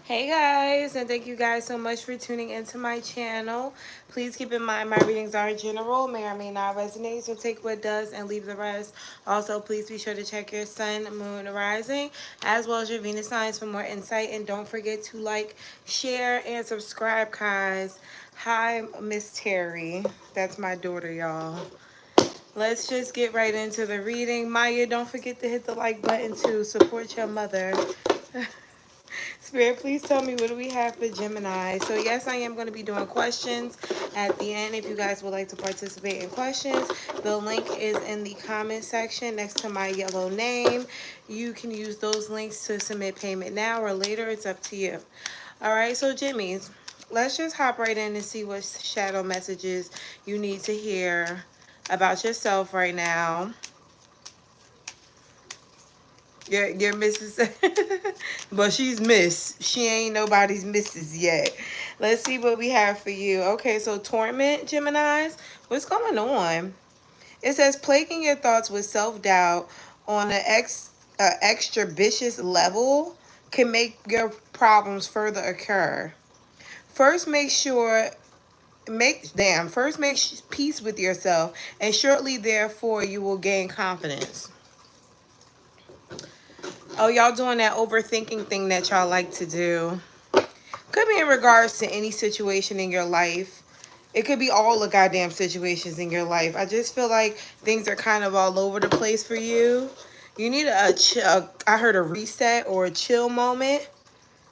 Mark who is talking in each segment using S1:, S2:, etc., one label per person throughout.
S1: Hey guys, and thank you guys so much for tuning into my channel. Please keep in mind my readings are general, may or may not resonate, so take what does and leave the rest. Also, please be sure to check your sun, moon, rising, as well as your Venus signs for more insight. And don't forget to like, share, and subscribe, guys. Hi, Miss Terry. That's my daughter, y'all. Let's just get right into the reading. Maya, don't forget to hit the like button to support your mother. Spirit, please tell me, what do we have for Gemini? So yes, I am going to be doing questions at the end. If you guys would like to participate in questions, the link is in the comment section next to my yellow name. You can use those links to submit payment now or later. It's up to you. All right, so Jimmy's, let's just hop right in and see what shadow messages you need to hear about yourself right now. Your missus, but she's miss. She ain't nobody's missus yet. Let's see what we have for you. Okay, so torment, Geminis. What's going on? It says plaguing your thoughts with self-doubt on an extra vicious level can make your problems further occur. First, first make peace with yourself, and shortly therefore you will gain confidence. Oh, y'all doing that overthinking thing that y'all like to do. Could be in regards to any situation in your life. It could be all the goddamn situations in your life. I just feel like things are kind of all over the place for you. You need I heard a reset or a chill moment.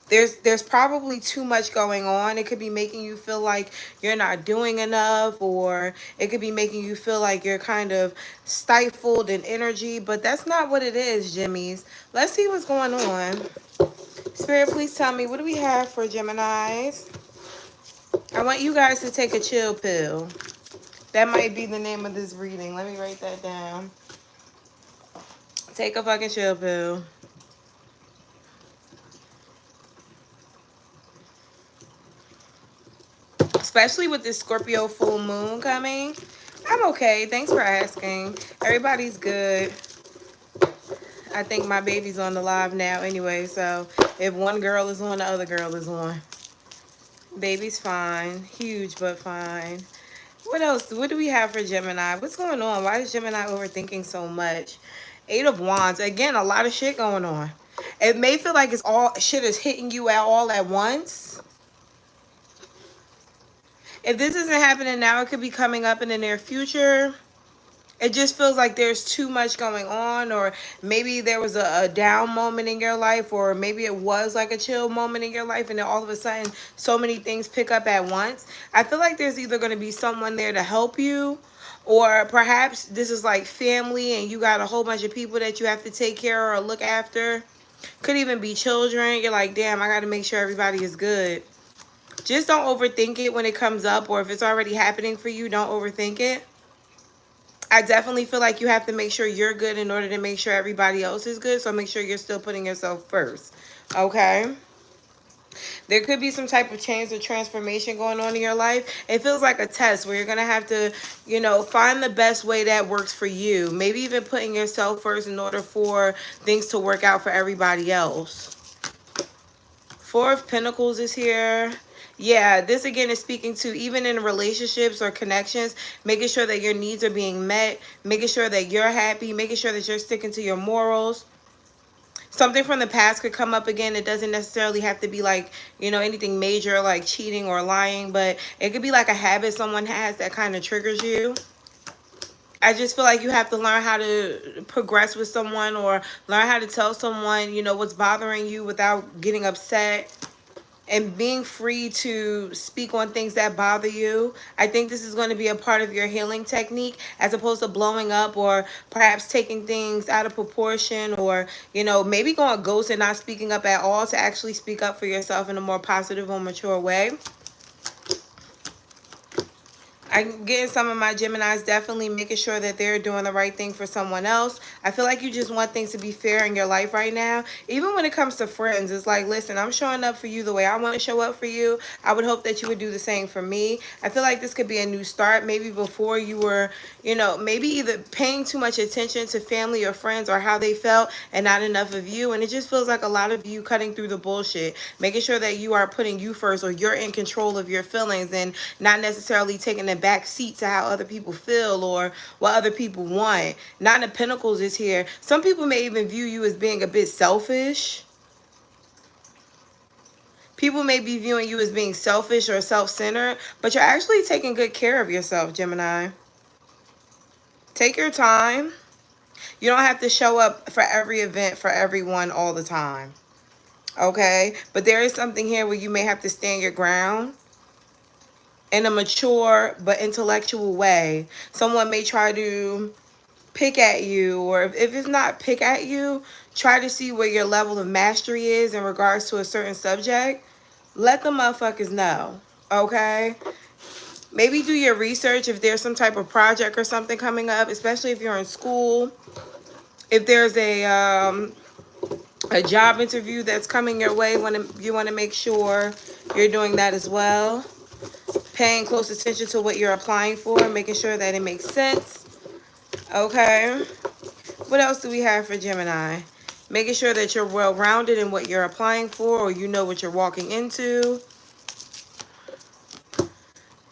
S1: There's probably too much going on. It could be making you feel like you're not doing enough, or it could be making you feel like you're kind of stifled in energy, but that's not what it is, Jimmy's. Let's see what's going on. Spirit, please tell me, what do we have for Geminis? I want you guys to take a chill pill. That might be the name of this reading. Let me write that down. Take a fucking chill pill. Especially with this Scorpio full moon coming. I'm okay. Thanks for asking. Everybody's good. I think my baby's on the live now anyway, so if one girl is on, the other girl is on. Baby's fine. Huge, but fine. What else? What do we have for Gemini? What's going on? Why is Gemini overthinking so much? Eight of Wands. Again, a lot of shit going on. It may feel like it's all shit is hitting you all at once. If this isn't happening now, it could be coming up in the near future. It just feels like there's too much going on, or maybe there was a down moment in your life, or maybe it was like a chill moment in your life, and then all of a sudden so many things pick up at once. I feel like there's either going to be someone there to help you, or perhaps this is like family and you got a whole bunch of people that you have to take care of or look after. Could even be children. You're like, damn, I got to make sure everybody is good. Just don't overthink it when it comes up, or if it's already happening for you, don't overthink it. I definitely feel like you have to make sure you're good in order to make sure everybody else is good. So make sure you're still putting yourself first. Okay? There could be some type of change or transformation going on in your life. It feels like a test where you're going to have to, you know, find the best way that works for you. Maybe even putting yourself first in order for things to work out for everybody else. Four of Pentacles is here. Yeah, this again is speaking to even in relationships or connections, making sure that your needs are being met, making sure that you're happy, making sure that you're sticking to your morals. Something from the past could come up again. It doesn't necessarily have to be like, you know, anything major like cheating or lying, but it could be like a habit someone has that kind of triggers you. I just feel like you have to learn how to progress with someone, or learn how to tell someone, you know, what's bothering you without getting upset. And being free to speak on things that bother you. I think this is going to be a part of your healing technique, as opposed to blowing up or perhaps taking things out of proportion, or, you know, maybe going ghost and not speaking up at all, to actually speak up for yourself in a more positive or mature way. I'm getting some of my Geminis definitely making sure that they're doing the right thing for someone else. I feel like you just want things to be fair in your life right now. Even when it comes to friends, it's like, listen, I'm showing up for you the way I want to show up for you. I would hope that you would do the same for me. I feel like this could be a new start. Maybe before you were, you know, maybe either paying too much attention to family or friends or how they felt and not enough of you. And it just feels like a lot of you cutting through the bullshit, making sure that you are putting you first, or you're in control of your feelings and not necessarily taking a back seat to how other people feel or what other people want. Nine of Pentacles is here. Some people may even view you as being a bit selfish. People may be viewing you as being selfish or self-centered, but you're actually taking good care of yourself, Gemini. Take your time. You don't have to show up for every event for everyone all the time. Okay? But there is something here where you may have to stand your ground in a mature but intellectual way. Someone may try to pick at you, or if it's not pick at you, try to see where your level of mastery is in regards to a certain subject. Let the motherfuckers know, okay? Maybe do your research if there's some type of project or something coming up, especially if you're in school. If there's a job interview that's coming your way, you want to make sure you're doing that as well. Paying close attention to what you're applying for, making sure that it makes sense. Okay. What else do we have for Gemini? Making sure that you're well-rounded in what you're applying for, or you know what you're walking into.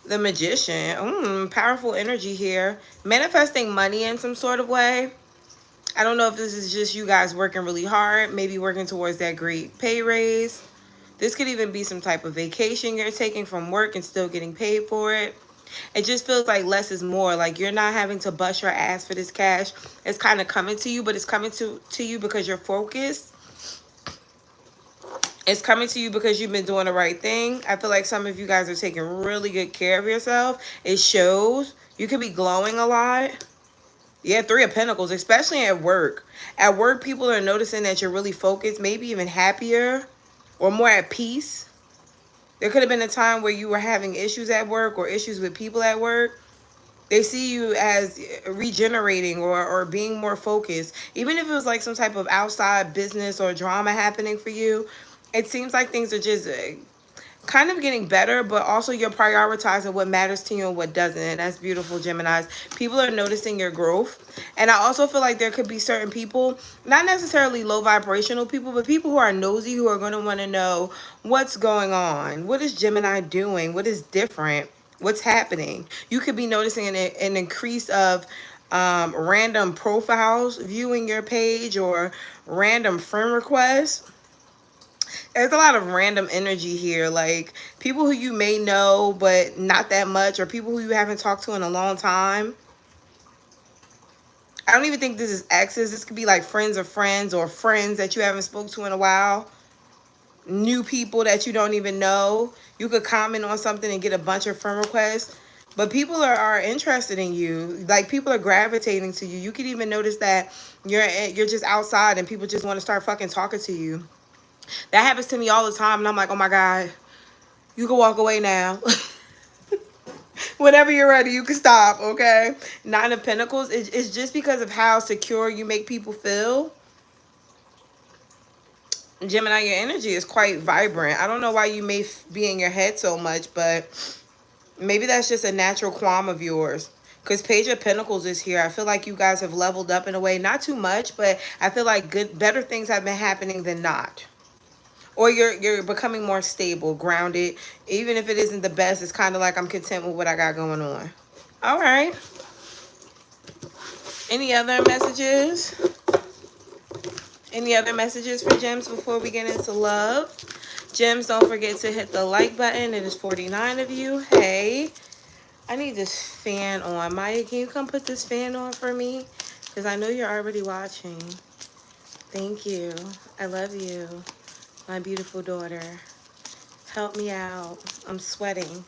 S1: The Magician. Powerful energy here. Manifesting money in some sort of way. I don't know if this is just you guys working really hard, maybe working towards that great pay raise. This could even be some type of vacation you're taking from work and still getting paid for it. It just feels like less is more. Like you're not having to bust your ass for this cash. It's kind of coming to you, but it's coming to you because you're focused. It's coming to you because you've been doing the right thing. I feel like some of you guys are taking really good care of yourself. It shows. You could be glowing a lot. Yeah, Three of Pentacles, especially at work. At work, people are noticing that you're really focused, maybe even happier or more at peace. There could have been a time where you were having issues at work or issues with people at work. They see you as regenerating or being more focused. Even if it was like some type of outside business or drama happening for you, it seems like things are just kind of getting better, but also you're prioritizing what matters to you and what doesn't. And that's beautiful, Geminis. People are noticing your growth. And I also feel like there could be certain people, not necessarily low vibrational people, but people who are nosy, who are going to want to know what's going on. What is Gemini doing? What is different? What's happening? You could be noticing an increase of random profiles viewing your page, or random friend requests. There's a lot of random energy here, like people who you may know but not that much, or people who you haven't talked to in a long time. I don't even think this is exes. This could be like friends of friends, or friends that you haven't spoke to in a while. New people that you don't even know. You could comment on something and get a bunch of friend requests, but people are interested in you. Like people are gravitating to you. You could even notice that you're just outside and people just want to start fucking talking to you. That happens to me all the time, and I'm like, oh my God, you can walk away now. Whenever you're ready, you can stop, okay? Nine of Pentacles, it's just because of how secure you make people feel. Gemini, your energy is quite vibrant. I don't know why you may be in your head so much, but maybe that's just a natural qualm of yours. Because Page of Pentacles is here. I feel like you guys have leveled up in a way. Not too much, but I feel like better things have been happening than not. Or you're becoming more stable, grounded. Even if it isn't the best, it's kind of like I'm content with what I got going on. All right. Any other messages? Any other messages for gems before we get into love? Gems, don't forget to hit the like button. It is 49 of you. Hey, I need this fan on. Maya, can you come put this fan on for me? Because I know you're already watching. Thank you. I love you. My beautiful daughter. Help me out. I'm sweating.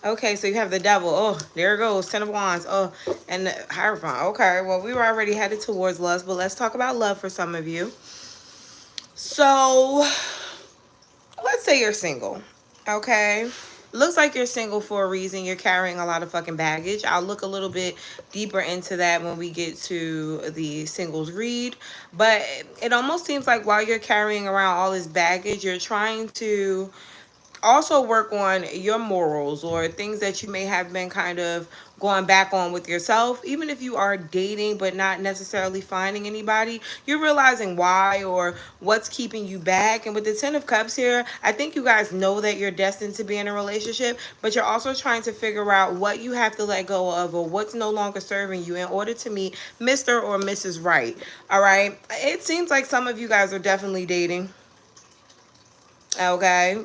S1: Okay, so you have the Devil. Oh, there it goes. 10 of Wands. Oh, and the Hierophant. Okay, well, we were already headed towards love, but let's talk about love for some of you. So, let's say you're single. Okay? Looks like you're single for a reason. You're carrying a lot of fucking baggage. I'll look a little bit deeper into that when we get to the singles read. But it almost seems like while you're carrying around all this baggage, you're trying to also work on your morals or things that you may have been kind of going back on with yourself. Even if you are dating but not necessarily finding anybody, you're realizing why or what's keeping you back. And with the 10 of cups here, I think you guys know that you're destined to be in a relationship, but you're also trying to figure out what you have to let go of or what's no longer serving you in order to meet Mr. or Mrs. Right. All right, it seems like some of you guys are definitely dating. Okay,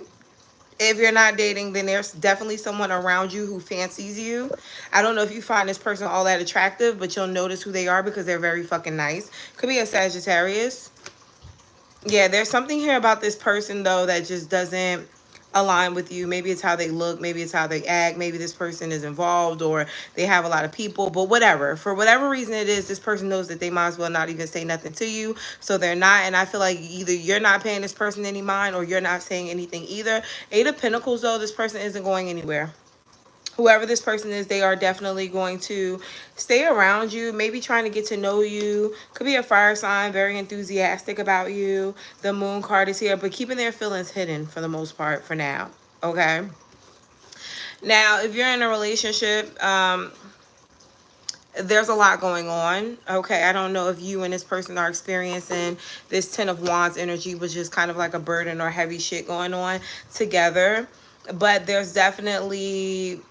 S1: if you're not dating, then there's definitely someone around you who fancies you. I don't know if you find this person all that attractive, but you'll notice who they are because they're very fucking nice. Could be a Sagittarius. Yeah, there's something here about this person, though, that just doesn't align with you. Maybe it's how they look. Maybe it's how they act. Maybe this person is involved or they have a lot of people. But whatever. For whatever reason it is, this person knows that they might as well not even say nothing to you. So they're not. And I feel like either you're not paying this person any mind or you're not saying anything either. Eight of Pentacles, though, this person isn't going anywhere. Whoever this person is, they are definitely going to stay around you, maybe trying to get to know you. Could be a fire sign, very enthusiastic about you. The moon card is here, but keeping their feelings hidden for the most part for now. Okay. Now, if you're in a relationship, there's a lot going on. Okay, I don't know if you and this person are experiencing this 10 of Wands energy, which is kind of like a burden or heavy shit going on together. But there's definitely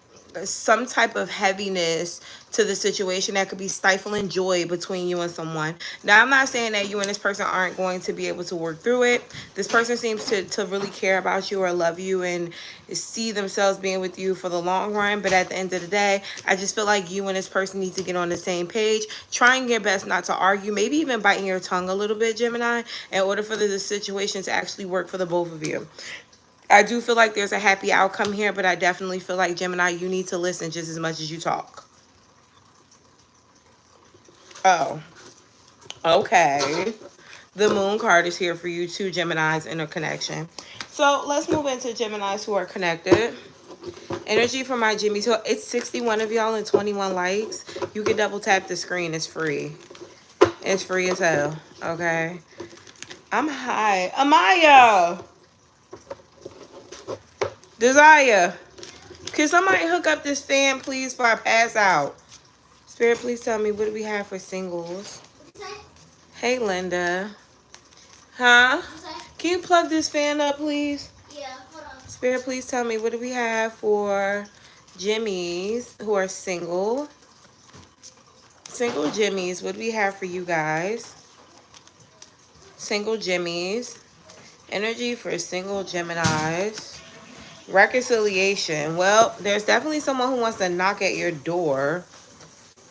S1: some type of heaviness to the situation that could be stifling joy between you and someone. Now, I'm not saying that you and this person aren't going to be able to work through it. This person seems to really care about you or love you and see themselves being with you for the long run. But at the end of the day, I just feel like you and this person need to get on the same page. Trying your best not to argue, maybe even biting your tongue a little bit, Gemini, in order for the situation to actually work for the both of you. I do feel like there's a happy outcome here, but I definitely feel like, Gemini, you need to listen just as much as you talk. Oh, okay. The moon card is here for you too, Gemini's interconnection. So let's move into Geminis who are connected. Energy for my Jimmy. So it's 61 of y'all and 21 likes. You can double tap the screen. It's free. It's free as hell. Okay. I'm high. Amaya. Desire. Can somebody hook up this fan, please, before I pass out? Spirit, please tell me, what do we have for singles? Hey, Linda. Huh? Can you plug this fan up, please? Yeah, hold on. Spirit, please tell me, what do we have for Jimmies who are single? Single Jimmies, what do we have for you guys? Single Jimmies. Energy for single Geminis. Reconciliation. Well, there's definitely someone who wants to knock at your door.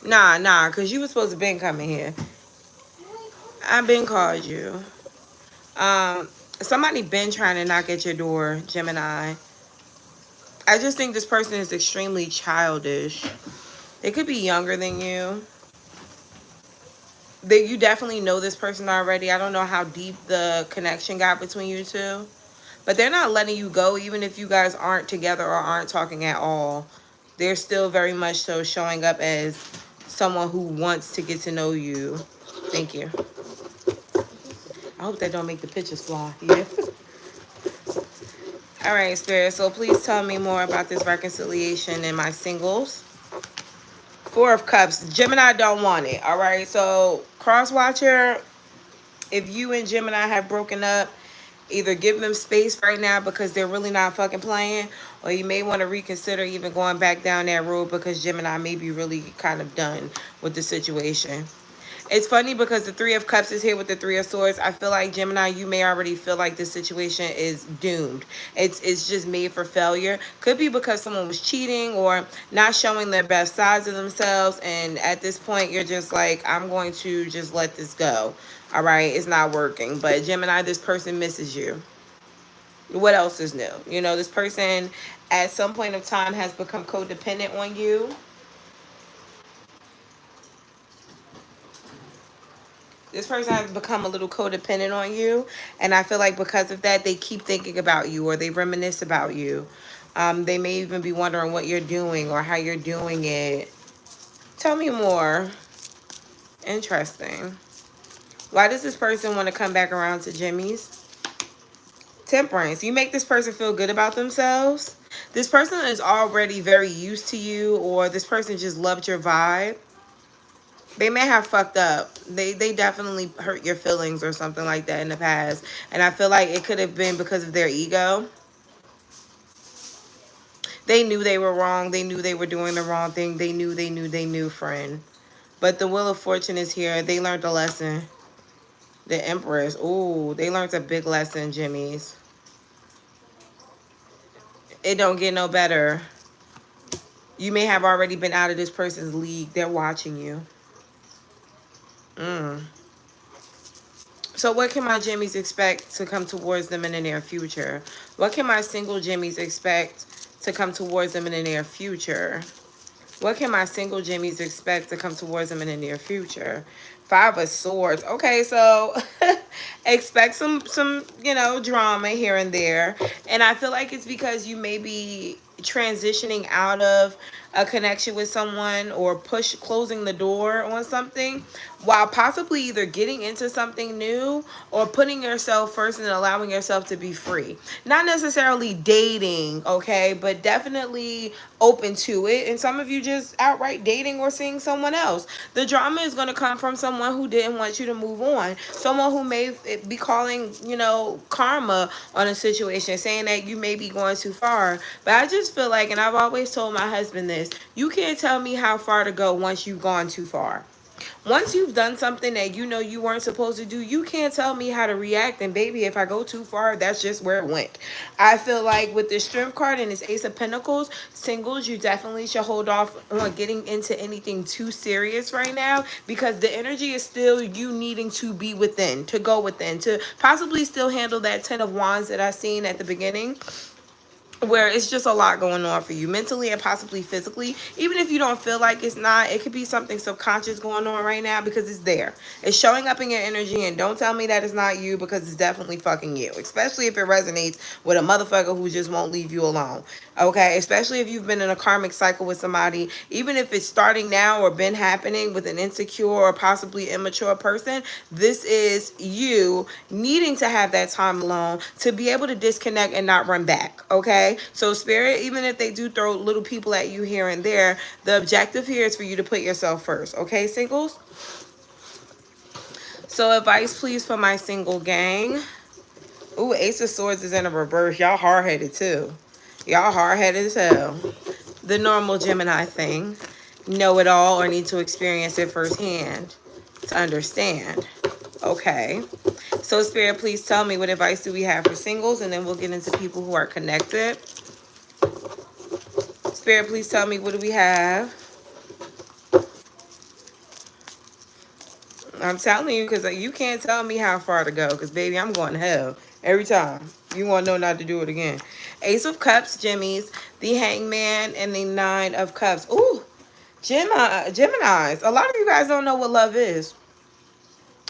S1: Nah, because you were supposed to been coming here. I've been called you. Somebody been trying to knock at your door, Gemini. I just think this person is extremely childish. They could be younger than you. You definitely know this person already. I don't know how deep the connection got between you two. But they're not letting you go, even if you guys aren't together or aren't talking at all. They're still very much so showing up as someone who wants to get to know you. Thank you. I hope that don't make the pictures fly. Yeah. All right, Spirit. So please tell me more about this reconciliation in my singles. Four of Cups. Gemini don't want it. All right. So cross watcher, if you and Gemini have broken up, either give them space right now because they're really not fucking playing, or you may want to reconsider even going back down that road because Gemini may be really kind of done with the situation. It's funny because the Three of Cups is here with the Three of Swords. I feel like, Gemini, you may already feel like this situation is doomed. It's just made for failure. Could be because someone was cheating or not showing their best sides of themselves. And at this point, you're just like, I'm going to just let this go. All right, it's not working. But Gemini, this person misses you. What else is new? You know, this person at some point of time has become codependent on you. This person has become a little codependent on you. And I feel like because of that, they keep thinking about you or they reminisce about you. They may even be wondering what you're doing or how you're doing it. Tell me more. Interesting. Why does this person want to come back around to Jimmy's? Temperance. You make this person feel good about themselves. This person is already very used to you, or this person just loved your vibe. They may have fucked up. They definitely hurt your feelings or something like that in the past. And I feel like it could have been because of their ego. They knew they were wrong. They knew they were doing the wrong thing. They knew, friend. But the Wheel of Fortune is here. They learned a lesson. The Empress. Ooh, they learned a big lesson, Jimmy's. It don't get no better. You may have already been out of this person's league. They're watching you. So what can my Jimmies expect to come towards them in the near future? What can my single Jimmies expect to come towards them in the near future? What can my single Jimmies expect to come towards them in the near future? Five of Swords. Okay, so expect some drama here and there. And I feel like it's because you may be transitioning out of a connection with someone or closing the door on something while possibly either getting into something new or putting yourself first and allowing yourself to be free. Not necessarily dating, okay, but definitely open to it. And some of you just outright dating or seeing someone else. The drama is going to come from someone who didn't want you to move on. Someone who may be calling, karma on a situation, saying that you may be going too far. But I just feel like, and I've always told my husband this, you can't tell me how far to go once you've gone too far. Once you've done something that you know you weren't supposed to do, you can't tell me how to react. And baby, if I go too far, that's just where it went. I feel like with the Strength card and this Ace of Pentacles, singles, you definitely should hold off on getting into anything too serious right now, because the energy is still you needing to be within, to go within, to possibly still handle that 10 of Wands that I seen at the beginning, where it's just a lot going on for you mentally and possibly physically. Even if you don't feel like it's not, it could be something subconscious going on right now, because it's there. It's showing up in your energy, and don't tell me that it's not you, because it's definitely fucking you, especially if it resonates with a motherfucker who just won't leave you alone. Okay, especially if you've been in a karmic cycle with somebody, even if it's starting now or been happening with an insecure or possibly immature person. This is you needing to have that time alone to be able to disconnect and not run back. Okay, so Spirit, even if they do throw little people at you here and there, the objective here is for you to put yourself first. Okay, singles? So advice please for my single gang. Ooh, Ace of Swords is in a reverse. Y'all hard-headed too. Y'all hard-headed as hell. The normal Gemini thing. Know it all or need to experience it firsthand to understand. Okay. So Spirit, please tell me, what advice do we have for singles? And then we'll get into people who are connected. Spirit, please tell me, what do we have? I'm telling you, because you can't tell me how far to go, because baby, I'm going to hell every time. You want to know not to do it again. Ace of Cups, Jimmy's, the Hangman, and the Nine of Cups. Ooh, Geminis. A lot of you guys don't know what love is.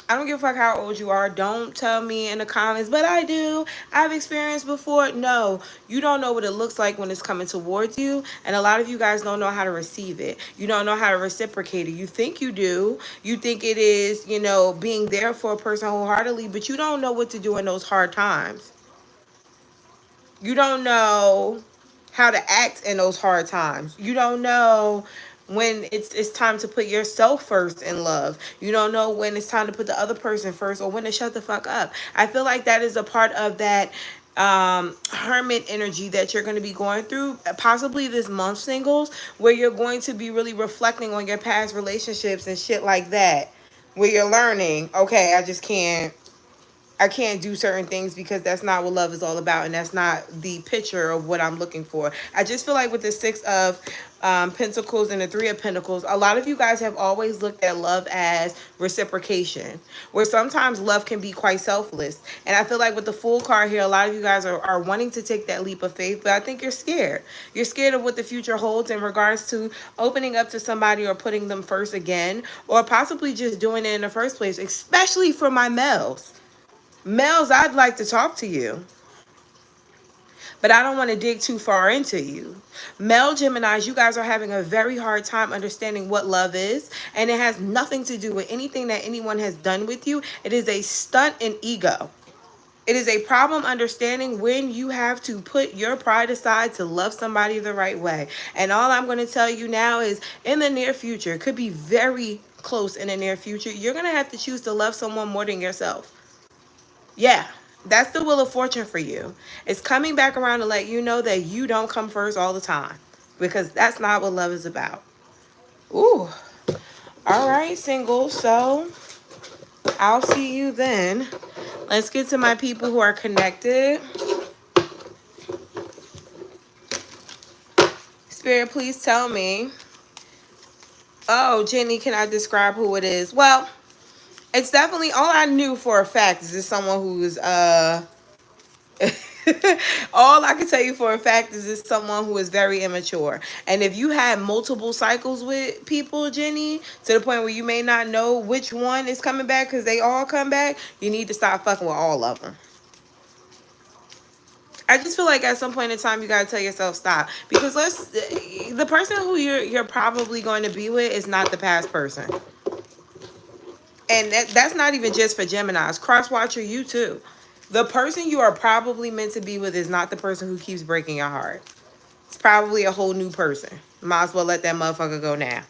S1: I don't give a fuck how old you are. Don't tell me in the comments, but I do. I've experienced before. No, you don't know what it looks like when it's coming towards you. And a lot of you guys don't know how to receive it. You don't know how to reciprocate it. You think you do. You think it is, being there for a person wholeheartedly, but you don't know what to do in those hard times. You don't know how to act in those hard times. You don't know when it's time to put yourself first in love. You don't know when it's time to put the other person first, or when to shut the fuck up. I feel like that is a part of that hermit energy that you're going to be going through possibly this month, singles, where you're going to be really reflecting on your past relationships and shit like that, where you're learning, okay, I can't do certain things because that's not what love is all about, and that's not the picture of what I'm looking for. I just feel like with the Six of Pentacles and the Three of Pentacles, a lot of you guys have always looked at love as reciprocation, where sometimes love can be quite selfless. And I feel like with the Fool card here, a lot of you guys are wanting to take that leap of faith, but I think you're scared. You're scared of what the future holds in regards to opening up to somebody or putting them first again, or possibly just doing it in the first place, especially for my males. Males, I'd like to talk to you. but I don't want to dig too far into you. Male Geminis, you guys are having a very hard time understanding what love is, and it has nothing to do with anything that anyone has done with you. It is a stunt in ego. It is a problem understanding when you have to put your pride aside to love somebody the right way. And all I'm going to tell you now is, in the near future, it could be very close in the near future, you're going to have to choose to love someone more than yourself. Yeah, that's the wheel of fortune for you. It's coming back around to let you know that you don't come first all the time, because that's not what love is about. Ooh. All right, single. So I'll see you then. Let's get to my people who are connected. Spirit, please tell me. Oh, Jenny, can I describe who it is? Well, it's definitely, all I knew for a fact is this someone who's all I can tell you for a fact is this someone who is very immature. And if you had multiple cycles with people, Jenny, to the point where you may not know which one is coming back because they all come back, you need to stop fucking with all of them. I just feel like at some point in time you gotta tell yourself stop, because the person who you're probably going to be with is not the past person, and that's not even just for Geminis. Cross watcher, you too. The person you are probably meant to be with is not the person who keeps breaking your heart. It's probably a whole new person. Might as well let that motherfucker go now.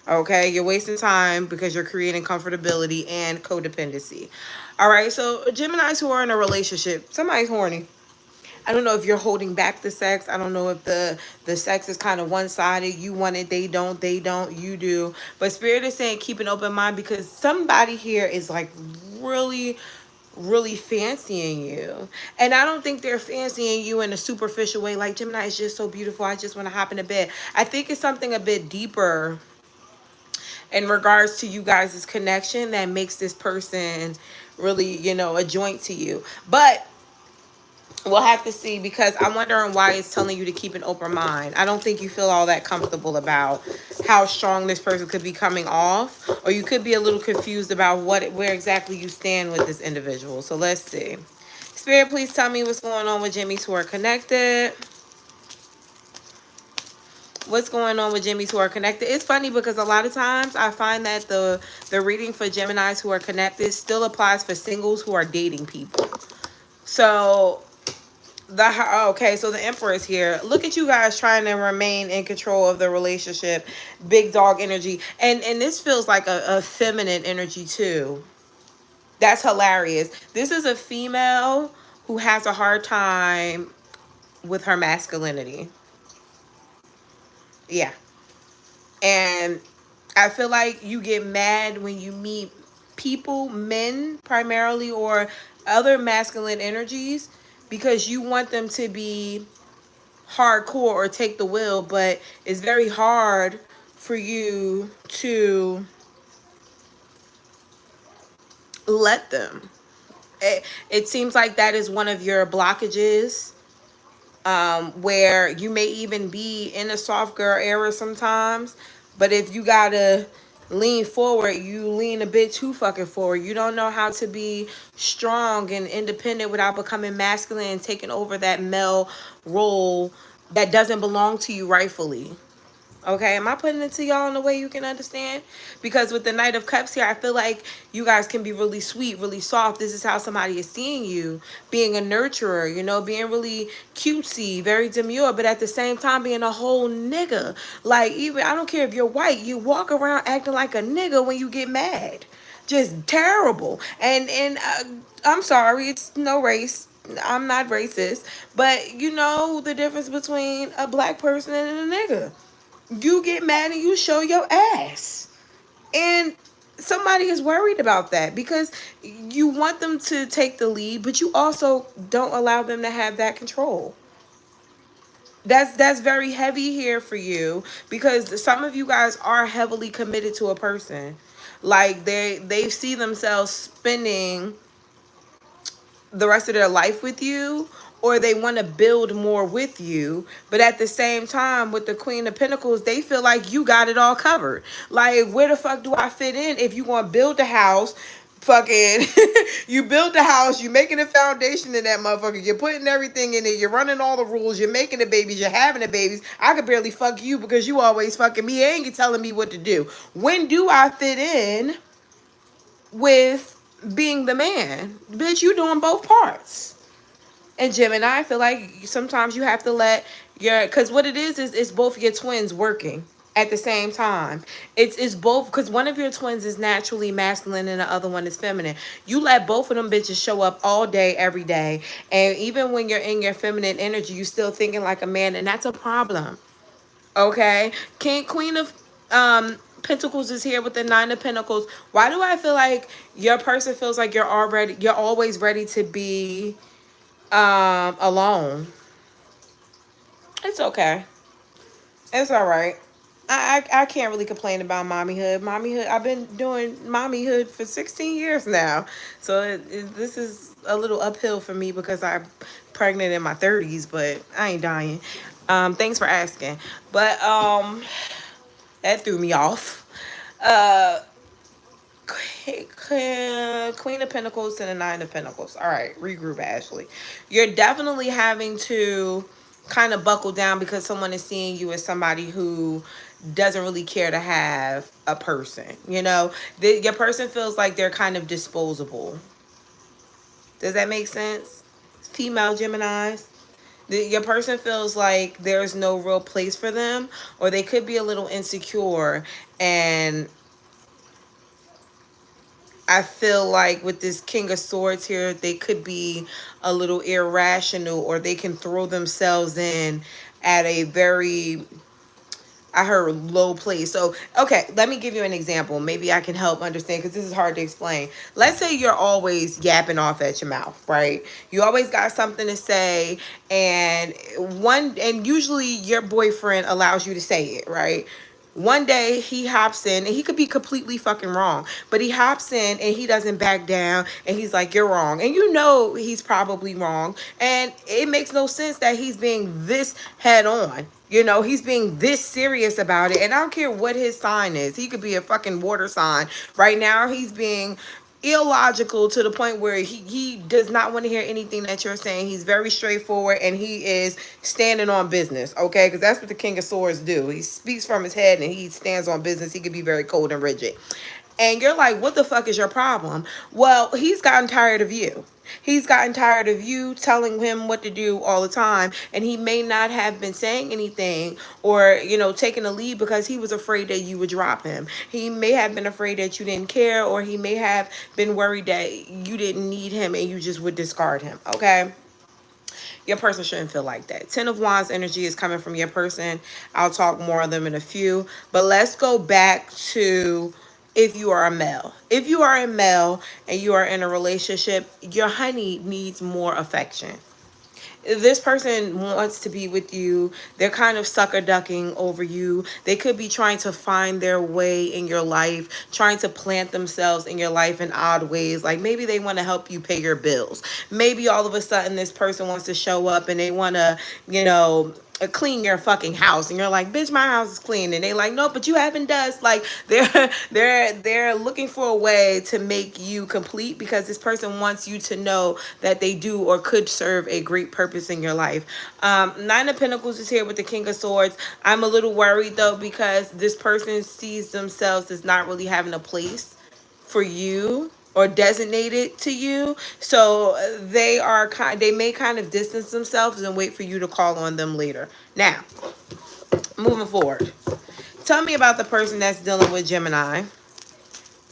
S1: Okay, you're wasting time because you're creating comfortability and codependency. All right, so Geminis who are in a relationship, somebody's horny. I don't know if you're holding back the sex. I don't know if the sex is kind of one-sided. You want it, they don't, you do. But Spirit is saying keep an open mind, because somebody here is like really, really fancying you. And I don't think they're fancying you in a superficial way like, Gemini is just so beautiful, I just want to hop in a bed. I think it's something a bit deeper in regards to you guys' connection that makes this person really, you know, a joint to you. But we'll have to see, because I'm wondering why it's telling you to keep an open mind. I don't think you feel all that comfortable about how strong this person could be coming off, or you could be a little confused about where exactly you stand with this individual. So let's see. Spirit, please tell me what's going on with Jimmys who are connected. What's going on with Jimmys who are connected? It's funny because a lot of times I find that the reading for Geminis who are connected still applies for singles who are dating people. So okay, so the Emperor is here. Look at you guys trying to remain in control of the relationship. Big dog energy. And this feels like a feminine energy too. That's hilarious. This is a female who has a hard time with her masculinity. Yeah. And I feel like you get mad when you meet people, men primarily, or other masculine energies, because you want them to be hardcore or take the wheel, but it's very hard for you to let them. It seems like that is one of your blockages, where you may even be in a soft girl era sometimes, but if you gotta lean forward, you lean a bit too fucking forward. You don't know how to be strong and independent without becoming masculine and taking over that male role that doesn't belong to you rightfully. Okay, am I putting it to y'all in a way you can understand? Because with the Knight of Cups here, I feel like you guys can be really sweet, really soft. This is how somebody is seeing you, being a nurturer, you know, being really cutesy, very demure, but at the same time being a whole nigga. Like, even, I don't care if you're white, you walk around acting like a nigga when you get mad. Just terrible. And I'm sorry, it's no race. I'm not racist. But you know the difference between a black person and a nigga. You get mad and you show your ass. And somebody is worried about that, because you want them to take the lead, but you also don't allow them to have that control. That's very heavy here for you, because some of you guys are heavily committed to a person. Like they see themselves spending the rest of their life with you, or they want to build more with you. But at the same time, with the Queen of Pentacles, they feel like you got it all covered. Like, where the fuck do I fit in if you want to build a house, fucking you build the house, you making a foundation in that motherfucker, you're putting everything in it, you're running all the rules, you're making the babies, you're having the babies. I could barely fuck you because you always fucking me and you telling me what to do. When do I fit in with being the man? Bitch, you doing both parts. And Gemini, I feel like sometimes you have to let your, because what it is it's both your twins working at the same time. It's both, because one of your twins is naturally masculine and the other one is feminine. You let both of them bitches show up all day, every day. And even when you're in your feminine energy, you still thinking like a man, and that's a problem. Okay? Queen of Pentacles is here with the Nine of Pentacles. Why do I feel like your person feels like you're always ready to be alone? It's okay. It's all right. I can't really complain about mommyhood. Mommyhood, I've been doing mommyhood for 16 years now. So this is a little uphill for me because I'm pregnant in my 30s, but I ain't dying. Thanks for asking. But that threw me off. Uh Queen of Pentacles to the Nine of Pentacles. All right, regroup, Ashley. You're definitely having to kind of buckle down because someone is seeing you as somebody who doesn't really care to have a person. You know, your person feels like they're kind of disposable. Does that make sense? Female Geminis. Your person feels like there's no real place for them, or they could be a little insecure. And I feel like with this King of Swords here, they could be a little irrational, or they can throw themselves in at a very, I heard, low place. So, okay, let me give you an example. Maybe I can help understand because this is hard to explain. Let's say you're always yapping off at your mouth, right? You always got something to say, and usually your boyfriend allows you to say it, right? One day he hops in, and he could be completely fucking wrong, but he hops in and he doesn't back down, and he's like, you're wrong. And you know he's probably wrong. And it makes no sense that he's being this head on. You know, he's being this serious about it. And I don't care what his sign is. He could be a fucking water sign. Right now, he's being illogical to the point where he does not want to hear anything that you're saying. He's very straightforward, and he is standing on business, okay? Because that's what the King of Swords do. He speaks from his head and he stands on business. He could be very cold and rigid. And you're like, what the fuck is your problem? Well, he's gotten tired of you. He's gotten tired of you telling him what to do all the time. And he may not have been saying anything or, you know, taking a lead because he was afraid that you would drop him. He may have been afraid that you didn't care, or he may have been worried that you didn't need him and you just would discard him, okay? Your person shouldn't feel like that. Ten of Wands energy is coming from your person. I'll talk more of them in a few. But let's go back to if you are a male. If you are a male and you are in a relationship, your honey needs more affection. This person wants to be with you. They're kind of sucker ducking over you. They could be trying to find their way in your life, trying to plant themselves in your life in odd ways. Like maybe they want to help you pay your bills. Maybe all of a sudden this person wants to show up and they want to, you know, clean your fucking house, and you're like, bitch, my house is clean. And they like, no, but you having dust. Like they're looking for a way to make you complete because this person wants you to know that they do or could serve a great purpose in your life. Nine of Pentacles is here with the King of Swords. I'm a little worried though because this person sees themselves as not really having a place for you or designated to you. So they may kind of distance themselves and wait for you to call on them later. Now, moving forward. Tell me about the person that's dealing with Gemini.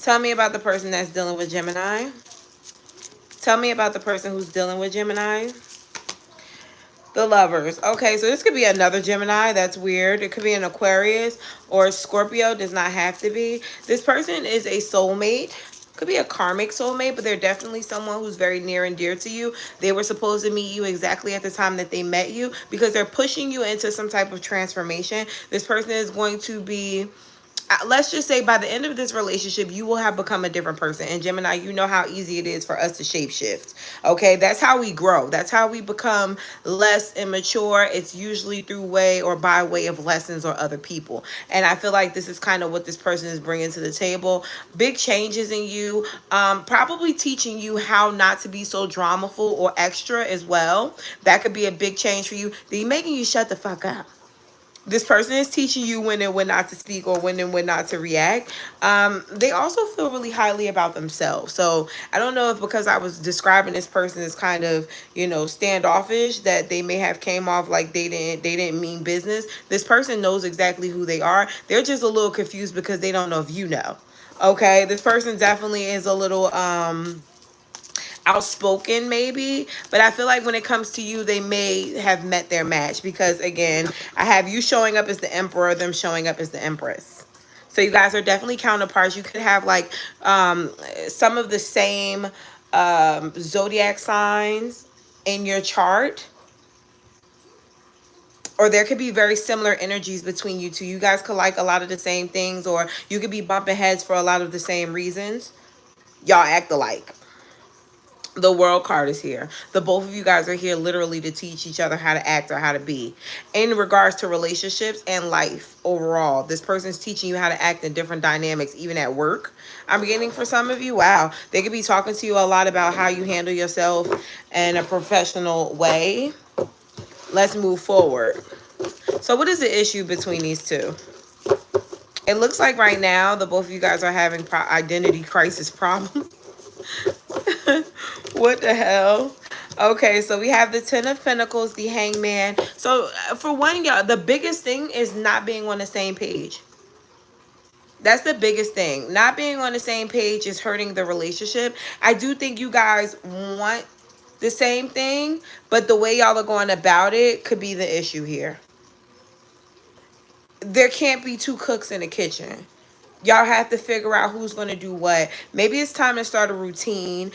S1: Tell me about the person that's dealing with Gemini. Tell me about the person who's dealing with Gemini. The Lovers. Okay, so this could be another Gemini. That's weird. It could be an Aquarius or a Scorpio. Does not have to be. This person is a soulmate. Could be a karmic soulmate, but they're definitely someone who's very near and dear to you. They were supposed to meet you exactly at the time that they met you because they're pushing you into some type of transformation. This person is going to be let's just say by the end of this relationship, you will have become a different person. And Gemini, you know how easy it is for us to shapeshift. Okay, that's how we grow. That's how we become less immature. It's usually through way or by way of lessons or other people. And I feel like this is kind of what this person is bringing to the table. Big changes in you, probably teaching you how not to be so dramaful or extra as well. That could be a big change for you. They're making you shut the fuck up. This person is teaching you when and when not to speak or when and when not to react. They also feel really highly about themselves. So I don't know if because I was describing this person as kind of, you know, standoffish, that they may have came off like they didn't mean business. This person knows exactly who they are. They're just a little confused because they don't know if you know. Okay, this person definitely is a little outspoken maybe, but I feel like when it comes to you, they may have met their match, because again, I have you showing up as the emperor, them showing up as the empress. So you guys are definitely counterparts. You could have like some of the same zodiac signs in your chart, or there could be very similar energies between you two. You guys could like a lot of the same things, or you could be bumping heads for a lot of the same reasons. Y'all act alike. The world card is here. The both of you guys are here literally to teach each other how to act or how to be in regards to relationships and life overall. This person's teaching you how to act in different dynamics, even at work. I'm beginning for some of you. Wow. They could be talking to you a lot about how you handle yourself in a professional way. Let's move forward. So what is the issue between these two? It looks like right now the both of you guys are having identity crisis problems. What the hell? Okay, so we have the Ten of Pentacles, the Hangman. So for one, y'all, the biggest thing is not being on the same page. That's the biggest thing. Not being on the same page is hurting the relationship. I do think you guys want the same thing, but the way y'all are going about it could be the issue here. There can't be two cooks in the kitchen. Y'all have to figure out who's going to do what. Maybe it's time to start a routine.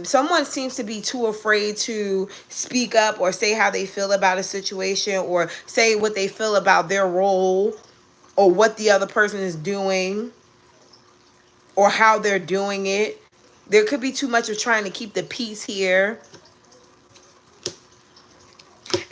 S1: Someone seems to be too afraid to speak up or say how they feel about a situation, or say what they feel about their role or what the other person is doing or how they're doing it. There could be too much of trying to keep the peace here.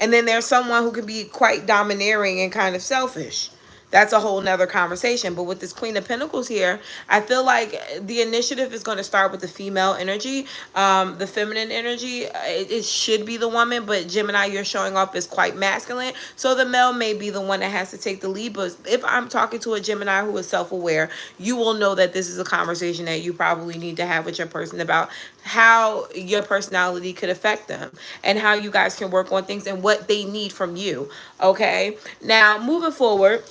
S1: And then there's someone who can be quite domineering and kind of selfish. That's a whole nother conversation. But with this Queen of Pentacles here, I feel like the initiative is going to start with the female energy, the feminine energy. It should be the woman, but Gemini, you're showing up as quite masculine. So the male may be the one that has to take the lead. But if I'm talking to a Gemini who is self-aware, you will know that this is a conversation that you probably need to have with your person about how your personality could affect them and how you guys can work on things and what they need from you. Okay, now moving forward,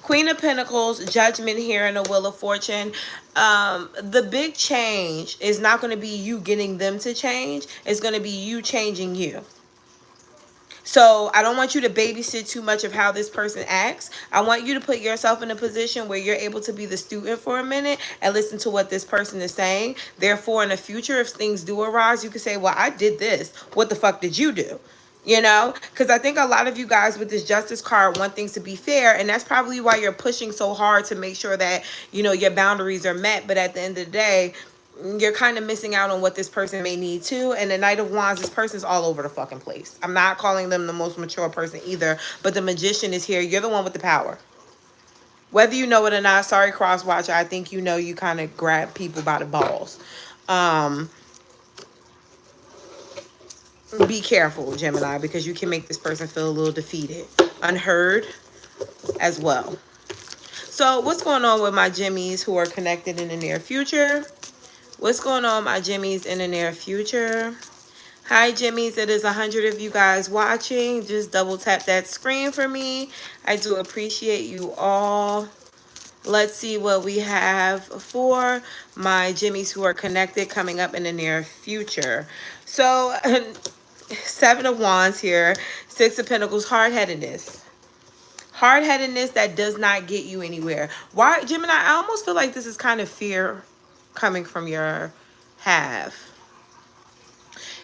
S1: Queen of Pentacles, Judgment here, and a Wheel of Fortune. The big change is not going to be you getting them to change. It's going to be you changing you. So I don't want you to babysit too much of how this person acts. I want you to put yourself in a position where you're able to be the student for a minute and listen to what this person is saying. Therefore, in the future, if things do arise, you can say, well, I did this. What the fuck did you do? You know, because I think a lot of you guys with this Justice card want things to be fair, and that's probably why you're pushing so hard to make sure that, you know, your boundaries are met. But at the end of the day, you're kind of missing out on what this person may need too. And the Knight of Wands, this person's all over the fucking place. I'm not calling them the most mature person either, but the Magician is here. You're the one with the power. Whether you know it or not, sorry, cross watcher, I think you know you kind of grab people by the balls. Be careful, Gemini, because you can make this person feel a little defeated, unheard as well. So what's going on with my Jimmies who are connected in the near future? What's going on, my Jimmies, in the near future? Hi, Jimmies. It is 100 of you guys watching. Just double tap that screen for me. I do appreciate you all. Let's see what we have for my Jimmies who are connected coming up in the near future. So, Seven of Wands here. Six of Pentacles, hard-headedness. Hard-headedness that does not get you anywhere. Why, Gemini, I almost feel like this is kind of fear coming from your half.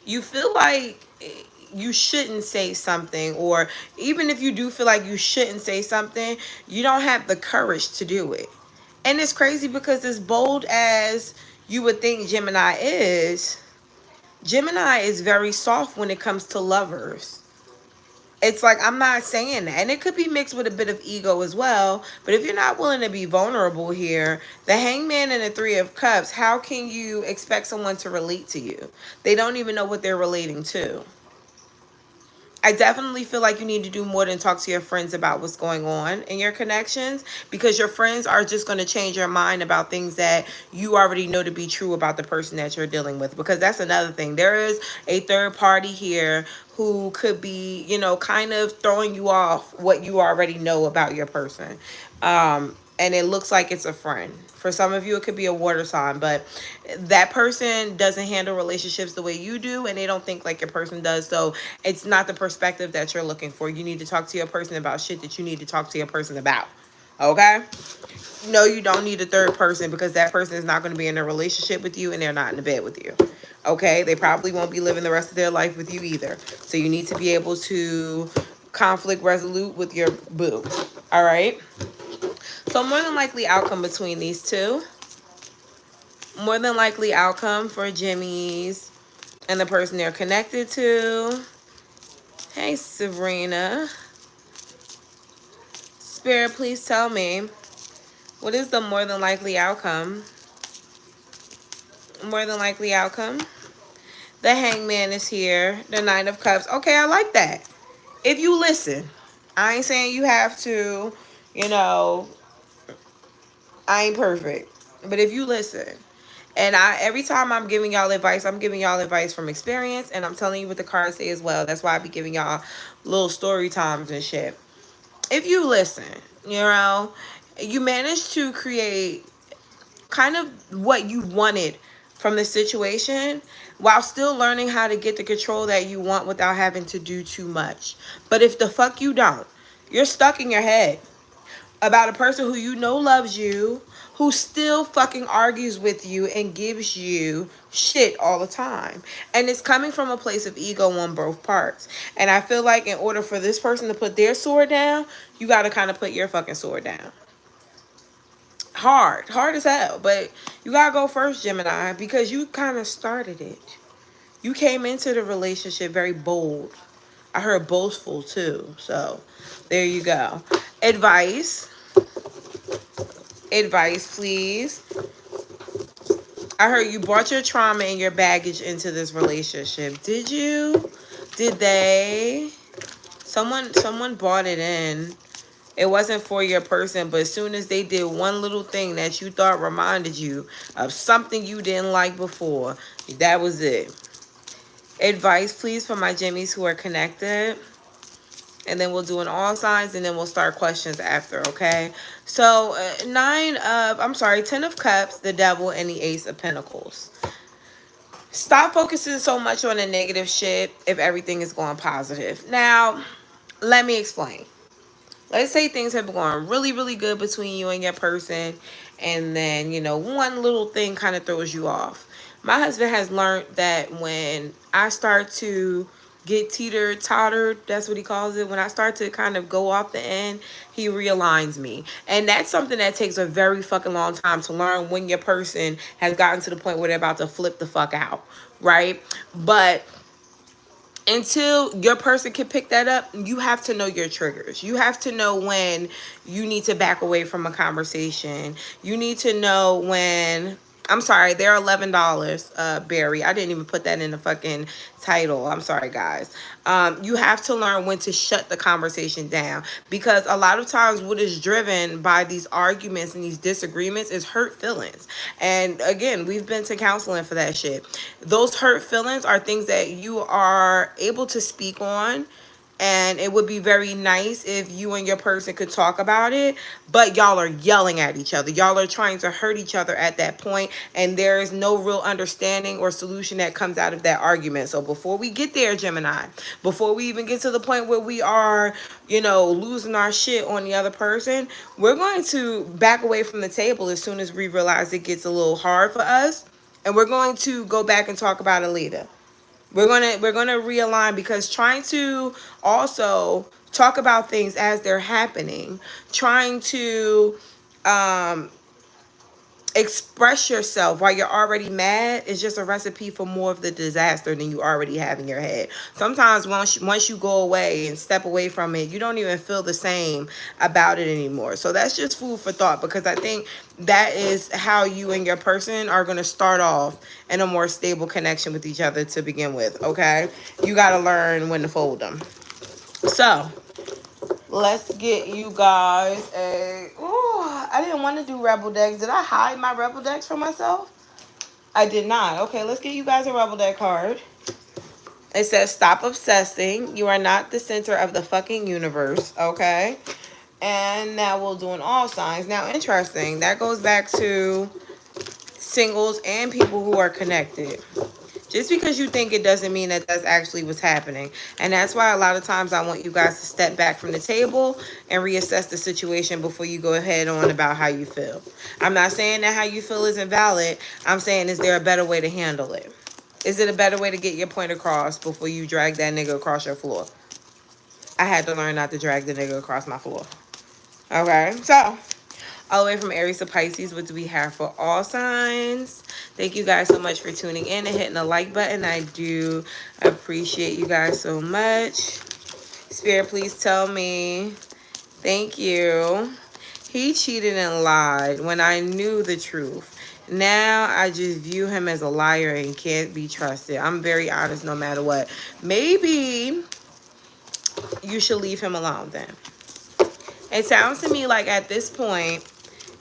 S1: You feel like you shouldn't say something, or even if you do feel like you shouldn't say something, you don't have the courage to do it. And it's crazy because as bold as you would think Gemini is very soft when it comes to lovers. It's like, I'm not saying that. And it could be mixed with a bit of ego as well. But if you're not willing to be vulnerable here, the Hangman and the Three of Cups, how can you expect someone to relate to you? They don't even know what they're relating to. I definitely feel like you need to do more than talk to your friends about what's going on in your connections, because your friends are just going to change your mind about things that you already know to be true about the person that you're dealing with. Because that's another thing. There is a third party here who could be, kind of throwing you off what you already know about your person. And it looks like it's a friend. For some of you, it could be a water sign, but that person doesn't handle relationships the way you do, and they don't think like your person does. So it's not the perspective that you're looking for. You need to talk to your person about shit that you need to talk to your person about. Okay? No, you don't need a third person, because that person is not going to be in a relationship with you, and they're not in a bed with you. Okay? They probably won't be living the rest of their life with you either. So you need to be able to conflict resolute with your boo. All right? So more than likely outcome between these two. More than likely outcome for Jimmy's and the person they're connected to. Hey, Sabrina. Spirit, please tell me, what is the more than likely outcome? More than likely outcome. The Hangman is here. The Nine of Cups. Okay, I like that. If you listen. I ain't saying you have to, I ain't perfect. But if you listen. And every time I'm giving y'all advice, I'm giving y'all advice from experience. And I'm telling you what the cards say as well. That's why I be giving y'all little story times and shit. If you listen, you manage to create kind of what you wanted from the situation, while still learning how to get the control that you want without having to do too much. But if the fuck you don't, you're stuck in your head about a person who you know loves you, who still fucking argues with you and gives you shit all the time. And it's coming from a place of ego on both parts. And I feel like in order for this person to put their sword down, you got to kind of put your fucking sword down. Hard as hell. But you got to go first, Gemini, because you kind of started it. You came into the relationship very bold. I heard boastful too. So there you go. Advice, please. I heard you brought your trauma and your baggage into this relationship. Did you? Did they? Someone brought it in. It wasn't for your person, but as soon as they did one little thing that you thought reminded you of something you didn't like before, that was it. Advice, please, for my Jimmies who are connected. And then we'll do an all signs, and then we'll start questions after, okay? So, 10 of Cups, the Devil, and the Ace of Pentacles. Stop focusing so much on the negative shit if everything is going positive. Now, let me explain. Let's say things have been going really, really good between you and your person, and then, one little thing kind of throws you off. My husband has learned that when I start to get teeter-tottered, that's what he calls it, when I start to kind of go off the end, he realigns me. And that's something that takes a very fucking long time to learn when your person has gotten to the point where they're about to flip the fuck out, right? But until your person can pick that up, you have to know your triggers. You have to know when you need to back away from a conversation. You need to know when... I'm sorry, they're $11, Barry. I didn't even put that in the fucking title. I'm sorry, guys. You have to learn when to shut the conversation down, because a lot of times what is driven by these arguments and these disagreements is hurt feelings. And again, we've been to counseling for that shit. Those hurt feelings are things that you are able to speak on, and it would be very nice if you and your person could talk about it, but y'all are yelling at each other. Y'all are trying to hurt each other at that point, and there is no real understanding or solution that comes out of that argument. So before we get there, Gemini, before we even get to the point where we are, losing our shit on the other person, we're going to back away from the table as soon as we realize it gets a little hard for us, and we're going to go back and talk about it later. We're gonna realign, because trying to also talk about things as they're happening, trying to um express yourself while you're already mad is just a recipe for more of the disaster than you already have in your head. Sometimes once you go away and step away from it, you don't even feel the same about it anymore. So that's just food for thought, because I think that is how you and your person are going to start off in a more stable connection with each other to begin with. Okay, you got to learn when to fold them. So let's get you guys a... Oh, I didn't want to do Rebel decks. Did I hide my Rebel decks from myself? I did not. Okay, let's get you guys a Rebel deck card. It says, stop obsessing. You are not the center of the fucking universe. Okay. And now we'll do an all signs. Now, interesting. That goes back to singles and people who are connected. Just because you think it doesn't mean that that's actually what's happening. And that's why a lot of times I want you guys to step back from the table and reassess the situation before you go ahead on about how you feel. I'm not saying that how you feel isn't valid. I'm saying, is there a better way to handle it? Is it a better way to get your point across before you drag that nigga across your floor? I had to learn not to drag the nigga across my floor. Okay, so all the way from Aries to Pisces, what do we have for all signs? Thank you guys so much for tuning in and hitting the like button. I do appreciate you guys so much. Spirit, please tell me. Thank you. He cheated and lied when I knew the truth. Now I just view him as a liar and can't be trusted. I'm very honest no matter what. Maybe you should leave him alone then. It sounds to me like at this point,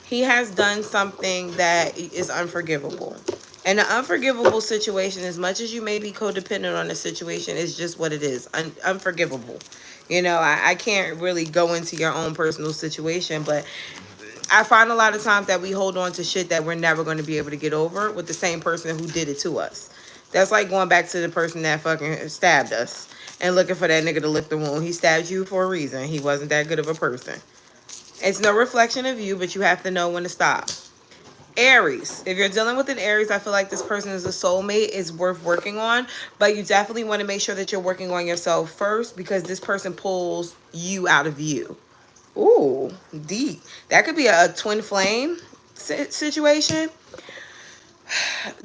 S1: he has done something that is unforgivable. And an unforgivable situation, as much as you may be codependent on the situation, is just what it is. Unforgivable. You know, I can't really go into your own personal situation, but I find a lot of times that we hold on to shit that we're never going to be able to get over with the same person who did it to us. That's like going back to the person that fucking stabbed us and looking for that nigga to lick the wound. He stabbed you for a reason. He wasn't that good of a person. It's no reflection of you, but you have to know when to stop. Aries. If you're dealing with an Aries, I feel like this person is a soulmate. It's worth working on. But you definitely want to make sure that you're working on yourself first, because this person pulls you out of you. Ooh, deep. That could be a twin flame situation.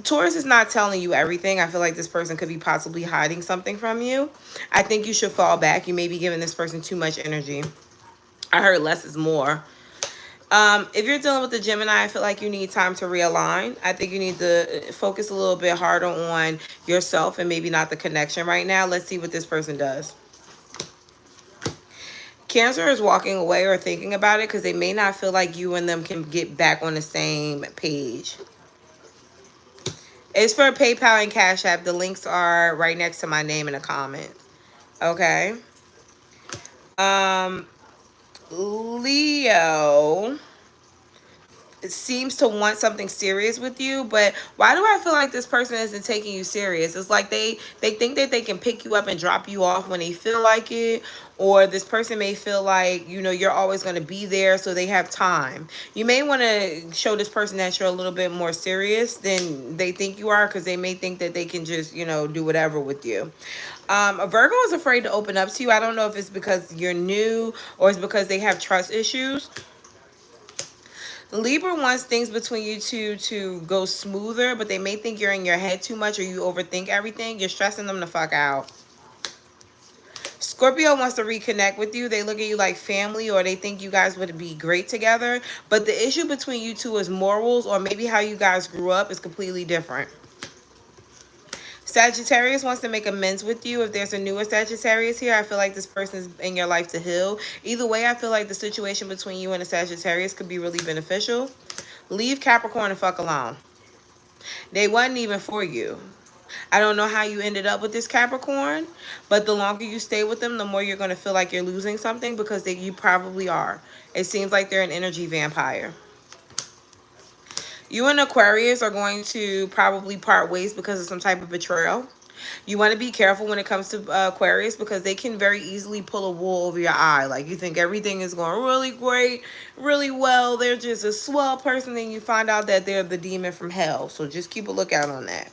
S1: Taurus is not telling you everything. I feel like this person could be possibly hiding something from you. I think you should fall back. You may be giving this person too much energy. I heard less is more. If you're dealing with the Gemini, I feel like you need time to realign. I think you need to focus a little bit harder on yourself and maybe not the connection right now. Let's see what this person does. Cancer is walking away or thinking about it because they may not feel like you and them can get back on the same page. It's for PayPal and Cash App. The links are right next to my name in the comments. Okay. Leo seems to want something serious with you, but why do I feel like this person isn't taking you serious? It's like they think that they can pick you up and drop you off when they feel like it, or this person may feel like, you know, you're always going to be there, so they have time. You may want to show this person that you're a little bit more serious than they think you are, because they may think that they can just, you know, do whatever with you. A Virgo is afraid to open up to you. I don't know if it's because you're new or it's because they have trust issues. Libra wants things between you two to go smoother, but they may think you're in your head too much or you overthink everything. You're stressing them the fuck out. Scorpio wants to reconnect with you. They look at you like family, or they think you guys would be great together. But the issue between you two is morals, or maybe how you guys grew up is completely different. Sagittarius wants to make amends with you. If there's a newer Sagittarius here, I feel like this person is in your life to heal. Either way, I feel like the situation between you and a Sagittarius could be really beneficial. Leave Capricorn the fuck alone. They wasn't even for you. I don't know how you ended up with this Capricorn, but the longer you stay with them, the more you're going to feel like you're losing something, because you probably are. It seems like they're an energy vampire. You and Aquarius are going to probably part ways because of some type of betrayal. You want to be careful when it comes to Aquarius, because they can very easily pull a wool over your eye. Like, you think everything is going really great, really well. They're just a swell person, and you find out that they're the demon from hell. So just keep a lookout on that.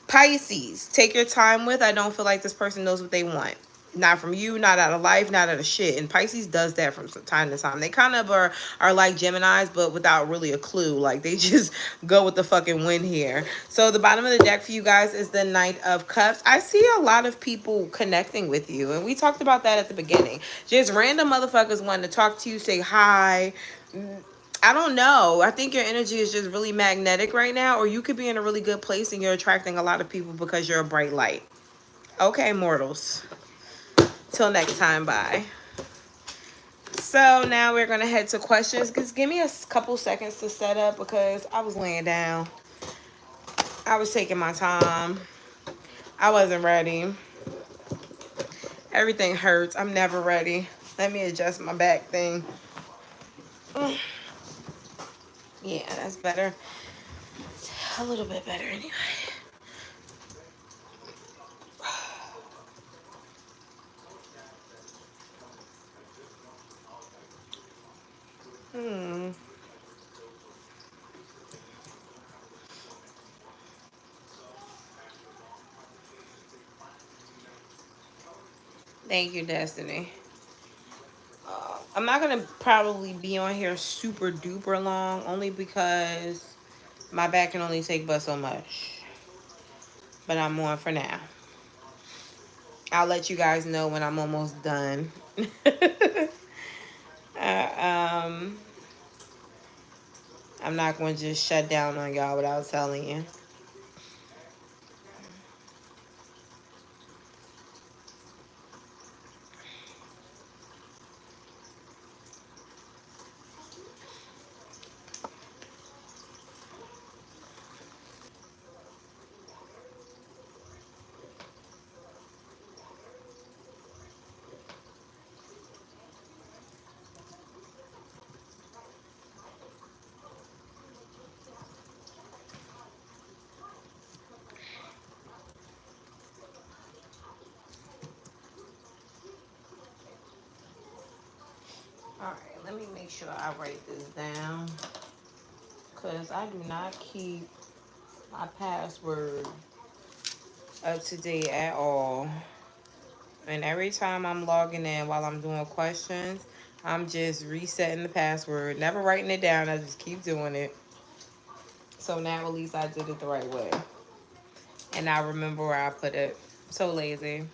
S1: Pisces, take your time with. I don't feel like this person knows what they want. Not from you, not out of life, not out of shit. And Pisces does that from time to time. They kind of are like Geminis, but without really a clue. Like, they just go with the fucking wind here. So the bottom of the deck for you guys is the Knight of Cups. I see a lot of people connecting with you. And we talked about that at the beginning. Just random motherfuckers wanting to talk to you, say hi. I don't know. I think your energy is just really magnetic right now. Or you could be in a really good place and you're attracting a lot of people because you're a bright light. Okay, mortals. Till next time, bye. So now we're going to head to questions. Just give me a couple seconds to set up because I was laying down. I was taking my time. I wasn't ready. Everything hurts. I'm never ready. Let me adjust my back thing. Yeah, that's better. A little bit better anyway. Thank you, Destiny. I'm not going to probably be on here super duper long, only because my back can only take but so much. But I'm on for now. I'll let you guys know when I'm almost done. I'm not going to just shut down on y'all without telling you. Alright, let me make sure I write this down. Because I do not keep my password up to date at all. And every time I'm logging in while I'm doing questions, I'm just resetting the password. Never writing it down. I just keep doing it. So now at least I did it the right way. And I remember where I put it. So lazy.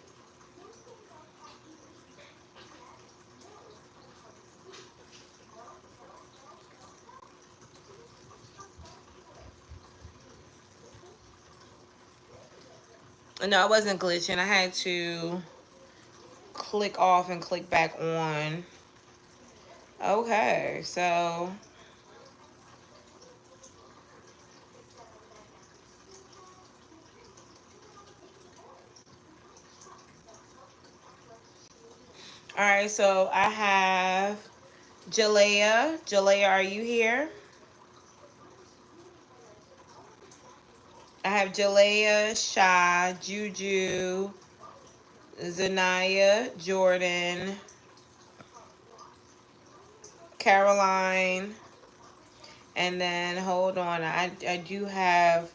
S1: No, it wasn't glitching. I had to click off and click back on. Okay, so all right, so I have Jalea. Jalea, are you here? I have Jalea, Shy, Juju, Zanaya, Jordan, Caroline, and then hold on. I do have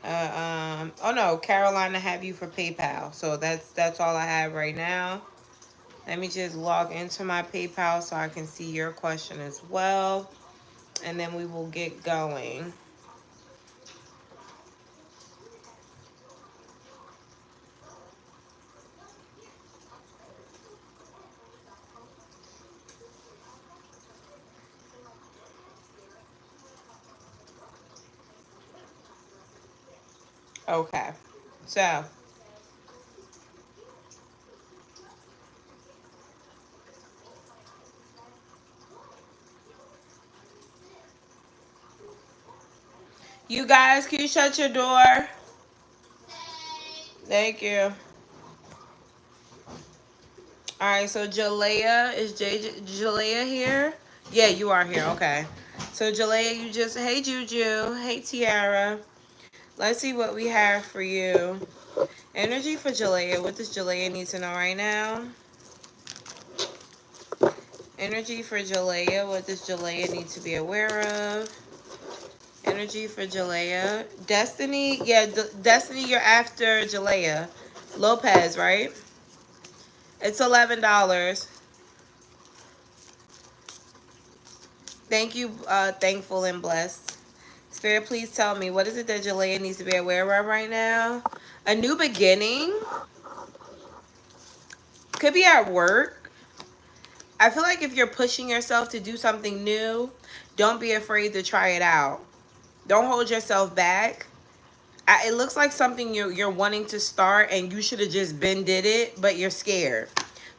S1: oh no, Caroline, I have you for PayPal. So that's all I have right now. Let me just log into my PayPal so I can see your question as well. And then we will get going. Okay. So you guys, can you shut your door? Thank you. All right, so Jalea, is Jalea here? Yeah, you are here. Okay. So Jalea, you just, hey Juju, hey Tiara. Let's see what we have for you. Energy for Jalea. What does Jalea need to know right now? Energy for Jalea. What does Jalea need to be aware of? energy for Jalea. Destiny, yeah, Destiny, you're after Jalea Lopez, right? It's $11. Thank you, thankful and blessed. Spirit, please tell me, what is it that Jalea needs to be aware of right now? A new beginning. Could be at work. I feel like if you're pushing yourself to do something new, don't be afraid to try it out. Don't hold yourself back. It looks like something you're wanting to start and you should have just been did it, but you're scared.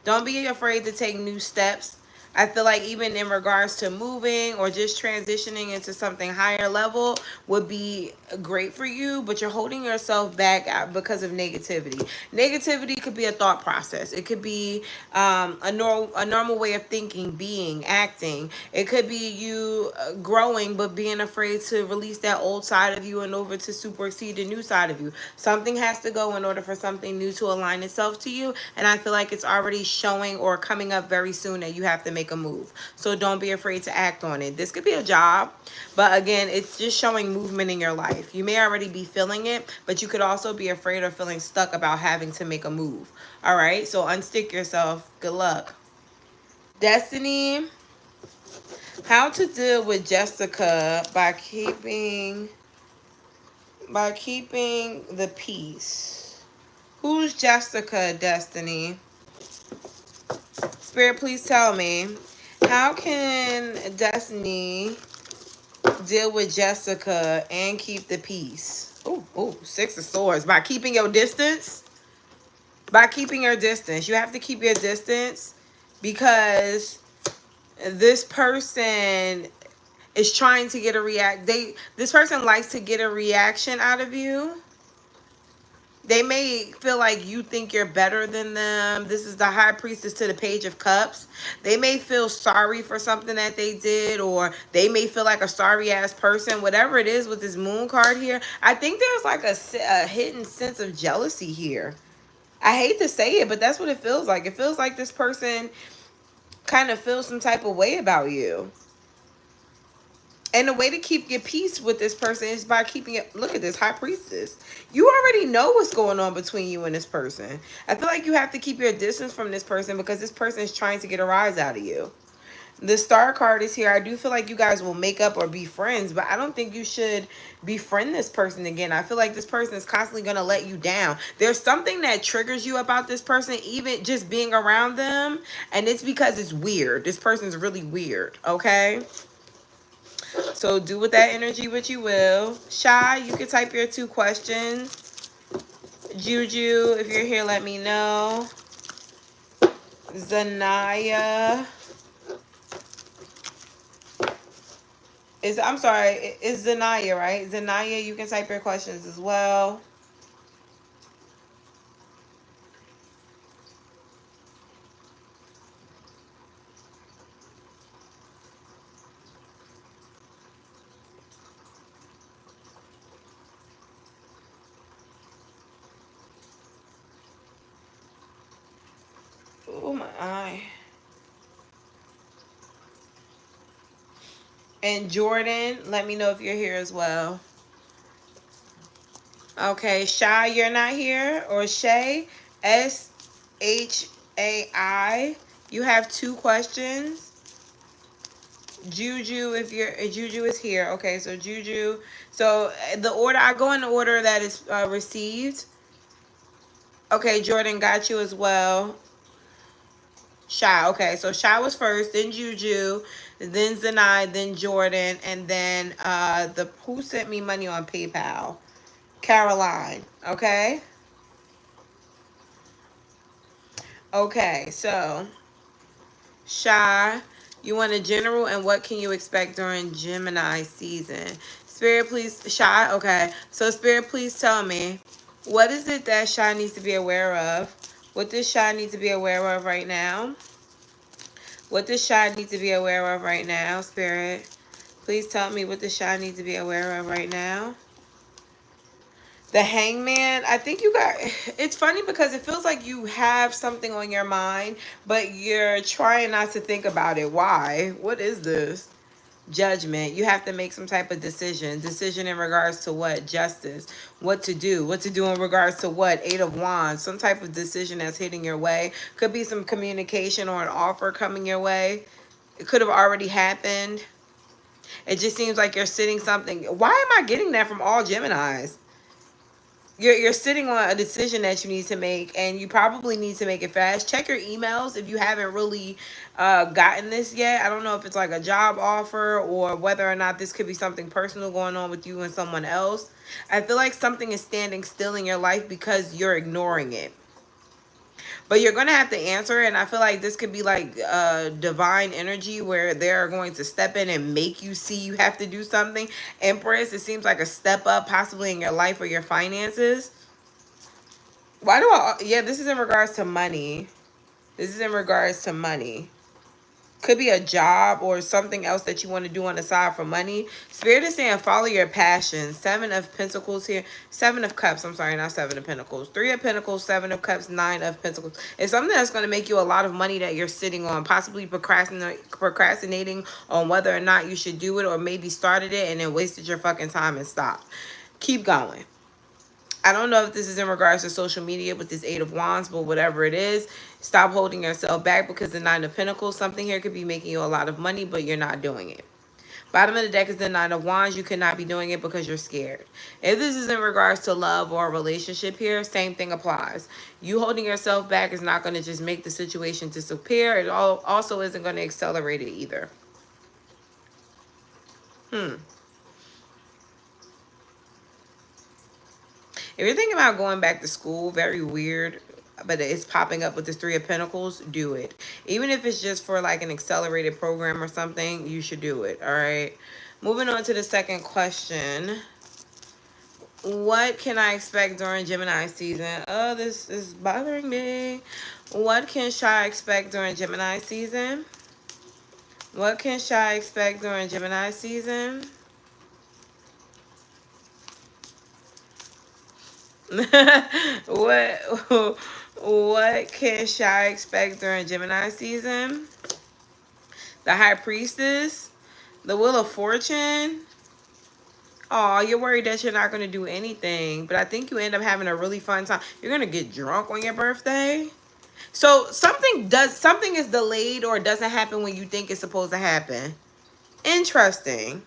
S1: Don't be afraid to take new steps. I feel like even in regards to moving or just transitioning into something higher level would be great for you, but you're holding yourself back because of negativity. Negativity could be a thought process. It could be a normal way of thinking, being, acting. It could be you growing but being afraid to release that old side of you and over to supersede the new side of you. Something has to go in order for something new to align itself to you, and I feel like it's already showing or coming up very soon that you have to make a move. So don't be afraid to act on it. This could be a job, but again, it's just showing movement in your life. You may already be feeling it, but you could also be afraid or feeling stuck about having to make a move. All right, so unstick yourself. Good luck. Destiny, how to deal with Jessica by keeping the peace. Who's Jessica, Destiny? Spirit, please tell me, how can Destiny deal with Jessica and keep the peace? Oh, Six of Swords. By keeping your distance? By keeping your distance. You have to keep your distance because this person is trying to get a this person likes to get a reaction out of you. They may feel like you think you're better than them. This is the High Priestess to the Page of Cups. They may feel sorry for something that they did, or they may feel like a sorry-ass person. Whatever it is with this Moon card here, I think there's like a hidden sense of jealousy here. I hate to say it, but that's what it feels like. It feels like this person kind of feels some type of way about you. And the way to keep your peace with this person is by keeping it. Look at this High Priestess. You already know what's going on between you and this person. I feel like you have to keep your distance from this person because this person is trying to get a rise out of you. The Star card is here. I do feel like you guys will make up or be friends, but I don't think you should befriend this person again. I feel like this person is constantly going to let you down. There's something that triggers you about this person, even just being around them, and it's because it's weird. This person's really weird, okay? So do with that energy what you will. Shy, you can type your 2 questions. Juju, if you're here, let me know. Zanaya. I'm sorry, it's Zanaya, right? Zanaya, you can type your questions as well. Oh, my eye. And Jordan, let me know if you're here as well. Okay, Shy, you're not here. Or Shay, S-H-A-I. You have 2 questions. Juju, if you're Juju is here. Okay, so Juju. So the order, I go in the order that is received. Okay, Jordan got you as well. Shy. Okay, so Shy was first, then Juju, then Zanai, then Jordan, and then who sent me money on PayPal? Caroline. Okay. Okay, so Shy, you want a general, and what can you expect during Gemini season? Spirit, please. Shy. Okay, so Spirit, please tell me, what is it that Shy needs to be aware of? What does Shy need to be aware of right now? What does Shy need to be aware of right now, Spirit? Please tell me what does Shy need to be aware of right now. The Hangman, I think you got, it's funny because it feels like you have something on your mind, but you're trying not to think about it. Why? What is this? Judgment. You have to make some type of decision. Decision in regards to what? Justice. What to do. What to do in regards to what? Eight of Wands. Some type of decision that's hitting your way. Could be some communication or an offer coming your way. It could have already happened. It just seems like you're sitting something. Why am I getting that from all Geminis? You're sitting on a decision that you need to make, and you probably need to make it fast. Check your emails if you haven't really gotten this yet. I don't know if it's like a job offer or whether or not this could be something personal going on with you and someone else. I feel like something is standing still in your life because you're ignoring it. But you're going to have to answer it. And I feel like this could be like divine energy where they're going to step in and make you see you have to do something. Empress, it seems like a step up possibly in your life or your finances. Why do I... Yeah, this is in regards to money. This is in regards to money. Could be a job or something else that you want to do on the side for money. Spirit is saying follow your passion. 7 of Pentacles here. 7 of Cups. I'm sorry, not 7 of Pentacles. 3 of Pentacles, 7 of Cups, 9 of Pentacles. It's something that's going to make you a lot of money that you're sitting on. Possibly procrastinating on whether or not you should do it, or maybe started it and then wasted your fucking time and stopped. Keep going. I don't know if this is in regards to social media with this 8 of Wands, but whatever it is, stop holding yourself back, because the 9 of Pentacles, something here could be making you a lot of money, but you're not doing it. Bottom of the deck is the 9 of Wands. You cannot be doing it because you're scared. If this is in regards to love or a relationship here, same thing applies. You holding yourself back is not going to just make the situation disappear. It also isn't going to accelerate it either. If you're thinking about going back to school, very weird, but it's popping up with this 3 of Pentacles, do it. Even if it's just for like an accelerated program or something, you should do it, all right? Moving on to the second question. What can I expect during Gemini season? Oh, this is bothering me. What can Shy expect during Gemini season? What can Shy expect during Gemini season? What can Shy expect during Gemini season? The High Priestess, the Wheel of Fortune. Oh, you're worried that you're not going to do anything, but I think you end up having a really fun time. You're going to get drunk on your birthday. So something is delayed or doesn't happen when you think it's supposed to happen. Interesting.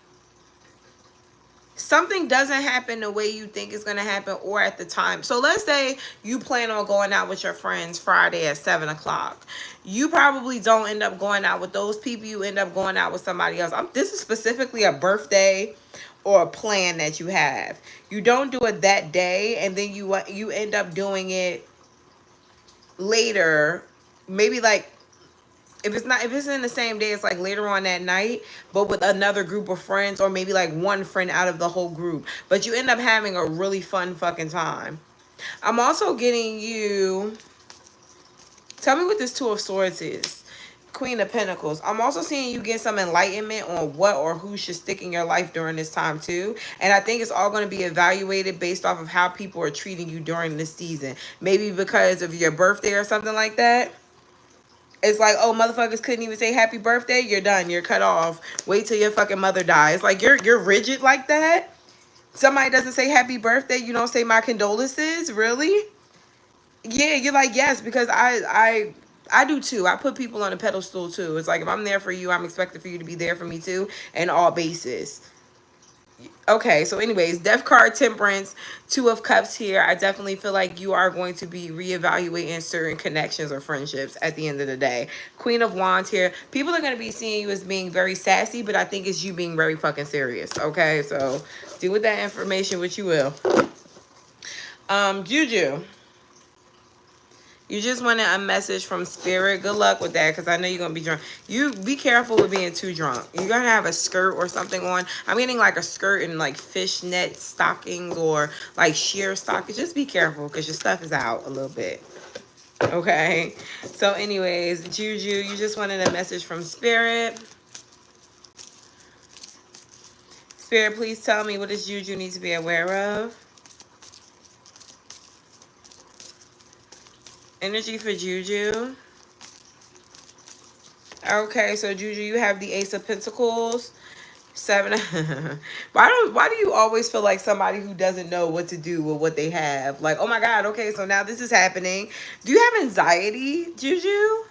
S1: Something doesn't happen the way you think it's going to happen or at the time. So let's say you plan on going out with your friends Friday at 7 o'clock. You probably don't end up going out with those people. You end up going out with somebody else. This is specifically a birthday or a plan that you have. You don't do it that day, and then you end up doing it later. Maybe like if it's in the same day, it's like later on that night, but with another group of friends, or maybe like one friend out of the whole group. But you end up having a really fun fucking time. I'm also getting you... Tell me what this 2 of Swords is. Queen of Pentacles. I'm also seeing you get some enlightenment on what or who should stick in your life during this time too. And I think it's all going to be evaluated based off of how people are treating you during this season. Maybe because of your birthday or something like that. It's like, oh, motherfuckers couldn't even say happy birthday. You're done. You're cut off. Wait till your fucking mother dies. Like, you're rigid like that. Somebody doesn't say happy birthday. You don't say my condolences. Really? Yeah, you're like, yes, because I do too. I put people on a pedestal too. It's like, if I'm there for you, I'm expected for you to be there for me too, and all bases. Okay, so anyways, Death card, Temperance, 2 of Cups here. I definitely feel like you are going to be reevaluating certain connections or friendships at the end of the day. Queen of Wands here. People are going to be seeing you as being very sassy, but I think it's you being very fucking serious. Okay, so do with that information what you will. Juju. You just wanted a message from Spirit. Good luck with that, because I know you're going to be drunk. You be careful with being too drunk. You're going to have a skirt or something on. I'm getting like a skirt and like fishnet stockings or like sheer stockings. Just be careful, because your stuff is out a little bit. Okay? So anyways, Juju, you just wanted a message from Spirit. Spirit, please tell me, what does Juju need to be aware of? Energy for Juju. Okay, so Juju, you have the Ace of Pentacles, 7. Why do you always feel like somebody who doesn't know what to do with what they have? Like, oh my God, okay, so now this is happening. Do you have anxiety, Juju?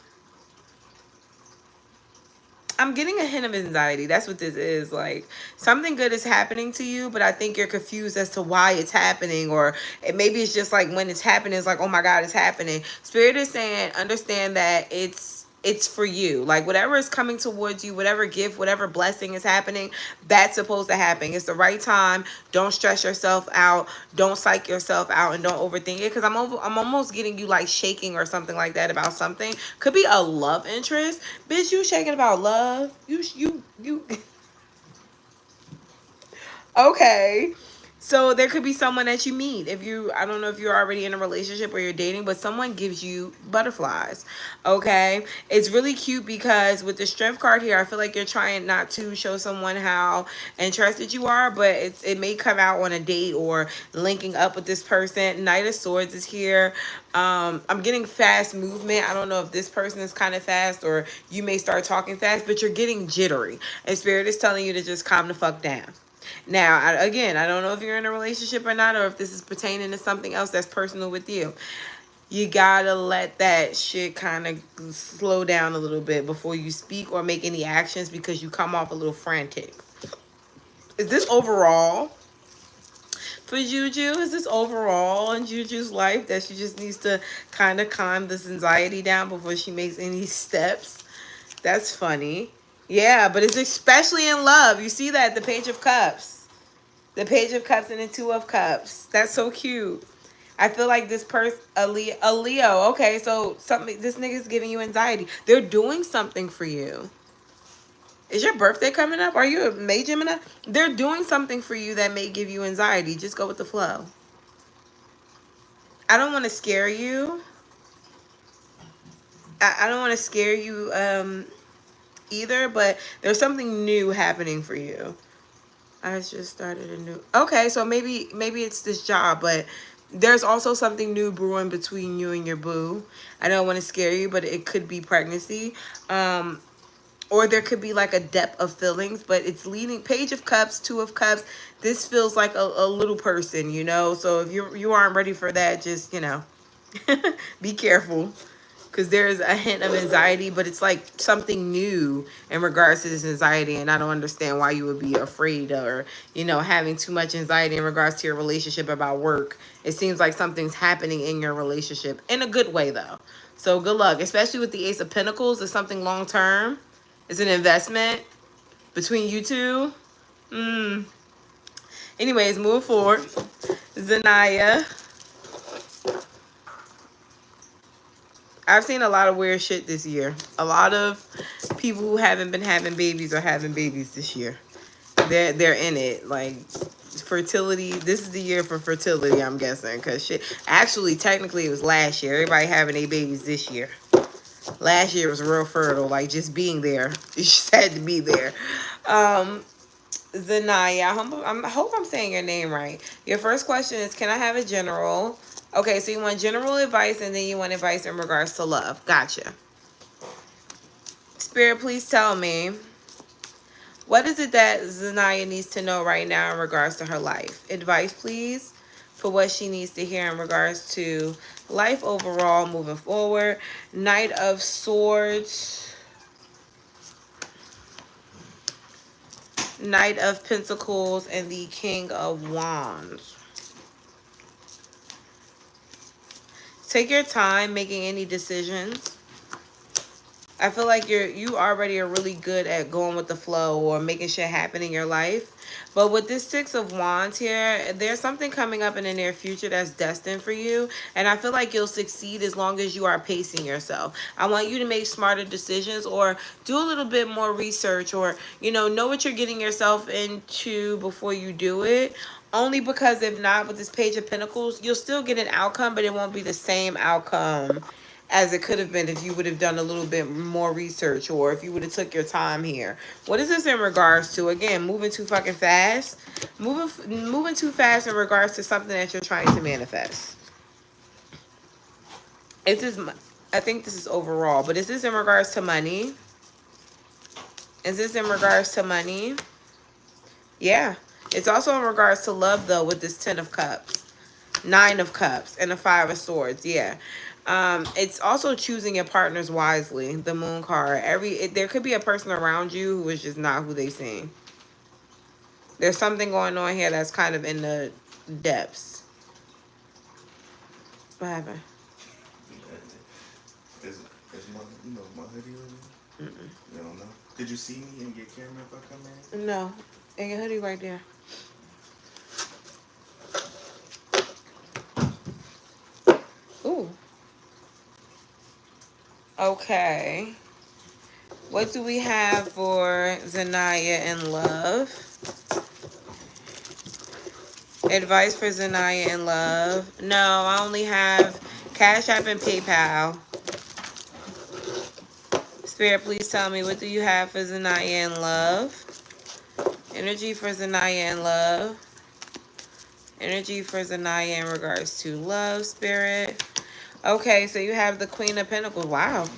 S1: I'm getting a hint of anxiety. That's what this is. Like, something good is happening to you, but I think you're confused as to why it's happening. Or maybe it's just like when it's happening, it's like, oh my God, it's happening. Spirit is saying, understand that it's for you. Like, whatever is coming towards you, whatever gift, whatever blessing is happening, that's supposed to happen. It's the right time. Don't stress yourself out. Don't psych yourself out, and don't overthink it. Because I'm almost getting you like shaking or something like that about something. Could be a love interest. Bitch, you shaking about love? You Okay. So there could be someone that you meet. I don't know if you're already in a relationship or you're dating, but someone gives you butterflies. Okay. It's really cute because with the strength card here, I feel like you're trying not to show someone how interested you are, but it may come out on a date or linking up with this person. Knight of Swords is here. I'm getting fast movement. I don't know if this person is kind of fast or you may start talking fast, but you're getting jittery. And Spirit is telling you to just calm the fuck down. Now, again, I don't know if you're in a relationship or not, or if this is pertaining to something else that's personal with you. You gotta let that shit kind of slow down a little bit before you speak or make any actions, because you come off a little frantic. Is this overall for Juju? Is this overall in Juju's life that she just needs to kind of calm this anxiety down before she makes any steps? That's funny. Yeah, but it's especially in love. You see that? The Page of Cups. The Page of Cups and the Two of Cups. That's so cute. I feel like this person, a Leo. Okay, so this nigga's giving you anxiety. They're doing something for you. Is your birthday coming up? Are you a May Gemini? They're doing something for you that may give you anxiety. Just go with the flow. I don't want to scare you. I don't want to scare you either, but there's something new happening for you. I just started a new... Okay, so maybe it's this job, but there's also something new brewing between you and your boo. I don't want to scare you, but it could be pregnancy. Or there could be like a depth of feelings, but it's leading. Page of Cups, Two of Cups. This feels like a little person, you know? So if you aren't ready for that, just, you know, be careful. Because there's a hint of anxiety, but it's like something new in regards to this anxiety. And I don't understand why you would be afraid or, you know, having too much anxiety in regards to your relationship about work. It seems like something's happening in your relationship in a good way, though. So good luck, especially with the Ace of Pentacles. It's something long term. It's an investment between you two. Anyways, move forward. Zanaya. I've seen a lot of weird shit this year. A lot of people who haven't been having babies are having babies this year. They're in it. Like, fertility. This is the year for fertility, I'm guessing. Because shit. Actually, technically, it was last year. Everybody having their babies this year. Last year was real fertile. Like, just being there. You just had to be there. Zanaya, I hope I'm saying your name right. Your first question is, can I have a general? Okay, so you want general advice, and then you want advice in regards to love. Gotcha. Spirit, please tell me, what is it that Zanaya needs to know right now in regards to her life? Advice, please, for what she needs to hear in regards to life overall moving forward. Knight of Swords. Knight of Pentacles and the King of Wands. Take your time making any decisions. I feel like you already are really good at going with the flow or making shit happen in your life. But with this Six of Wands here, there's something coming up in the near future that's destined for you. And I feel like you'll succeed as long as you are pacing yourself. I want you to make smarter decisions or do a little bit more research or, you know what you're getting yourself into before you do it. Only because if not, with this Page of Pentacles, you'll still get an outcome, but it won't be the same outcome as it could have been if you would have done a little bit more research or if you would have took your time here. What is this in regards to? Again, moving too fucking fast. Moving too fast in regards to something that you're trying to manifest. I think this is overall, but is this in regards to money? Is this in regards to money? Yeah. It's also in regards to love, though, with this 10 of Cups. 9 of Cups and the 5 of Swords. Yeah. It's also choosing your partners wisely. The Moon card. There could be a person around you who is just not who they seem. There's something going on here that's kind of in the depths. What happened?
S2: Is my hoodie on? You don't know. Did you see me in your camera if I come in?
S1: No. And your hoodie right there. Ooh. Okay. What do we have for Zanaya in love? Advice for Zanaya in love. No, I only have Cash App and PayPal. Spirit, please tell me, what do you have for Zanaya in love? Energy for Zanaya in love. Energy for Zanaya in regards to love, Spirit. Okay, so you have the Queen of Pentacles. Wow.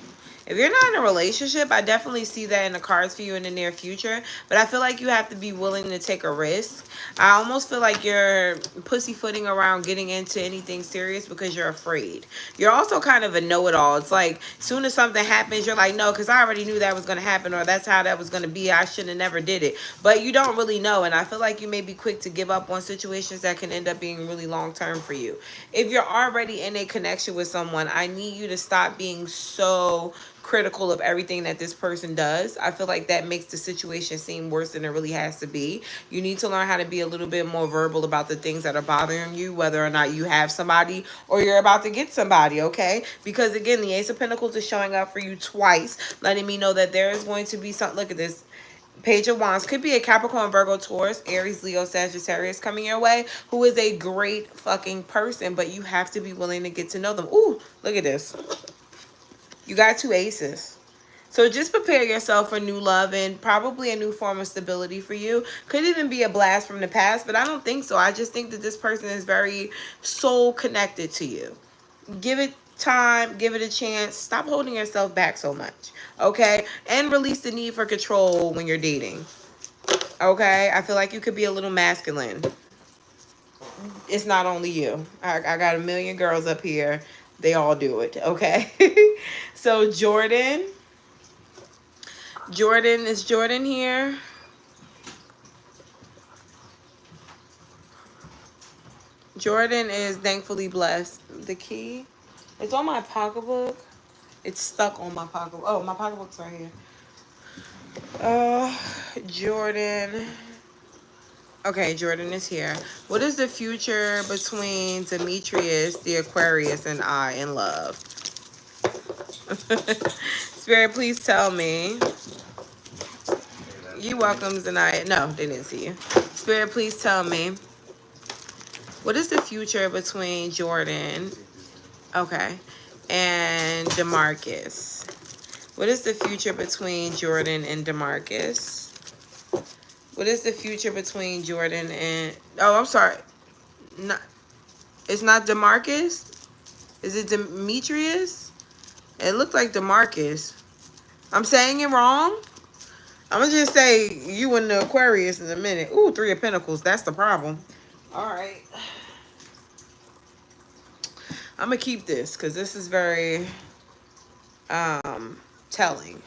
S1: If you're not in a relationship, I definitely see that in the cards for you in the near future. But I feel like you have to be willing to take a risk. I almost feel like you're pussyfooting around getting into anything serious because you're afraid. You're also kind of a know-it-all. It's like, as soon as something happens, you're like, no, because I already knew that was going to happen, or that's how that was going to be. I should have never did it. But you don't really know. And I feel like you may be quick to give up on situations that can end up being really long-term for you. If you're already in a connection with someone, I need you to stop being so critical of everything that this person does. I feel like that makes the situation seem worse than it really has to be. You need to learn how to be a little bit more verbal about the things that are bothering you, whether or not you have somebody or you're about to get somebody, okay? Because again, the Ace of Pentacles is showing up for you twice, letting me know that there is going to be something. Look at this. Page of Wands could be a Capricorn, Virgo, Taurus, Aries, Leo, Sagittarius coming your way, who is a great fucking person, but you have to be willing to get to know them. Ooh, look at this. You got 2 aces. So just prepare yourself for new love and probably a new form of stability for you. Could even be a blast from the past, but I don't think so. I just think that this person is very soul connected to you. Give it time, give it a chance. Stop holding yourself back so much, okay? And release the need for control when you're dating, okay? I feel like you could be a little masculine. It's not only you. I got a million girls up here. They all do it, okay? So Jordan. Is Jordan here? Jordan is thankfully blessed. The key? It's on my pocketbook. It's stuck on my pocketbook. Oh, my pocketbook's right here. Jordan. Okay, Jordan is here. What is the future between Demetrius, the Aquarius, and I in love? Spirit, please tell me. You welcome, Zanaya. No, they didn't see you. Spirit, please tell me. What is the future between Jordan, okay, and DeMarcus? What is the future between Jordan and DeMarcus? What is the future between Jordan and... Oh, I'm sorry. Not, it's not DeMarcus? Is it Demetrius? It looked like DeMarcus. I'm saying it wrong? I'm going to just say you and the Aquarius in a minute. Ooh, 3 of Pentacles. That's the problem. All right. I'm going to keep this because this is very telling.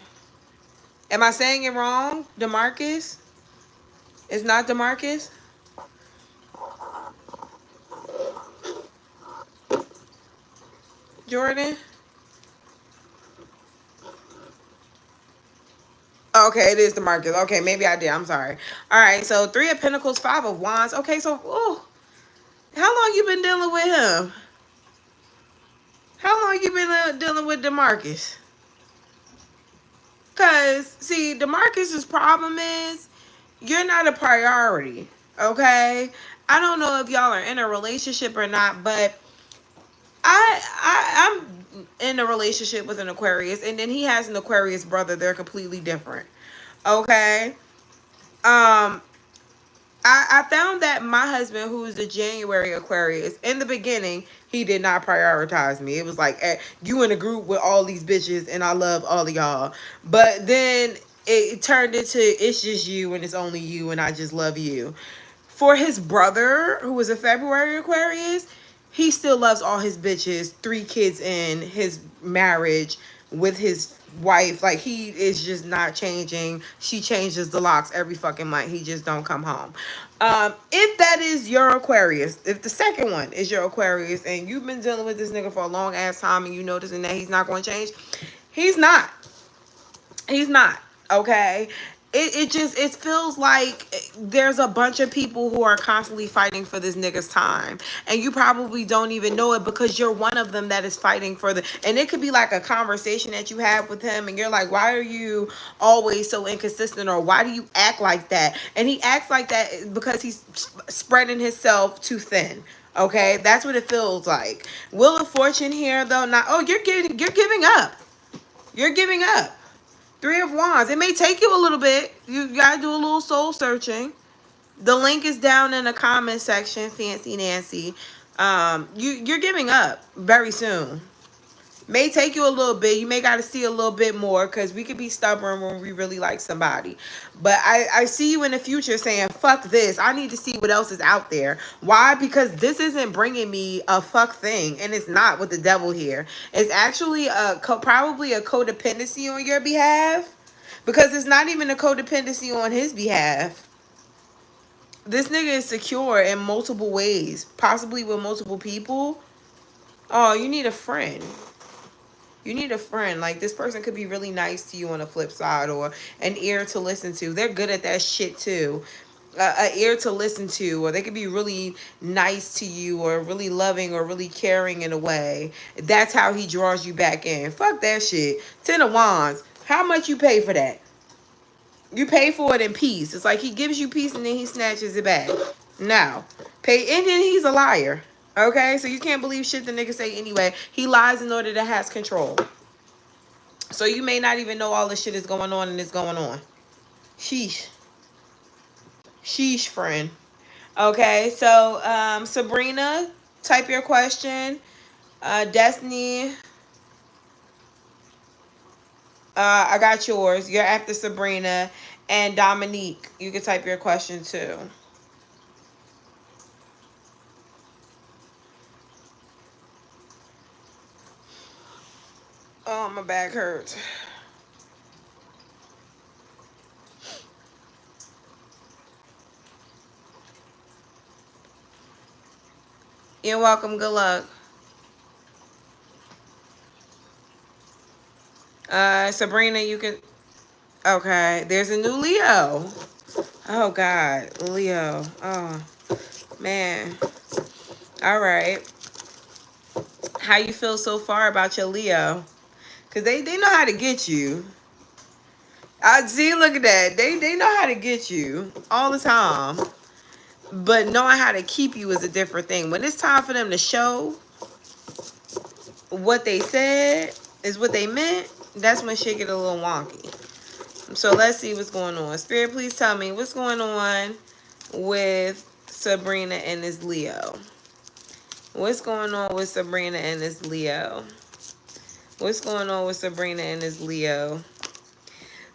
S1: Am I saying it wrong, DeMarcus? It's not DeMarcus? Jordan? Okay, it is DeMarcus. Okay, maybe I did. I'm sorry. All right, so 3 of Pentacles, 5 of Wands. Okay, so, ooh, how long you been dealing with him? How long you been dealing with DeMarcus? Because, see, DeMarcus's problem is you're not a priority, okay? I don't know if y'all are in a relationship or not, but I'm in a relationship with an Aquarius, and then he has an Aquarius brother. They're completely different, okay? I found that my husband, who is the January Aquarius, in the beginning, he did not prioritize me. It was like, you in a group with all these bitches, and I love all of y'all. But then it turned into it's just you and it's only you and I just love you. For his brother, who was a February Aquarius, he still loves all his bitches, 3 kids in his marriage with his wife. Like, he is just not changing. She changes the locks every fucking month. He just don't come home. If that is your Aquarius, if the second one is your Aquarius and you've been dealing with this nigga for a long ass time and you noticing that he's not going to change, he's not. He's not. Okay. It feels like there's a bunch of people who are constantly fighting for this nigga's time, and you probably don't even know it because you're one of them that is fighting for the. And it could be like a conversation that you have with him and you're like, why are you always so inconsistent, or why do you act like that? And he acts like that because he's spreading himself too thin. Okay, that's what it feels like. Wheel of Fortune here though. Not, oh, you're giving up. You're giving up. 3 of Wands. It may take you a little bit. You gotta do a little soul searching. The link is down in the comment section, Fancy Nancy. You're giving up very soon. May take you a little bit. You may got to see a little bit more, because we could be stubborn when we really like somebody. But I see you in the future saying, fuck this. I need to see what else is out there. Why? Because this isn't bringing me a fuck thing. And it's not with the devil here. It's actually probably a codependency on your behalf. Because it's not even a codependency on his behalf. This nigga is secure in multiple ways. Possibly with multiple people. Oh, you need a friend. You need a friend. Like, this person could be really nice to you on the flip side, or an ear to listen to. They're good at that shit too. An ear to listen to, or they could be really nice to you, or really loving, or really caring in a way. That's how he draws you back in. Fuck that shit. 10 of Wands. How much you pay for that? You pay for it in peace. It's like he gives you peace and then he snatches it back. No. Pay, and then he's a liar. Okay, so you can't believe shit the nigga say anyway. He lies in order to have control. So you may not even know all the shit is going on and it's going on. Sheesh. Sheesh, friend. Okay, so Sabrina, type your question. Destiny, I got yours. You're after Sabrina. And Dominique, you can type your question too. Oh, my back hurts. You're welcome. Good luck. Sabrina, you can... Okay, there's a new Leo. Oh, God. Leo. Oh, man. All right. How you feel so far about your Leo? Because they know how to get you. I see, look at that. They know how to get you all the time. But knowing how to keep you is a different thing. When it's time for them to show what they said is what they meant, that's when shit get a little wonky. So let's see what's going on. Spirit, please tell me what's going on with Sabrina and this Leo. What's going on with Sabrina and this Leo? What's going on with Sabrina and this Leo?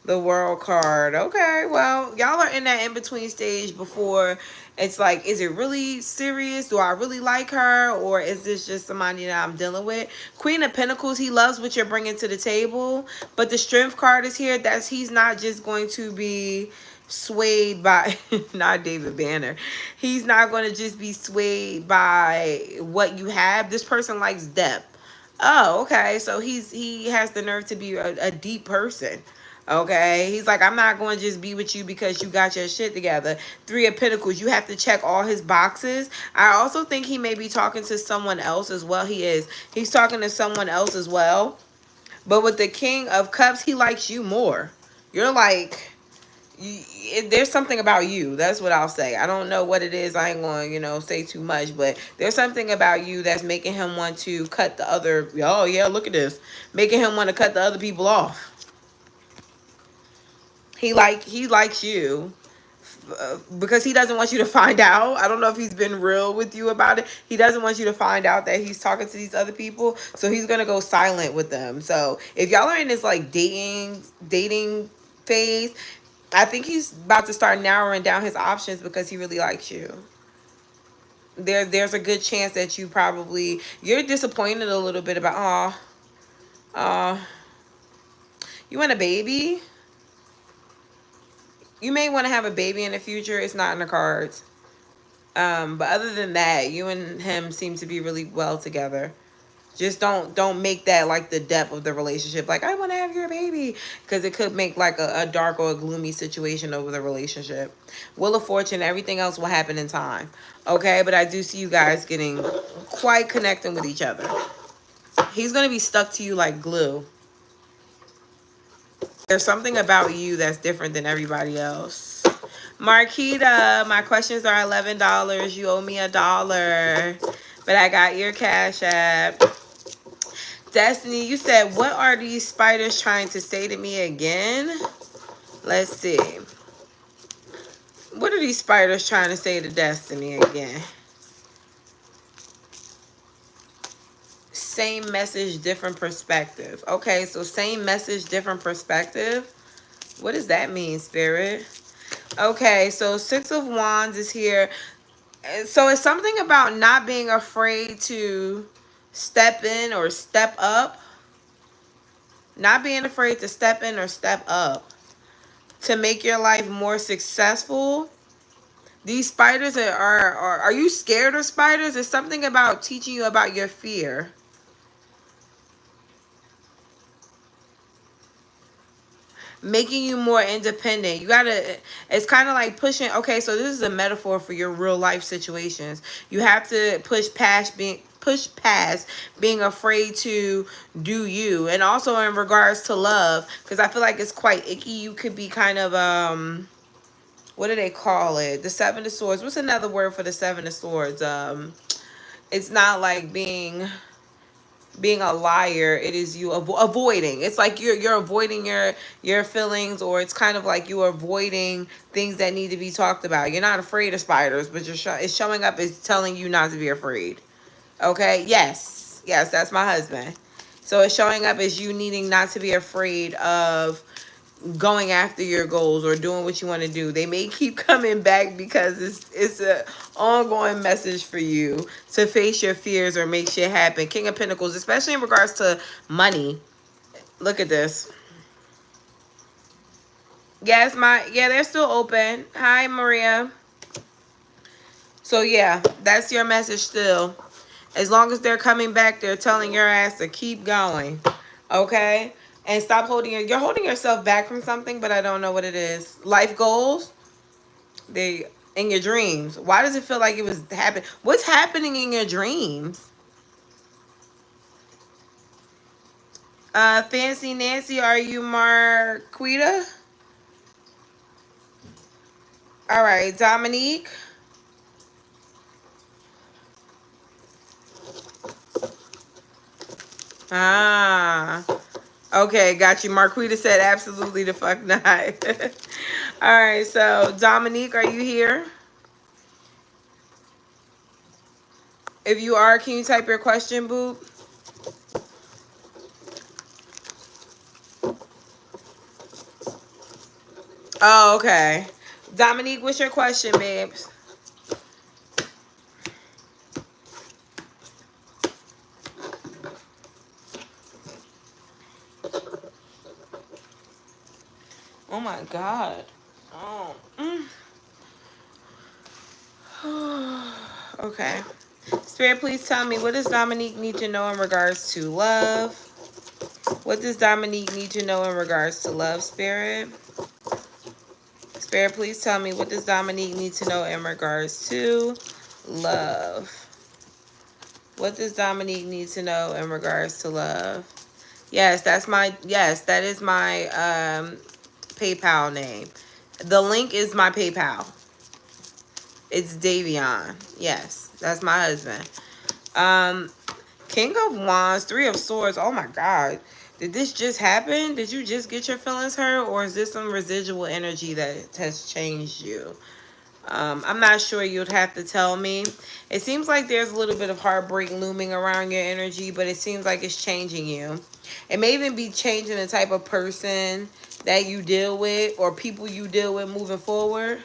S1: The World card. Okay, well, y'all are in that in-between stage before it's like, is it really serious? Do I really like her? Or is this just somebody that I'm dealing with? Queen of Pentacles, he loves what you're bringing to the table. But the Strength card is here. He's not just going to be swayed by, not David Banner. He's not going to just be swayed by what you have. This person likes depth. Oh, okay. So he has the nerve to be a deep person. Okay, he's like, I'm not going to just be with you because you got your shit together. 3 of Pentacles, you have to check all his boxes. I also think he may be talking to someone else as well. He is. He's talking to someone else as well. But with the King of Cups, he likes you more. You're like, there's something about you. That's what I'll say. I don't know what it is. I ain't going to, say too much. But there's something about you that's making him want to cut the other. Oh, yeah, look at this. Making him want to cut the other people off. He likes you because he doesn't want you to find out. I don't know if he's been real with you about it. He doesn't want you to find out that he's talking to these other people. So he's going to go silent with them. So if y'all are in this like dating phase. I think he's about to start narrowing down his options because he really likes you. There's a good chance that you're disappointed a little bit about, you want a baby? You may want to have a baby in the future. It's not in the cards. But other than that, you and him seem to be really well together. Just don't make that like the depth of the relationship. Like, I want to have your baby. Because it could make like a dark or a gloomy situation over the relationship. Wheel of Fortune, everything else will happen in time. Okay, but I do see you guys getting quite connecting with each other. He's going to be stuck to you like glue. There's something about you that's different than everybody else. Marquita, my questions are $11. You owe me $1. But I got your Cash App. Destiny, you said, what are these spiders trying to say to me again? Let's see. What are these spiders trying to say to Destiny again? Same message, different perspective. Okay, so same message, different perspective. What does that mean, Spirit? Okay, so Six of Wands is here. So it's something about not being afraid to step in or step up. Not being afraid to step in or step up to make your life more successful. These spiders are you scared of spiders? It's something about teaching you about your fear. Making you more independent. You gotta, it's kind of like pushing. Okay, so this is a metaphor for your real life situations. You have to push past being afraid to do you. And also in regards to love, because I feel like it's quite icky. You could be kind of what do they call it? The Seven of Swords. What's another word for the Seven of Swords? It's not like being a liar. It is you avoiding. It's like you're avoiding your feelings, or it's kind of like you're avoiding things that need to be talked about. You're not afraid of spiders, but it's showing up as telling you not to be afraid. Okay, yes, that's my husband. So it's showing up as you needing not to be afraid of going after your goals or doing what you want to do. They may keep coming back because it's a ongoing message for you to face your fears or make shit happen. King of Pentacles, especially in regards to money. Look at this. Yes, they're still open. Hi, Maria. So yeah, that's your message still. As long as they're coming back, they're telling your ass to keep going. Okay? And stop you're holding yourself back from something, but I don't know what it is. Life goals, they in your dreams. Why does it feel like it was happening? What's happening in your dreams? Fancy Nancy, are you Marquita? All right, Dominique. Ah. Okay, got you. Marquita said absolutely the fuck not. All right, so Dominique, are you here? If you are, can you type your question, boo? Oh, okay. Dominique, what's your question, babes? Oh my God. Oh. Okay. Spirit, please tell me, what does Dominique need to know in regards to love? What does Dominique need to know in regards to love, Spirit? Spirit, please tell me, what does Dominique need to know in regards to love? What does Dominique need to know in regards to love? Yes, that is my PayPal name. The link is my PayPal. It's Davion. Yes, that's my husband. King of Wands, Three of Swords. Oh my God. Did this just happen? Did you just get your feelings hurt? Or is this some residual energy that has changed you? I'm not sure. You'd have to tell me. It seems like there's a little bit of heartbreak looming around your energy, but it seems like it's changing you. It may even be changing the type of person that you deal with or people you deal with moving forward.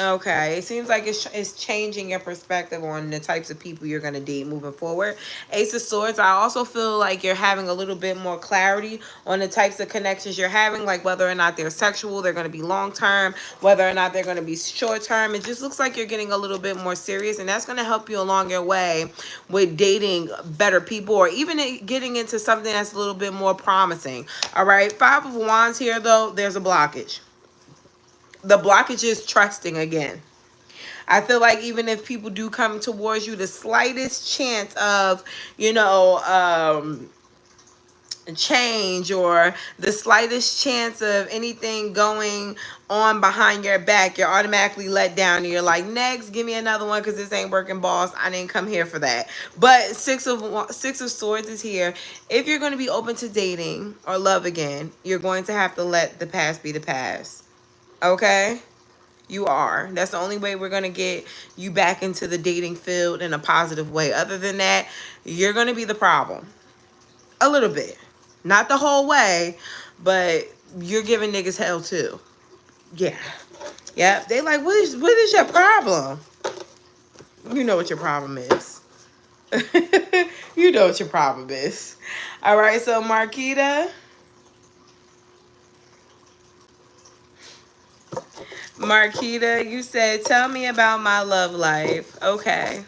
S1: Okay, it seems like it's changing your perspective on the types of people you're going to date moving forward. Ace of Swords, I also feel like you're having a little bit more clarity on the types of connections you're having, like whether or not they're sexual, they're going to be long-term, whether or not they're going to be short-term. It just looks like you're getting a little bit more serious, and that's going to help you along your way with dating better people or even getting into something that's a little bit more promising. All right, Five of Wands here, though, there's a blockage. The blockage is trusting again. I feel like even if people do come towards you, the slightest chance of, change or the slightest chance of anything going on behind your back, you're automatically let down and you're like, next, give me another one because this ain't working, boss. I didn't come here for that. But Six of Swords is here. If you're going to be open to dating or love again, you're going to have to let the past be the past. Okay? You are. That's the only way we're going to get you back into the dating field in a positive way. Other than that, you're going to be the problem. A little bit. Not the whole way, but you're giving niggas hell too. Yeah. Yeah. They like, what is your problem? You know what your problem is. You know what your problem is. All right, so Marquita. Marquita, you said, tell me about my love life. Okay.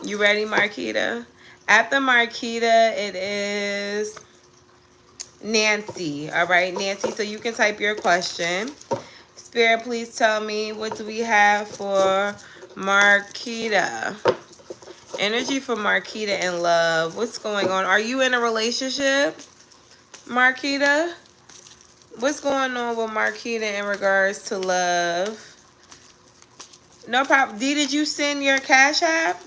S1: You ready, Marquita? After Marquita, it is Nancy. All right, Nancy, so you can type your question. Spirit, please tell me, what do we have for Marquita? Energy for Marquita in love. What's going on? Are you in a relationship, Marquita? What's going on with Marquita in regards to love? No problem. D, did you send your Cash App?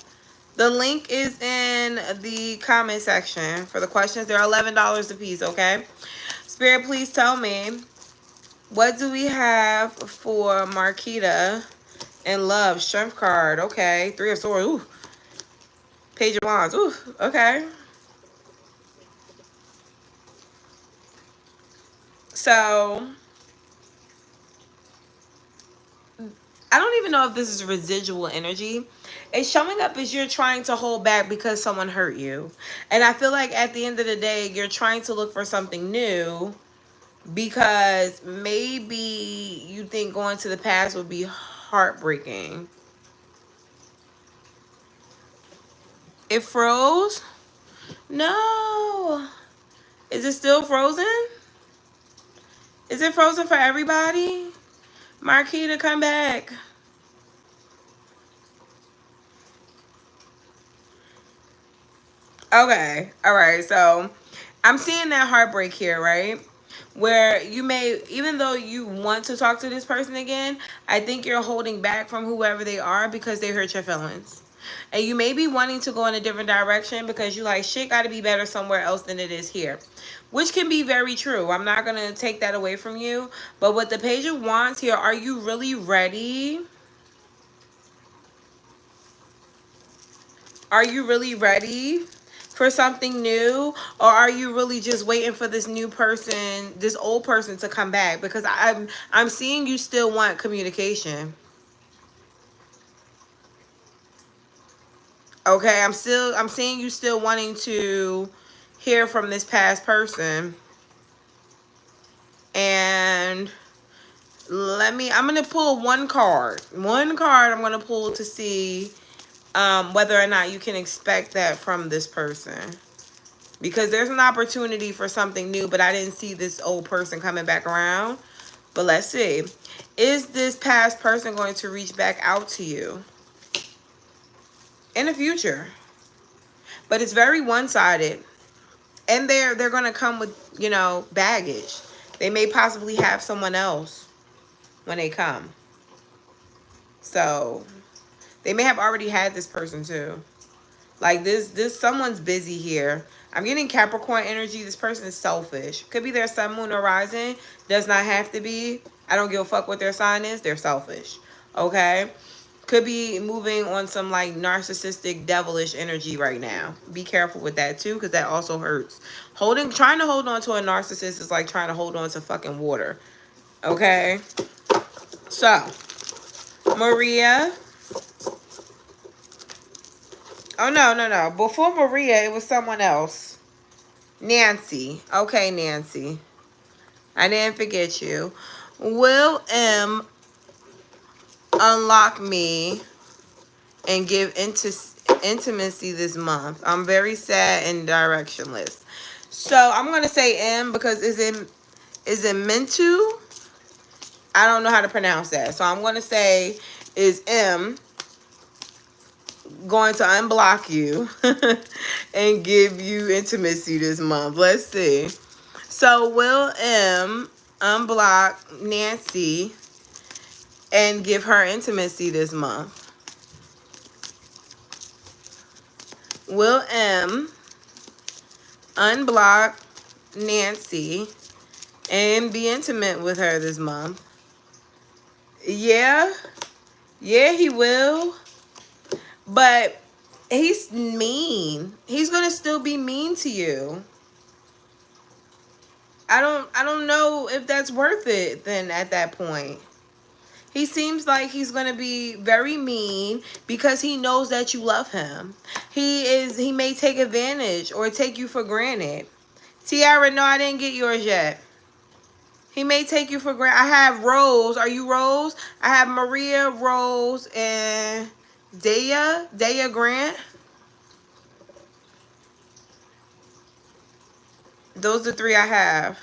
S1: The link is in the comment section for the questions. They're $11 a piece, okay? Spirit, please tell me, what do we have for Marquita in love? Strength card, okay. Three of Swords, ooh. Page of Wands, ooh, okay. So I don't even know if this is residual energy. It's showing up as you're trying to hold back because someone hurt you. And I feel like at the end of the day, you're trying to look for something new because maybe you think going to the past would be heartbreaking. It froze? No. Is it still frozen? Is it frozen for everybody? Marquita, come back. Okay. All right. So I'm seeing that heartbreak here, right? Where you may, even though you want to talk to this person again, I think you're holding back from whoever they are because they hurt your feelings. And you may be wanting to go in a different direction because you like, shit got to be better somewhere else than it is here. Which can be very true. I'm not going to take that away from you. But with the Page of Wands here, are you really ready? Are you really ready for something new? Or are you really just waiting for this new person, this old person to come back? Because I'm seeing you still want communication. Okay, I'm seeing you still wanting to hear from this past person. And I'm going to pull one card. One card I'm going to pull to see whether or not you can expect that from this person. Because there's an opportunity for something new, but I didn't see this old person coming back around. But let's see. Is this past person going to reach back out to you in the future? But it's very one-sided. And they're going to come with, baggage. They may possibly have someone else when they come. So they may have already had this person too. Like this someone's busy here. I'm getting Capricorn energy. This person is selfish. Could be their sun, moon, or rising. Does not have to be. I don't give a fuck what their sign is. They're selfish. Okay? Could be moving on some like narcissistic, devilish energy right now. Be careful with that too, because that also hurts. Trying to hold on to a narcissist is like trying to hold on to fucking water. Okay? So, Maria. Oh, no, no, no. Before Maria, it was someone else. Nancy. Okay, Nancy. I didn't forget you. Will M unlock me and give intimacy this month? I'm very sad and directionless. So I'm gonna say M because is it meant to? I don't know how to pronounce that. So I'm gonna say is M going to unblock you and give you intimacy this month. Let's see. So will M unblock Nancy and give her intimacy this month? Will M unblock Nancy and be intimate with her this month? Yeah. Yeah, he will. But he's mean. He's going to still be mean to you. I don't know if that's worth it then at that point. He seems like he's going to be very mean because he knows that you love him. He may take advantage or take you for granted. Tiara, no, I didn't get yours yet. He may take you for granted. I have Rose. Are you Rose? I have Maria, Rose, and Daya Grant. Those are 3 I have.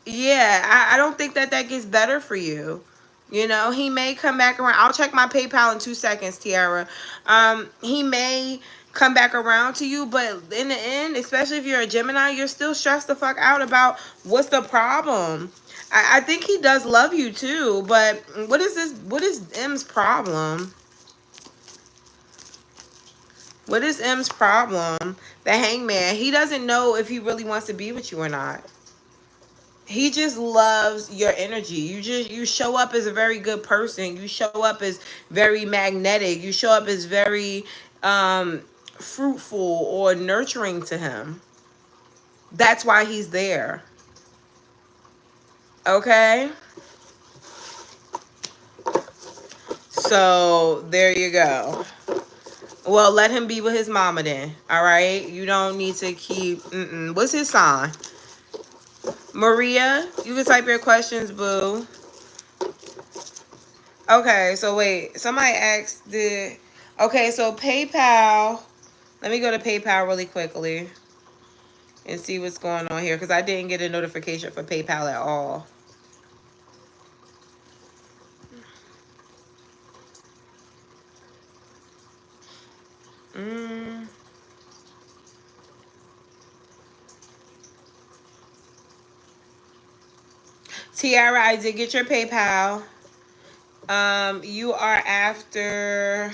S1: Yeah, I don't think that gets better for you. You know, he may come back around. I'll check my PayPal in 2 seconds, Tiara. He may come back around to you, but in the end, especially if you're a Gemini, you're still stressed the fuck out about what's the problem. I think he does love you too, but what is M's problem? What is M's problem? The Hangman. He doesn't know if he really wants to be with you or not. He just loves your energy. You show up as a very good person. You show up as very magnetic. You show up as very fruitful or nurturing to him. That's why he's there. Okay? So, there you go. Well, let him be with his mama then. All right? You don't need to keep... What's his sign? Maria, you can type your questions, boo. Okay, so wait. Somebody asked Okay, so PayPal. Let me go to PayPal really quickly and see what's going on here because I didn't get a notification for PayPal at all. Tiara, I did get your PayPal. You are after...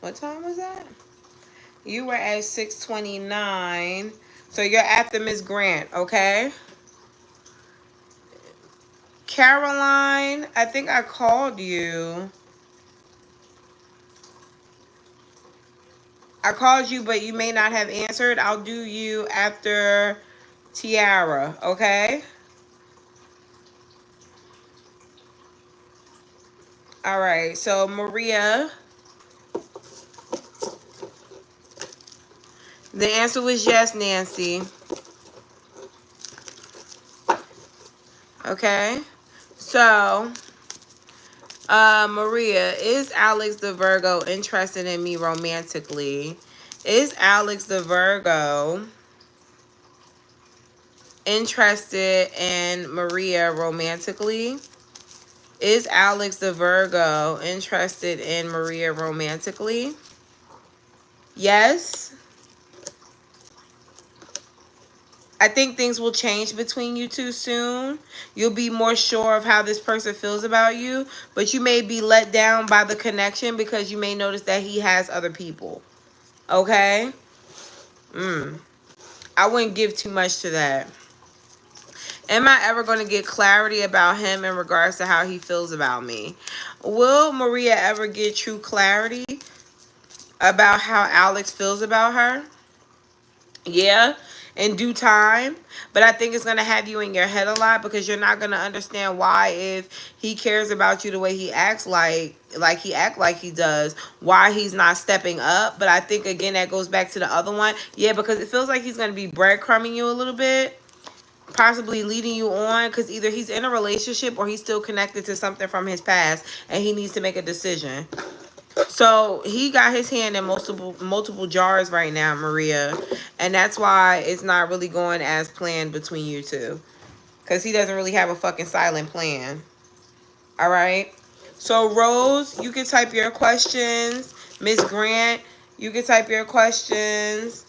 S1: What time was that? You were at 6:29. So you're after Miss Grant, okay? Caroline, I think I called you. I called you, but you may not have answered. I'll do you after Tiara, okay? All right, so Maria. The answer was yes, Nancy. Okay, so Maria, is Alex the Virgo interested in me romantically? Is Alex the Virgo interested in Maria romantically? Is Alex the Virgo interested in Maria romantically? Yes. I think things will change between you two soon. You'll be more sure of how this person feels about you, but you may be let down by the connection because you may notice that he has other people. Okay? I wouldn't give too much to that. Am I ever going to get clarity about him in regards to how he feels about me? Will Maria ever get true clarity about how Alex feels about her? Yeah, in due time. But I think it's going to have you in your head a lot, because you're not going to understand why, if he cares about you the way he acts like he does, why he's not stepping up. But I think, again, that goes back to the other one. Yeah, because it feels like he's going to be breadcrumbing you a little bit, possibly leading you on, because either he's in a relationship or he's still connected to something from his past and he needs to make a decision. So he got his hand in multiple jars right now, Maria, and that's why it's not really going as planned between you two, because he doesn't really have a fucking silent plan. All right. So Rose, you can type your questions. Miss Grant, you can type your questions.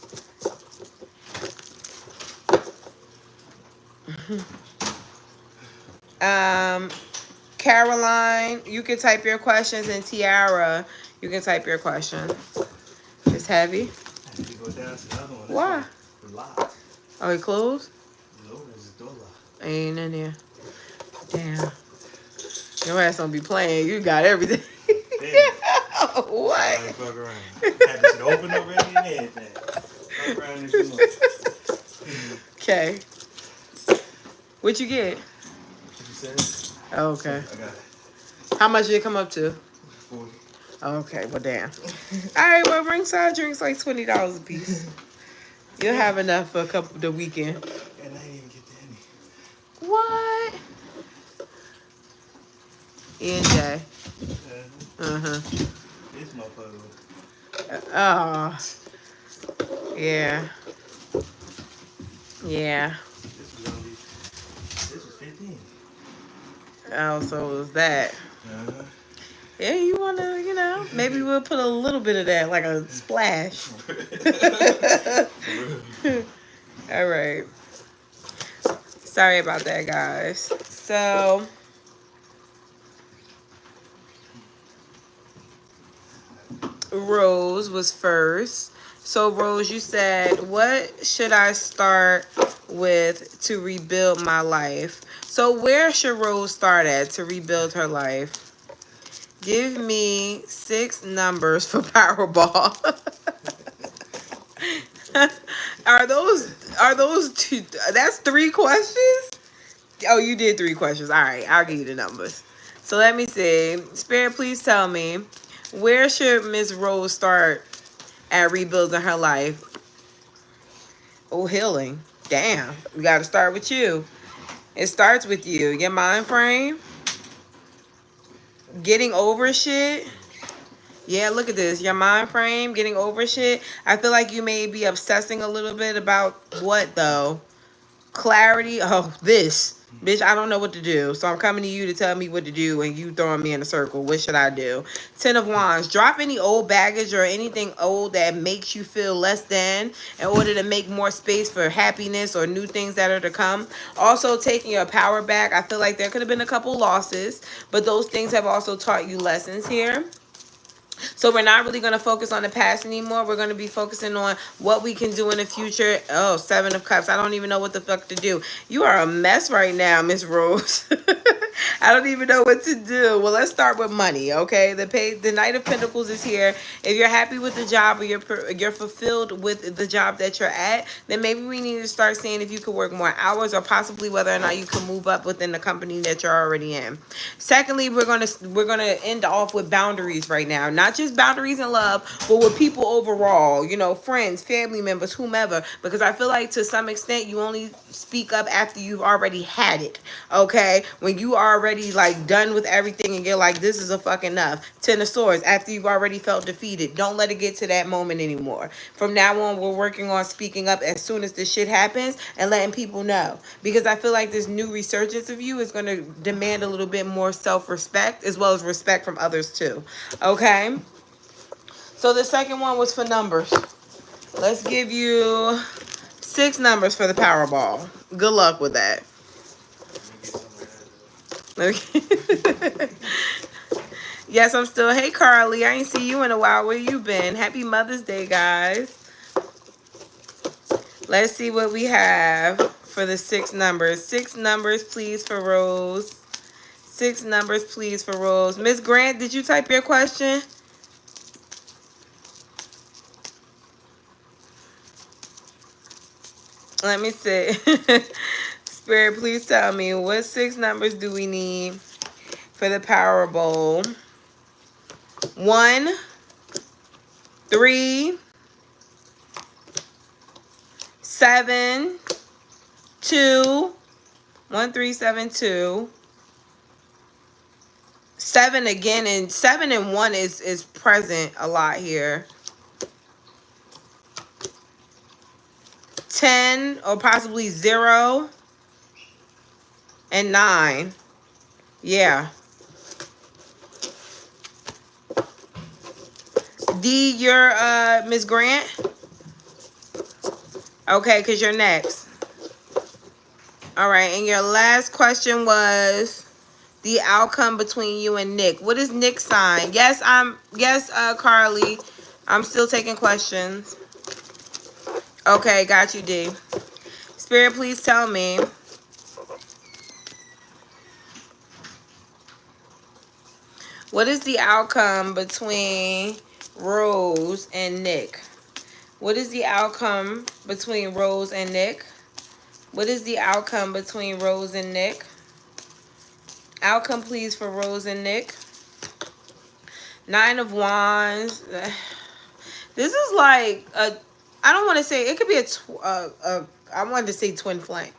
S1: Caroline, you can type your questions, and Tiara, you can type your questions. It's heavy.
S2: I need to go down to the other one.
S1: Why?
S2: Locked.
S1: Oh, it closed?
S2: No, there's a door locked.
S1: Ain't in there. Damn. Your ass don't be playing. You got everything.
S2: Damn.
S1: What?
S2: I ain't fuck around. Had this shit open already and everything. Fuck around if you want.
S1: Okay. What you get?
S2: What you said?
S1: Oh, okay.
S2: I got it.
S1: How much did it come up to?
S2: 40.
S1: Okay, well, damn. All right, well, ringside drinks like $20 a piece. You'll have enough for the weekend.
S2: And I didn't even get to any.
S1: What? ENJ. Uh-huh.
S2: This motherfucker.
S1: Oh. Yeah. Yeah.
S2: This was 15.
S1: Oh, so it was that.
S2: Uh-huh.
S1: Yeah, you want to, maybe we'll put a little bit of that, like a splash. All right. Sorry about that, guys. So, Rose was first. So, Rose, you said, what should I start with to rebuild my life? So, where should Rose start at to rebuild her life? Give me 6 numbers for Powerball. Are those two? That's 3 questions? Oh, you did 3 questions. All right, I'll give you the numbers. So let me see. Spirit, please tell me, where should Miss Rose start at rebuilding her life? Oh, healing. Damn, we got to start with you. It starts with you. Your mind frame. Getting over shit. Yeah, look at this. Your mind frame, getting over shit. I feel like you may be obsessing a little bit about what, though? Clarity. Oh, this. Bitch, I don't know what to do. So I'm coming to you to tell me what to do, and you throwing me in a circle. What should I do? 10 of Wands. Drop any old baggage or anything old that makes you feel less than, in order to make more space for happiness or new things that are to come. Also, taking your power back. I feel like there could have been a couple losses, but those things have also taught you lessons here. So we're not really going to focus on the past anymore. We're going to be focusing on what we can do in the future. Oh, 7 of Cups. I don't even know what the fuck to do. You are a mess right now, Miss Rose. I don't even know what to do. Well, let's start with money, okay? The Knight of Pentacles is here. If you're happy with the job, or you're fulfilled with the job that you're at, then maybe we need to start seeing if you could work more hours, or possibly whether or not you can move up within the company that you're already in. Secondly, we're gonna end off with boundaries right now. Not just boundaries in love, but with people overall, friends, family members, whomever, because I feel like to some extent you only speak up after you've already had it, okay? When you are already like done with everything and you're like, this is a fucking enough. 10 of Swords, after you've already felt defeated. Don't let it get to that moment anymore. From now on, we're working on speaking up as soon as this shit happens and letting people know, because I feel like this new resurgence of you is going to demand a little bit more self-respect, as well as respect from others too, okay? So the second one was for numbers. Let's give you 6 numbers for the Powerball. Good luck with that. Okay. Yes, I'm still. Hey, Carly. I ain't see you in a while. Where you been? Happy Mother's Day, guys. Let's see what we have for the 6 numbers. 6 numbers, please, for Rose. 6 numbers, please, for Rose. Miss Grant, did you type your question? Let me see. Spirit, please tell me, what 6 numbers do we need for the Power Bowl? 1, 3, 7, 2, 1, 3, 7, 2. 7 again, and 7 and 1 is present a lot here. 10 or possibly 0 and 9. Yeah. D, you're Miss Grant? Okay, because you're next. All right, and your last question was the outcome between you and Nick. What is Nick's sign? Yes, Carly. I'm still taking questions. Okay, got you, D. Spirit, please tell me. What is the outcome between Rose and Nick? What is the outcome between Rose and Nick? What is the outcome between Rose and Nick? Outcome, please, for Rose and Nick. 9 of Wands. This is like a, I don't want to say, it could be I wanted to say twin flame.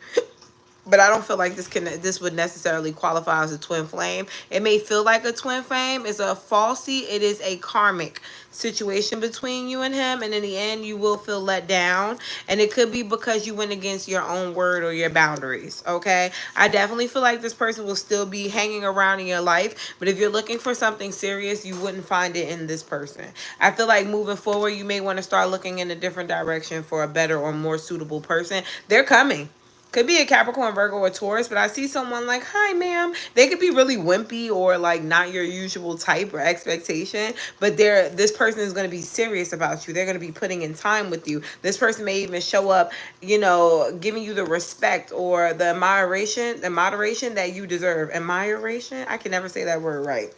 S1: But I don't feel like this would necessarily qualify as a twin flame. It may feel like a twin flame. It's a falsie. It is a karmic situation between you and him. And in the end, you will feel let down. And it could be because you went against your own word or your boundaries. Okay? I definitely feel like this person will still be hanging around in your life. But if you're looking for something serious, you wouldn't find it in this person. I feel like moving forward, you may want to start looking in a different direction for a better or more suitable person. They're coming. Could be a Capricorn, Virgo, or Taurus, but I see someone like, hi, ma'am. They could be really wimpy or like not your usual type or expectation, but this person is going to be serious about you. They're going to be putting in time with you. This person may even show up, you know, giving you the respect or the moderation that you deserve. Admiration? I can never say that word right.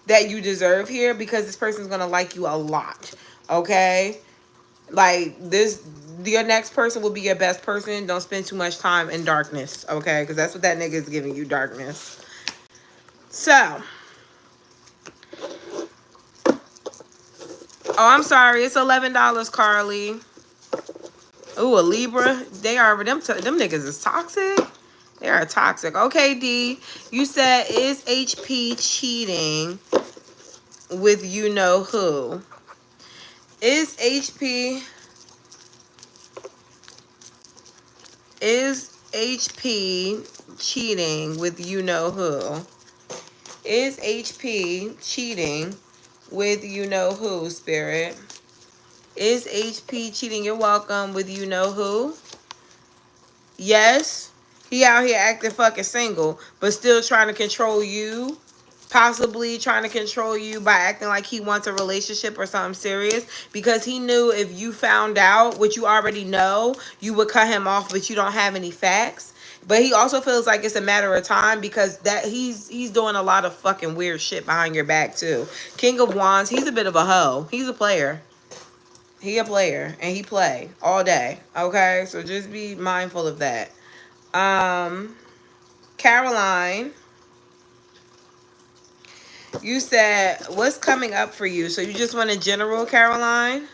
S1: That you deserve here, because this person is going to like you a lot. Okay? Like this, your next person will be your best person. Don't spend too much time in darkness, okay? Because that's what that nigga is giving you, darkness. So, oh, I'm sorry, it's $11, Carly. Ooh, a Libra. They are them niggas is toxic. They are toxic. Okay, D. You said, is HP cheating with you know who? Is HP cheating with you know who? Is HP cheating with you know who, Spirit? Is HP cheating? You're welcome. With you know who? Yes. He out here acting fucking single, but still trying to control you. Possibly trying to control you by acting like he wants a relationship or something serious, because he knew if you found out what you already know, you would cut him off, but you don't have any facts. But he also feels like it's a matter of time, because that he's doing a lot of fucking weird shit behind your back too. King of Wands, he's a bit of a hoe. He's a player. He a player, and he play all day. Okay, so just be mindful of that. Caroline, you said, what's coming up for you? So you just want a general, Caroline?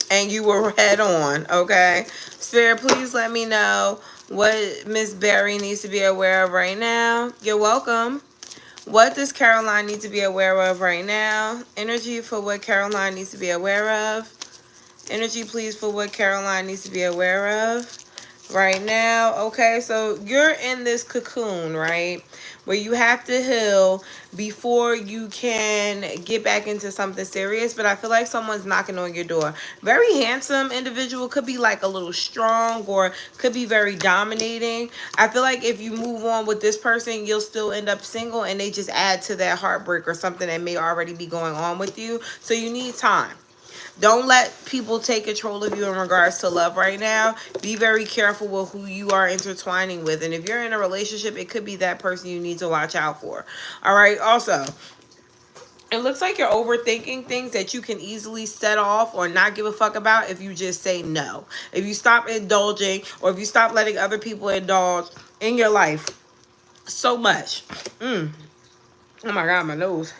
S1: And you were head on, okay? Spirit, please let me know what Miss Berry needs to be aware of right now. You're welcome. What does Caroline need to be aware of right now? Energy for what Caroline needs to be aware of. Energy, please, for what Caroline needs to be aware of right now. Okay, so you're in this cocoon, right? where you have to heal before you can get back into something serious. But I feel like someone's knocking on your door. Very handsome individual, could be like a little strong or could be very dominating. I feel like if you move on with this person, you'll still end up single, and they just add to that heartbreak or something that may already be going on with you. So you need time. Don't let people take control of you in regards to love right now. Be very careful with who you are intertwining with. And if you're in a relationship, it could be that person you need to watch out for. All right. Also, it looks like you're overthinking things that you can easily set off or not give a fuck about if you just say no. If you stop indulging, or if you stop letting other people indulge in your life so much. Oh my God, my nose.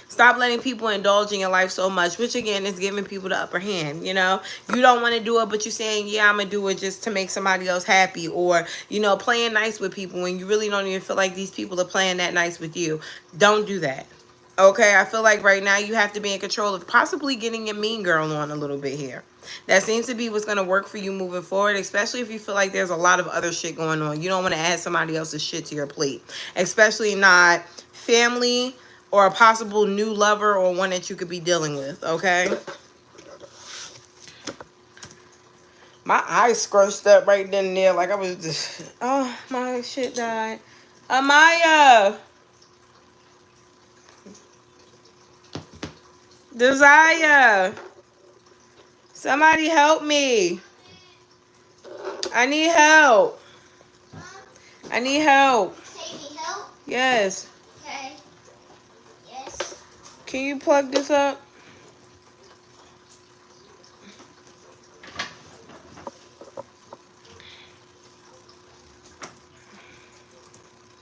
S1: Stop letting people indulge in your life so much, which again is giving people the upper hand. You know, you don't want to do it, but you're saying, yeah, I'm gonna do it just to make somebody else happy, or, you know, playing nice with people when you really don't even feel like these people are playing that nice with you. Don't do that. Okay, I feel like right now you have to be in control of possibly getting your mean girl on a little bit here. That seems to be what's going to work for you moving forward, especially if you feel like there's a lot of other shit going on. You don't want to add somebody else's shit to your plate, especially not family or a possible new lover or one that you could be dealing with, okay? My eyes scrunched up right then and there like I was just, oh, my shit died. Amaya! Desire! Somebody help me. I need help. I need help.
S3: Hey, need help?
S1: Yes.
S3: Okay. Yes.
S1: Can you plug this up?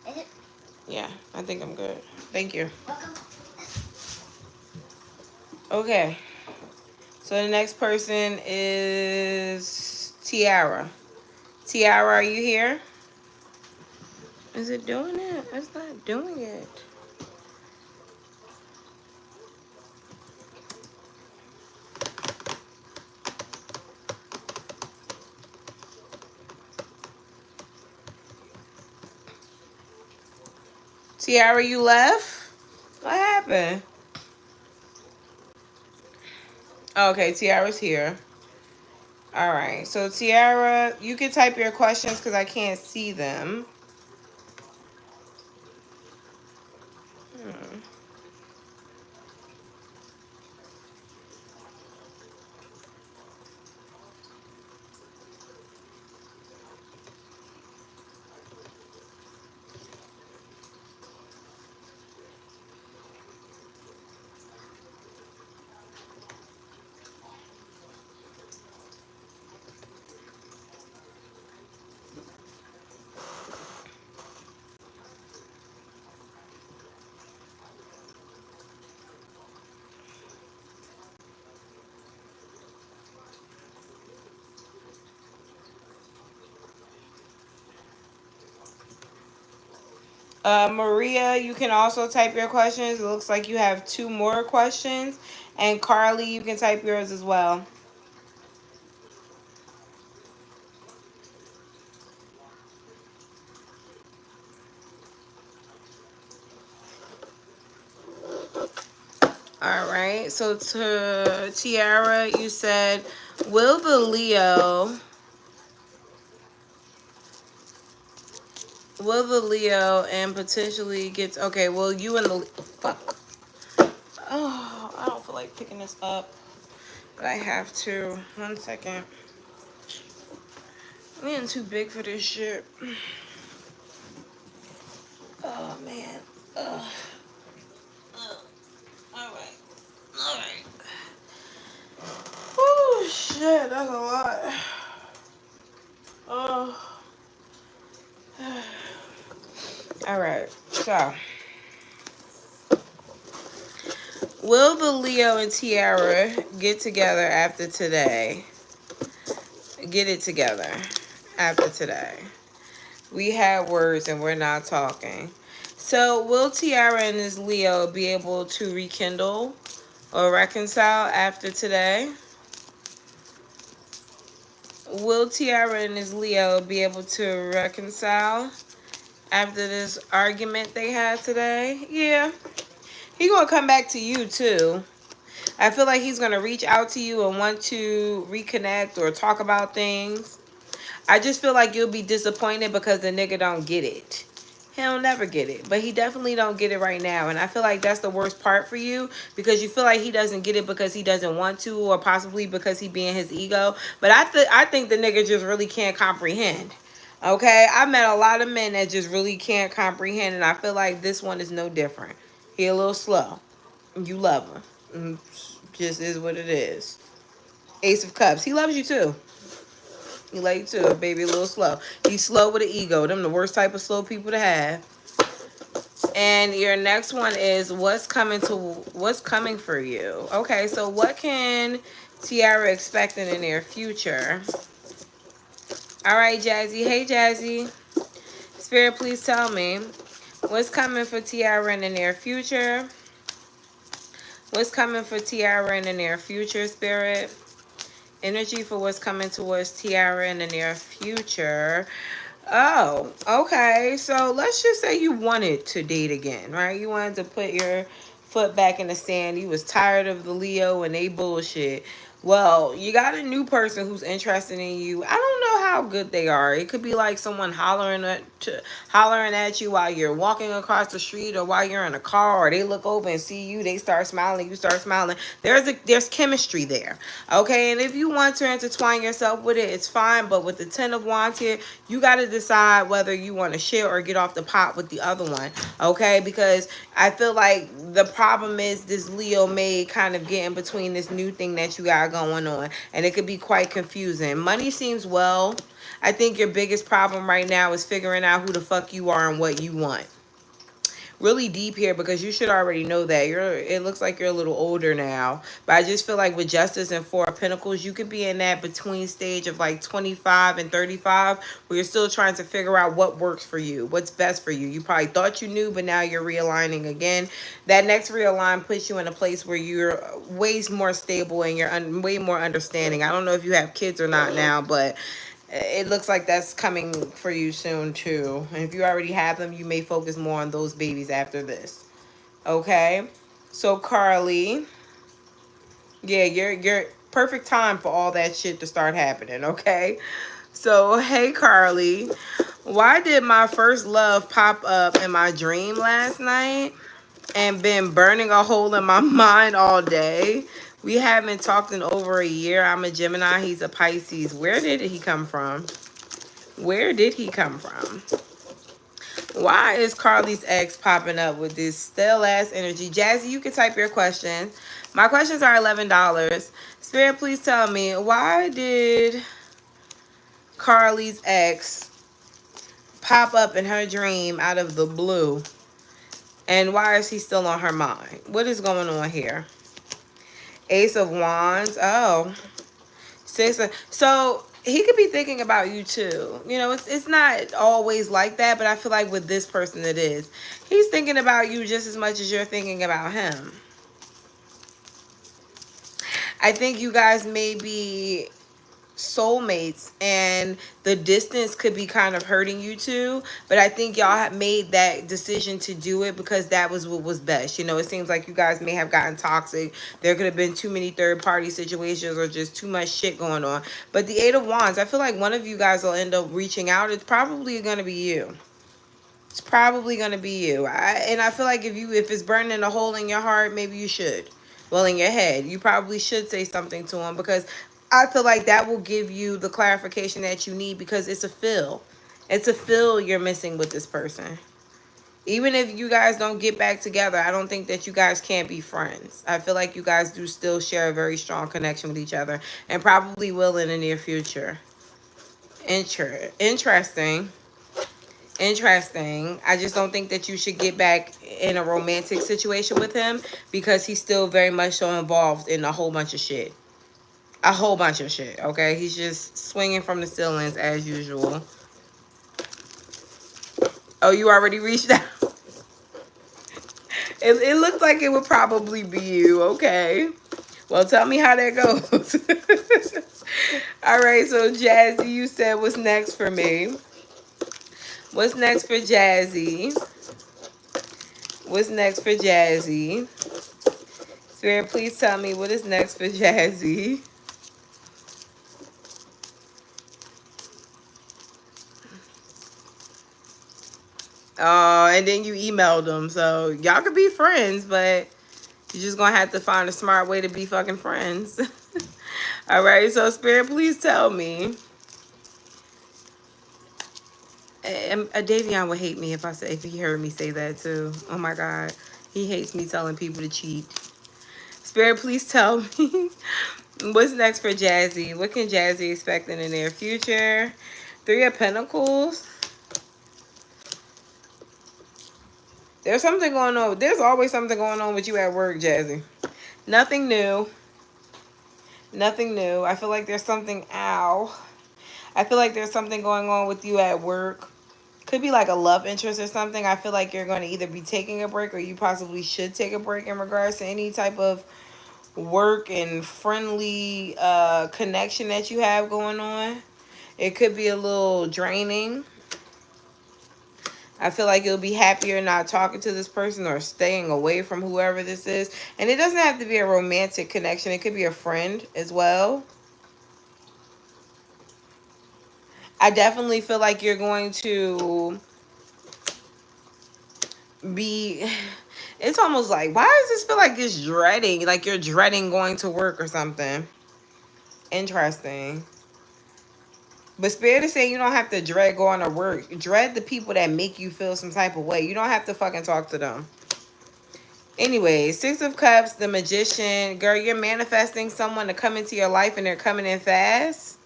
S3: Is it?
S1: Yeah, I think I'm good. Thank you.
S3: Welcome.
S1: Okay. So the next person is Tiara. Tiara, are you here? Is it doing it? It's not doing it. Tiara, you left? What happened? Okay, Tiara's here. All right. So Tiara, you can type your questions because I can't see them. Maria, you can also type your questions. It looks like you have 2 more questions. And Carly, you can type yours as well. All right. So to Tiara, you said, will the Leo and potentially get, okay, well, you and the, fuck. Oh, I don't feel like picking this up, but I have to. 1 second. I'm getting too big for this shit. Oh, man. Ugh. All right. All right. Oh, shit. That's a lot. Oh. All right. So, will the Leo and Tiara get together after today? Get it together after today. We had words and we're not talking. So, will Tiara and this Leo be able to rekindle or reconcile after today? Will Tiara and this Leo be able to reconcile After this argument they had today. Yeah. He gonna come back to you too. I feel like he's gonna reach out to you and want to reconnect or talk about things. I just feel like you'll be disappointed because the nigga don't get it. He'll never get it, but he definitely don't get it right now. And I feel like that's the worst part for you, because you feel like he doesn't get it because he doesn't want to, or possibly because he being his ego. But I think the nigga just really can't comprehend. Okay, I met a lot of men that just really can't comprehend, and I feel like this one is no different. He a little slow. You love him. Just is what it is. Ace of Cups. He loves you too. He like you too, baby. A little slow. He's slow with an ego. Them the worst type of slow people to have. And your next one is what's coming for you. Okay, so what can Tiara expect in the near future? All right, Jazzy. Hey, Jazzy. Spirit, please tell me what's coming for Tiara in the near future. What's coming for Tiara in the near future, Spirit? Energy for what's coming towards Tiara in the near future. Oh, okay. So let's just say you wanted to date again, right? You wanted to put your foot back in the sand. You was tired of the Leo and they bullshit. Well, you got a new person who's interested in you. I don't know how good they are. It could be like someone hollering at you while you're walking across the street, or while you're in a car, or they look over and see you, they start smiling, you start smiling. There's chemistry there. Okay, and if you want to intertwine yourself with it, it's fine. But with the 10 of Wands here, you got to decide whether you want to share or get off the pot with the other one. Okay, because I feel like the problem is this Leo may kind of get in between this new thing that you got going on, and it could be quite confusing. Money seems well. I think your biggest problem right now is figuring out who the fuck you are and what you want. Really deep here, because you should already know that. It looks like you're a little older now, but I just feel like with Justice and Four of Pentacles, you could be in that between stage of like 25 and 35, where you're still trying to figure out what works for you, what's best for you. You probably thought you knew, but now you're realigning again. That next realign puts you in a place where you're way more stable and you're way more understanding. I don't know if you have kids or not now, but it looks like that's coming for you soon too. And if you already have them, you may focus more on those babies after this. Okay, so Carly, yeah, you're perfect time for all that shit to start happening. Okay, so hey Carly, why did my first love pop up in my dream last night and been burning a hole in my mind all day? We haven't talked in over a year. I'm a Gemini. He's a Pisces. Where did he come from? Where did he come from? Why is Carly's ex popping up with this stale ass energy? Jazzy, you can type your question. My questions are $11. Spirit, please tell me, why did Carly's ex pop up in her dream out of the blue? And why is he still on her mind? What is going on here? Ace of Wands. Oh. So he could be thinking about you too. You know, it's not always like that, but I feel like with this person it is. He's thinking about you just as much as you're thinking about him. I think you guys may be soulmates, and the distance could be kind of hurting you too, but I think y'all have made that decision to do it because that was what was best. You know, it seems like you guys may have gotten toxic. There could have been too many third-party situations or just too much shit going on. But the Eight of Wands, I feel like one of you guys will end up reaching out. It's probably going to be you. It's probably going to be you. And I feel like if it's burning a hole in your heart, maybe you should. Well, in your head, you probably should say something to him, because I feel like that will give you the clarification that you need, because it's a feel. It's a feel you're missing with this person. Even if you guys don't get back together, I don't think that you guys can't be friends. I feel like you guys do still share a very strong connection with each other, and probably will in the near future. Interesting. I just don't think that you should get back in a romantic situation with him, because he's still very much so involved in a whole bunch of shit. A whole bunch of shit, okay? He's just swinging from the ceilings as usual. Oh, you already reached out? It looks like it would probably be you, okay? Well, tell me how that goes. All right, so Jazzy, you said what's next for me. What's next for Jazzy? What's next for Jazzy? Spirit, please tell me what is next for Jazzy. Oh, and then you emailed them. So y'all could be friends, but you're just going to have to find a smart way to be fucking friends. All right, so Spirit, please tell me. Davion would hate me if he heard me say that too. Oh my God. He hates me telling people to cheat. Spirit, please tell me what's next for Jazzy. What can Jazzy expect in the near future? 3 of Pentacles. There's something going on. There's always something going on with you at work, Jazzy. Nothing new. Nothing new. I feel like there's something, ow. I feel like there's something going on with you at work. Could be like a love interest or something. I feel like you're going to either be taking a break or you possibly should take a break in regards to any type of work and friendly connection that you have going on. It could be a little draining. I feel like you'll be happier not talking to this person or staying away from whoever this is. And it doesn't have to be a romantic connection. It could be a friend as well. I definitely feel like you're going to be... It's almost like, why does this feel like it's dreading? Like you're dreading going to work or something. Interesting. But Spirit is saying you don't have to dread going to work. Dread the people that make you feel some type of way. You don't have to fucking talk to them. Anyway, 6 of Cups, the Magician. Girl, you're manifesting someone to come into your life and they're coming in fast.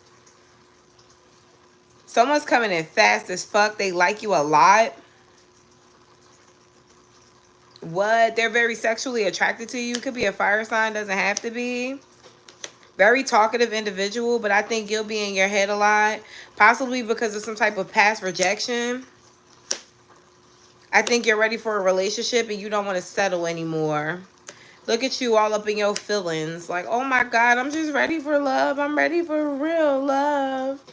S1: Someone's coming in fast as fuck. They like you a lot. What? They're very sexually attracted to you. Could be a fire sign. Doesn't have to be. Very talkative individual, but I think you'll be in your head a lot. Possibly because of some type of past rejection. I think you're ready for a relationship and you don't want to settle anymore. Look at you all up in your feelings. Like, oh my God, I'm just ready for love. I'm ready for real love.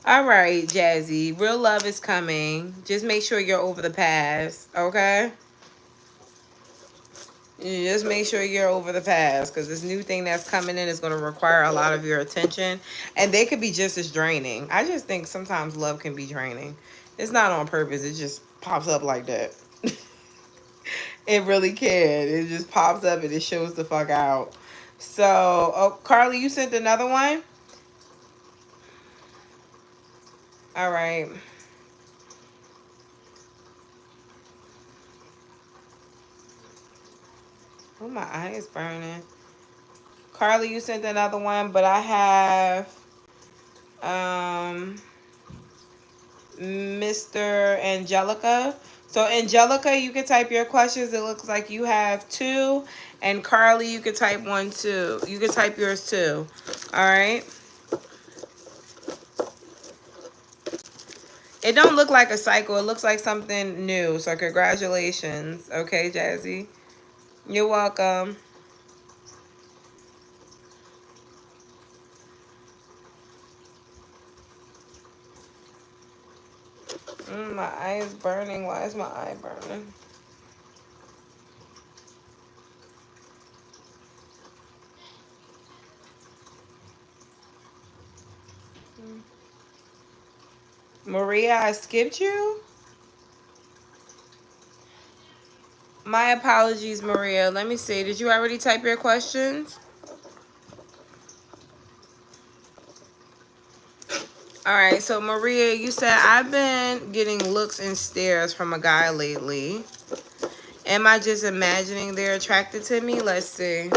S1: All right, Jazzy. Real love is coming. Just make sure you're over the past, okay? You just make sure you're over the past because this new thing that's coming in is going to require a lot of your attention. And they could be just as draining. I just think sometimes love can be draining. It's not on purpose. It just pops up like that. It really can. It just pops up and it shows the fuck out. So, oh, Carly, you sent another one? All right. Oh, my eye is burning. Carly, you sent another one, but I have Mr. Angelica. So, Angelica, you can type your questions. It looks like you have 2. And Carly, you can type 1, 2. You can type yours too. All right. It don't look like a cycle. It looks like something new. So, congratulations. Okay, Jazzy. You're welcome. My eye is burning. Why is my eye burning? Maria, I skipped you? My apologies, Maria. Let me see. Did you already type your questions? All right. So, Maria, you said, I've been getting looks and stares from a guy lately. Am I just imagining they're attracted to me? Let's see.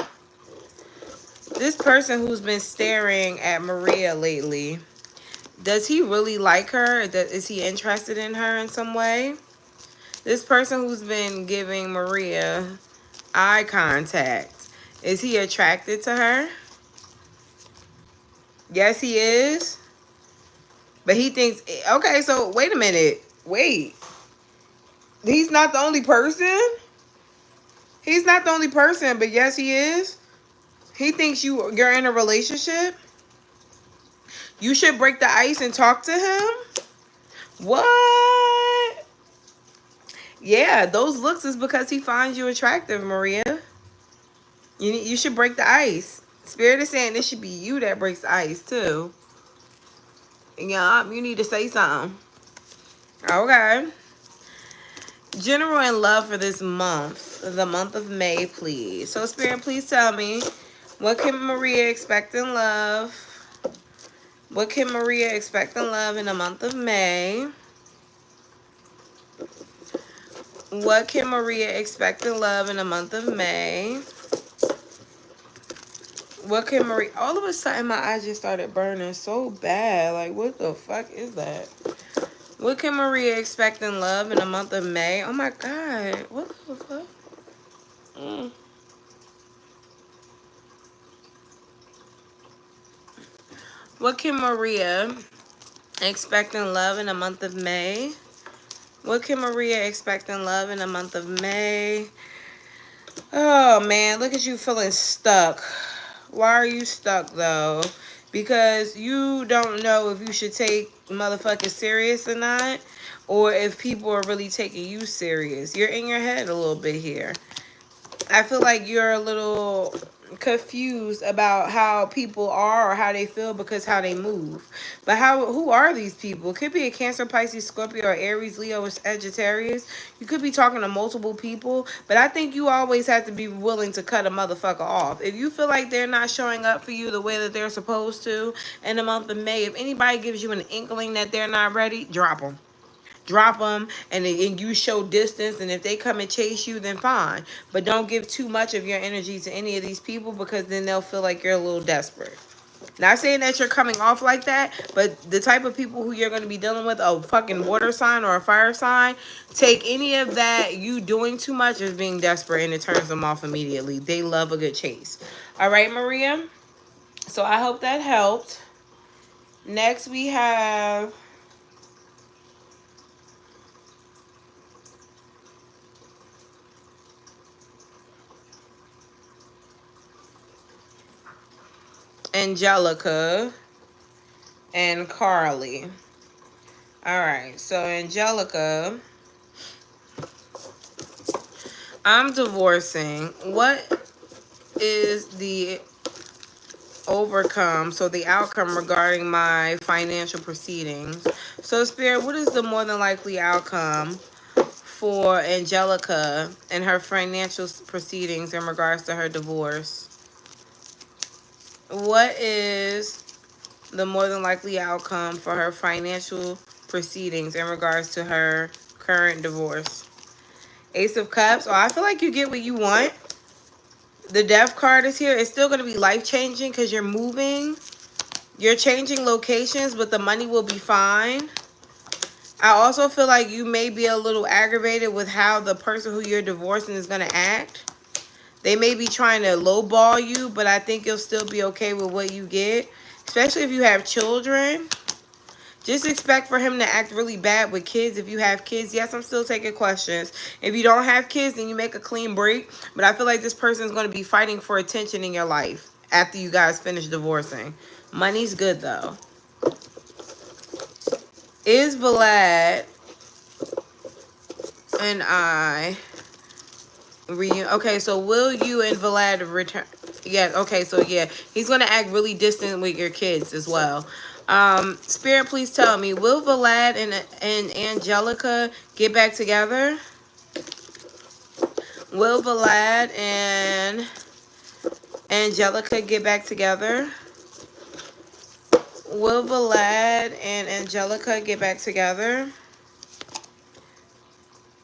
S1: This person who's been staring at Maria lately, does he really like her? Is he interested in her in some way? This person who's been giving Maria eye contact, is he attracted to her? Yes, he is. But he thinks, okay, so wait a minute. Wait. He's not the only person? He's not the only person, but yes, he is. He thinks you're in a relationship. You should break the ice and talk to him. What? Yeah, those looks is because he finds you attractive, Maria. You should break the ice. Spirit is saying it should be you that breaks the ice too. Yeah, you need to say something. Okay. General in love for this month, the month of May, please. So, Spirit, please tell me, what can Maria expect in love? What can Maria expect in love in the month of May? What can Maria expect in love in the month of May? What can Maria... All of a sudden, my eyes just started burning so bad. Like, what the fuck is that? What can Maria expect in love in the month of May? Oh, my God. What the fuck? What can Maria expect in love in the month of May? What can Maria expect in love in the month of May? Oh, man. Look at you feeling stuck. Why are you stuck, though? Because you don't know if you should take motherfuckers serious or not, or if people are really taking you serious. You're in your head a little bit here. I feel like you're a little confused about how people are or how they feel because how they move. But who are these people? It could be a Cancer, Pisces, Scorpio, or Aries, Leo, or Sagittarius. You could be talking to multiple people, but I think you always have to be willing to cut a motherfucker off. If you feel like they're not showing up for you the way that they're supposed to in the month of May, if anybody gives you an inkling that they're not ready, drop them. Drop them, and you show distance, and if they come and chase you, then fine, but don't give too much of your energy to any of these people, because then they'll feel like you're a little desperate. Not saying that you're coming off like that, but the type of people who you're going to be dealing with, a fucking water sign or a fire sign, take any of that you doing too much as being desperate, and it turns them off immediately. They love a good chase. All right, Maria, so I hope that helped. Next we have Angelica and Carly. All right, so Angelica, I'm divorcing. What is the overcome, so the outcome regarding my financial proceedings? So, Spirit, what is the more than likely outcome for Angelica and her financial proceedings in regards to her divorce? What is the more than likely outcome for her financial proceedings in regards to her current divorce? Ace of Cups. Oh, I feel like you get what you want. The Death card is here. It's still going to be life-changing because you're moving. You're changing locations, but the money will be fine. I also feel like you may be a little aggravated with how the person who you're divorcing is going to act. They may be trying to lowball you, but I think you'll still be okay with what you get, especially if you have children. Just expect for him to act really bad with kids. If you have kids, yes, I'm still taking questions. If you don't have kids, then you make a clean break. But I feel like this person is going to be fighting for attention in your life after you guys finish divorcing. Money's good, though. Is Vlad and I reunion? Okay, so will you and Vlad return? Yeah, okay, so yeah, he's going to act really distant with your kids as well. Spirit, please tell me, will Vlad and Angelica get back together? Will Vlad and Angelica get back together? Will Vlad and Angelica get back together?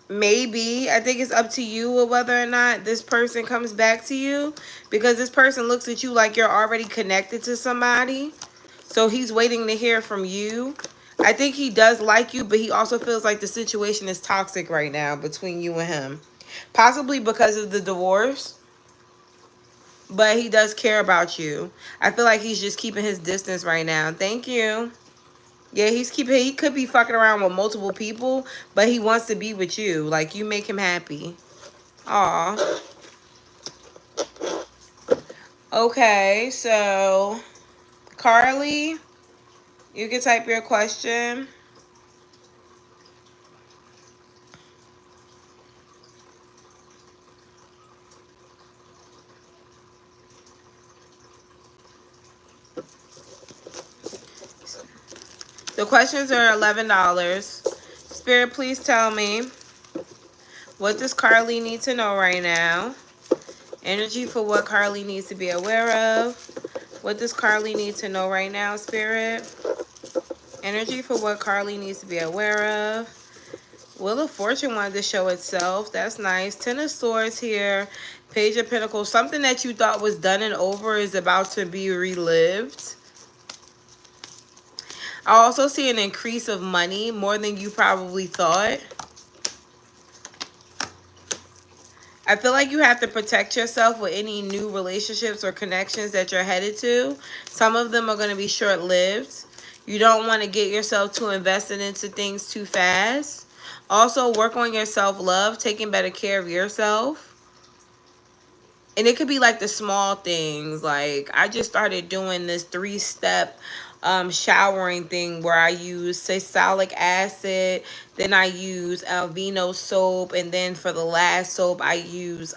S1: Maybe. I think it's up to you whether or not this person comes back to you, because this person looks at you like you're already connected to somebody. So he's waiting to hear from you. I think he does like you, but he also feels like the situation is toxic right now between you and him. Possibly because of the divorce. But he does care about you. I feel like he's just keeping his distance right now. Thank you. Yeah, he could be fucking around with multiple people, but he wants to be with you. Like, you make him happy. Aw. Okay, so Carly, you can type your question. The questions are $11. Spirit, please tell me, what does Carly need to know right now? Energy for what Carly needs to be aware of. What does Carly need to know right now, Spirit? Energy for what Carly needs to be aware of. Wheel of Fortune wanted to show itself. That's nice. Ten of Swords here. Page of Pentacles. Something that you thought was done and over is about to be relived. I also see an increase of money, more than you probably thought. I feel like you have to protect yourself with any new relationships or connections that you're headed to. Some of them are going to be short-lived. You don't want to get yourself too invested into things too fast. Also, work on your self-love, taking better care of yourself. And it could be like the small things. Like, I just started doing this 3-step showering thing where I use salicylic acid, then I use Alvino soap, and then for the last soap I use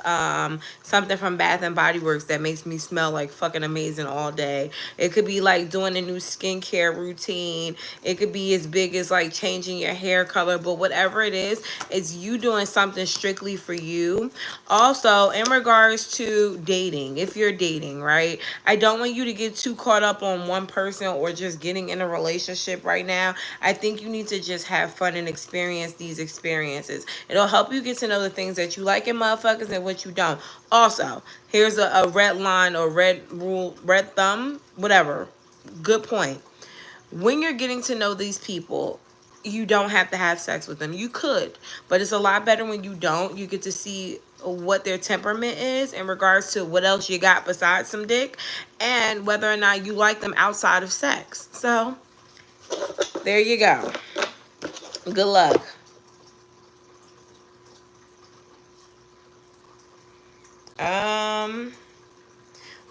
S1: something from Bath and Body Works that makes me smell like fucking amazing all day. It could be like doing a new skincare routine. It could be as big as like changing your hair color, but whatever it is, it's you doing something strictly for you. Also, in regards to dating, if you're dating, right, I don't want you to get too caught up on one person or just getting in a relationship right now. I think you need to just have fun and experience these experiences. It'll help you get to know the things that you like in motherfuckers and what you don't. Also, here's a red line or red rule, red thumb, whatever. Good point. When you're getting to know these people, you don't have to have sex with them. You could, but it's a lot better when you don't. You get to see what their temperament is in regards to what else you got besides some dick, and whether or not you like them outside of sex. So there you go. Good luck.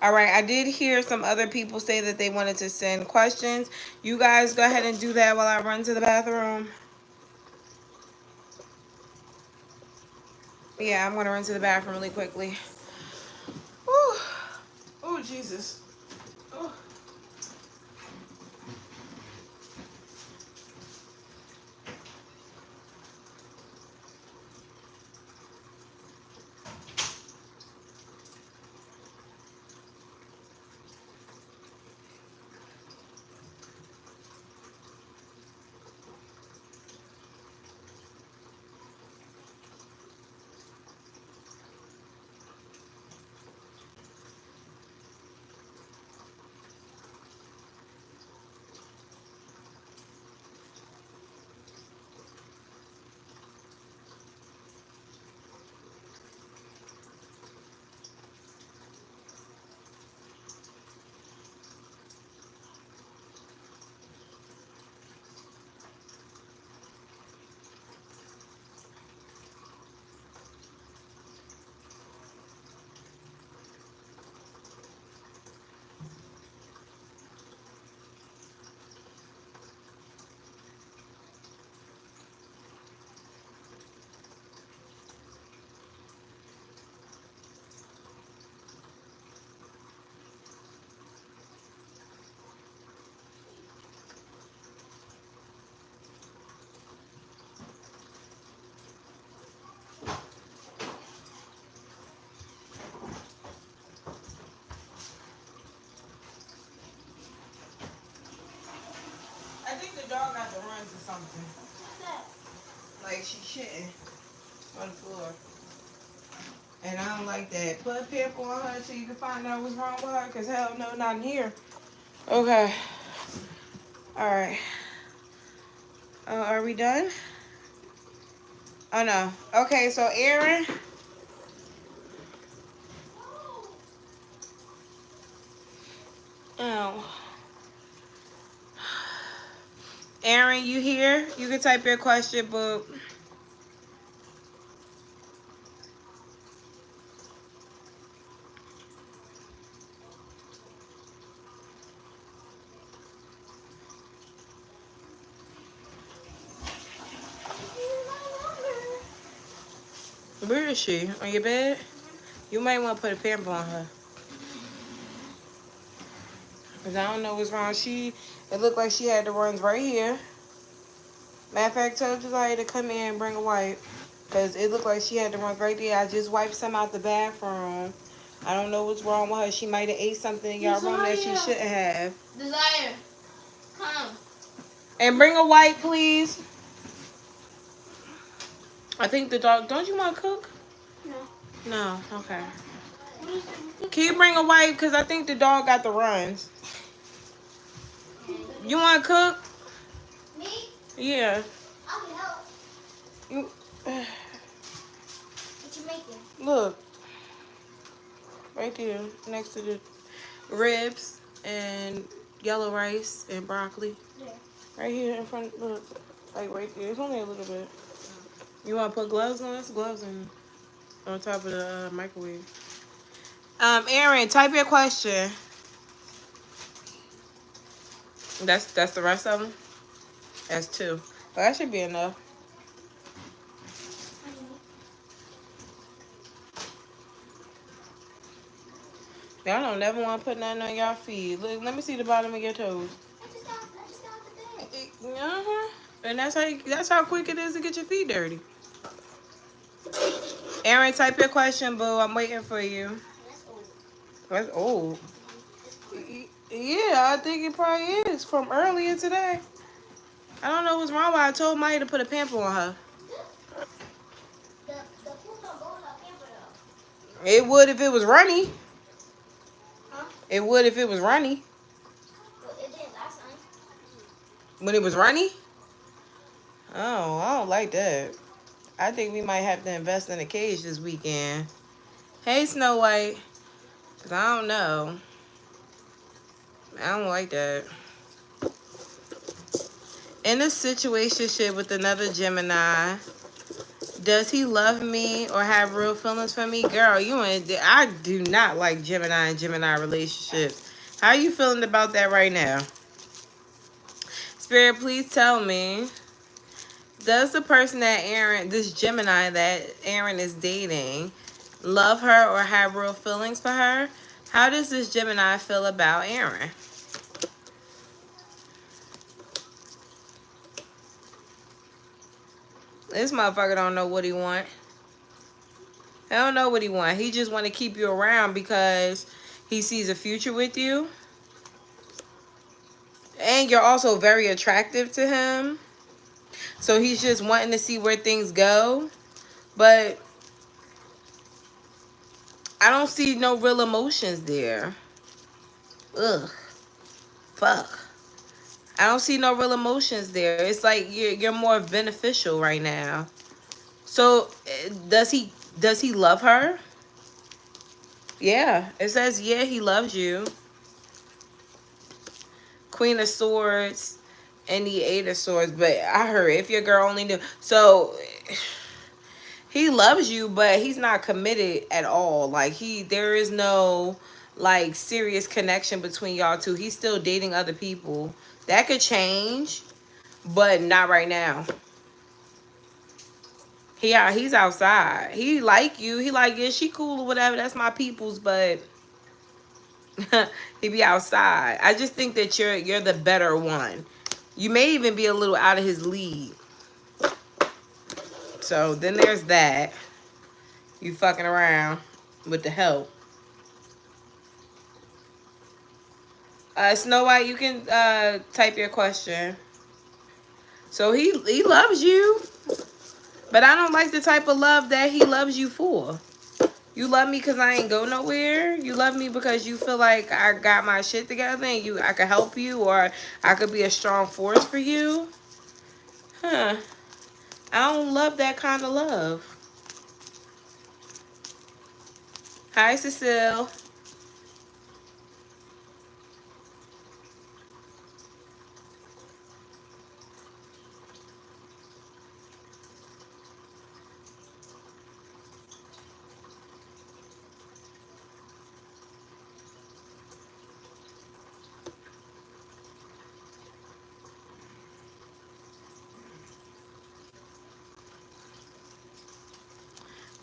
S1: All right, I did hear some other people say that they wanted to send questions. You guys go ahead and do that while I run to the bathroom. Yeah, I'm gonna run to the bathroom really quickly. Whew. Oh, Jesus. Oh. I think the dog got the runs or something.
S3: What's that?
S1: Like she's shitting on the floor. And I don't like that. Put a pamper on her so you can find out what's wrong with her. Because hell no, not in here. Okay. Alright. Are we done? Oh no. Okay, so Aaron. Oh. Aaron, you here? You can type your question, but where is she? On your bed? You might want to put a pamper on her. Because I don't know what's wrong. It looked like she had the runs right here. Matter of fact, tell Josiah to come in and bring a wipe. Because it looked like she had the runs right there. I just wiped some out the bathroom. I don't know what's wrong with her. She might have ate something in y'all room that she shouldn't have.
S3: Desire, come.
S1: And bring a wipe, please. I think the dog... Don't you want to cook?
S3: No.
S1: No, okay. Can you bring a wipe? Because I think the dog got the runs. You want to cook?
S3: Me?
S1: Yeah.
S3: I can help.
S1: You,
S3: What you making?
S1: look. Right there. Next to the ribs and yellow rice and broccoli.
S3: Yeah.
S1: Right here in front. Look. Like right there. It's only a little bit. You want to put gloves on? It's gloves on top of the microwave. Aaron, type your question. That's the rest of them? That's 2. Well, that should be enough. Y'all don't never want to put nothing on y'all feet. Look, let me see the bottom of your toes.
S3: I just got the thing.
S1: And that's how quick it is to get your feet dirty. Aaron, type your question, boo. I'm waiting for you.
S3: That's old.
S1: That's old. Yeah, I think it probably is from earlier today. I don't know what's wrong with her. I told Maya to put a pamper on her.
S3: The pool don't go without pamper though.
S1: It would if it was runny.
S3: Huh?
S1: It would if it was runny.
S3: Well, it didn't last time.
S1: When it was runny? Oh, I don't like that. I think we might have to invest in a cage this weekend. Hey, Snow White. Because I don't know. I don't like that. In a situationship with another Gemini, does he love me or have real feelings for me? Girl, I do not like Gemini and Gemini relationships. How are you feeling about that right now? Spirit, please tell me. Does the person this Gemini that Aaron is dating, love her or have real feelings for her? How does this Gemini feel about Aaron? This motherfucker don't know what he want. He don't know what he want. He just want to keep you around because he sees a future with you. And you're also very attractive to him. So he's just wanting to see where things go. But I don't see no real emotions there. Ugh. Fuck. I don't see no real emotions there. It's like you're more beneficial right now. So does he love her? Yeah. It says yeah, he loves you. Queen of Swords and the 8 of Swords. But I heard if your girl only knew. So he loves you, but he's not committed at all. Like there is no like serious connection between y'all two. He's still dating other people. That could change, but not right now. He's outside. He like you. He like, yeah, she cool or whatever. That's my people's, but he be outside. I just think that you're the better one. You may even be a little out of his league. So then there's that. You fucking around with the help. Snow White, you can type your question. So he loves you. But I don't like the type of love that he loves you for. You love me because I ain't go nowhere. You love me because you feel like I got my shit together and I could help you or I could be a strong force for you. Huh. I don't love that kind of love. Hi, Cecile.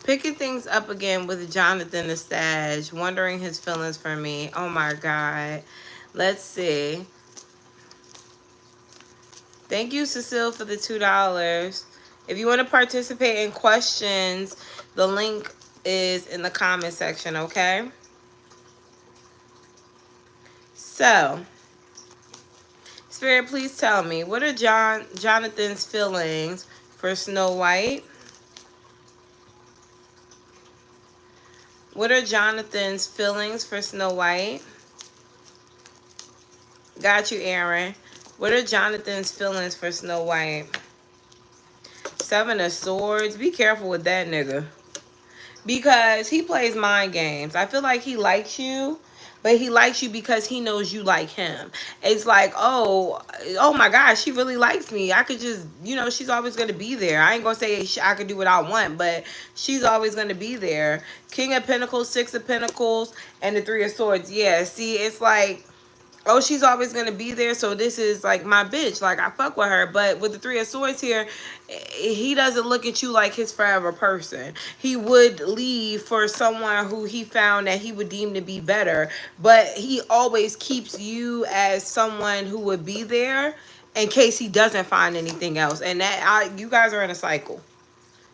S1: Picking things up again with Jonathan the Sage, wondering his feelings for me. Oh my God. Let's see. Thank you, Cecile, for the $2. If you want to participate in questions, the link is in the comment section, okay? So, Spirit, please tell me, what are Jonathan's feelings for Snow White? What are Jonathan's feelings for Snow White? Got you, Aaron. What are Jonathan's feelings for Snow White? 7 of Swords. Be careful with that nigga. Because he plays mind games. I feel like he likes you, but he likes you because he knows you like him. It's like, oh my gosh, she really likes me. I could just, you know, she's always going to be there. I ain't going to say I could do what I want, but she's always going to be there. King of Pentacles, 6 of Pentacles, and the 3 of Swords. Yeah, see, it's like, oh, she's always going to be there, so this is like my bitch. Like, I fuck with her. But with the 3 of Swords here, he doesn't look at you like his forever person. He would leave for someone who he found that he would deem to be better. But he always keeps you as someone who would be there in case he doesn't find anything else. And that you guys are in a cycle.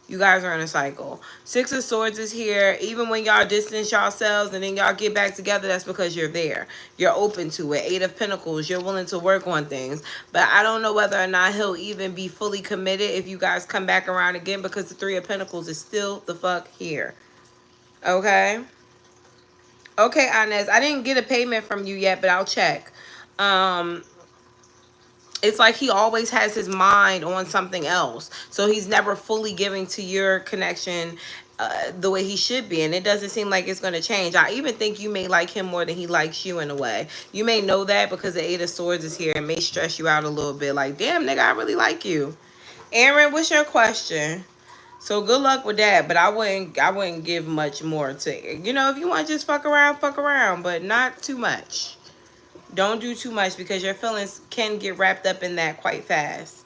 S1: You guys are in a cycle. 6 of Swords is here. Even when y'all distance yourselves and then y'all get back together, that's because you're there. You're open to it. 8 of Pentacles, you're willing to work on things. But I don't know whether or not he'll even be fully committed if you guys come back around again, because the 3 of Pentacles is still the fuck here. Okay? Okay, Inez. I didn't get a payment from you yet, but I'll check. It's like he always has his mind on something else. So he's never fully giving to your connection the way he should be. And it doesn't seem like it's going to change. I even think you may like him more than he likes you in a way. You may know that because the 8 of Swords is here. It may stress you out a little bit. Like, damn, nigga, I really like you. Aaron, what's your question? So good luck with that. But I wouldn't give much more to it. You know, if you want to just fuck around. But not too much. Don't do too much because your feelings can get wrapped up in that quite fast.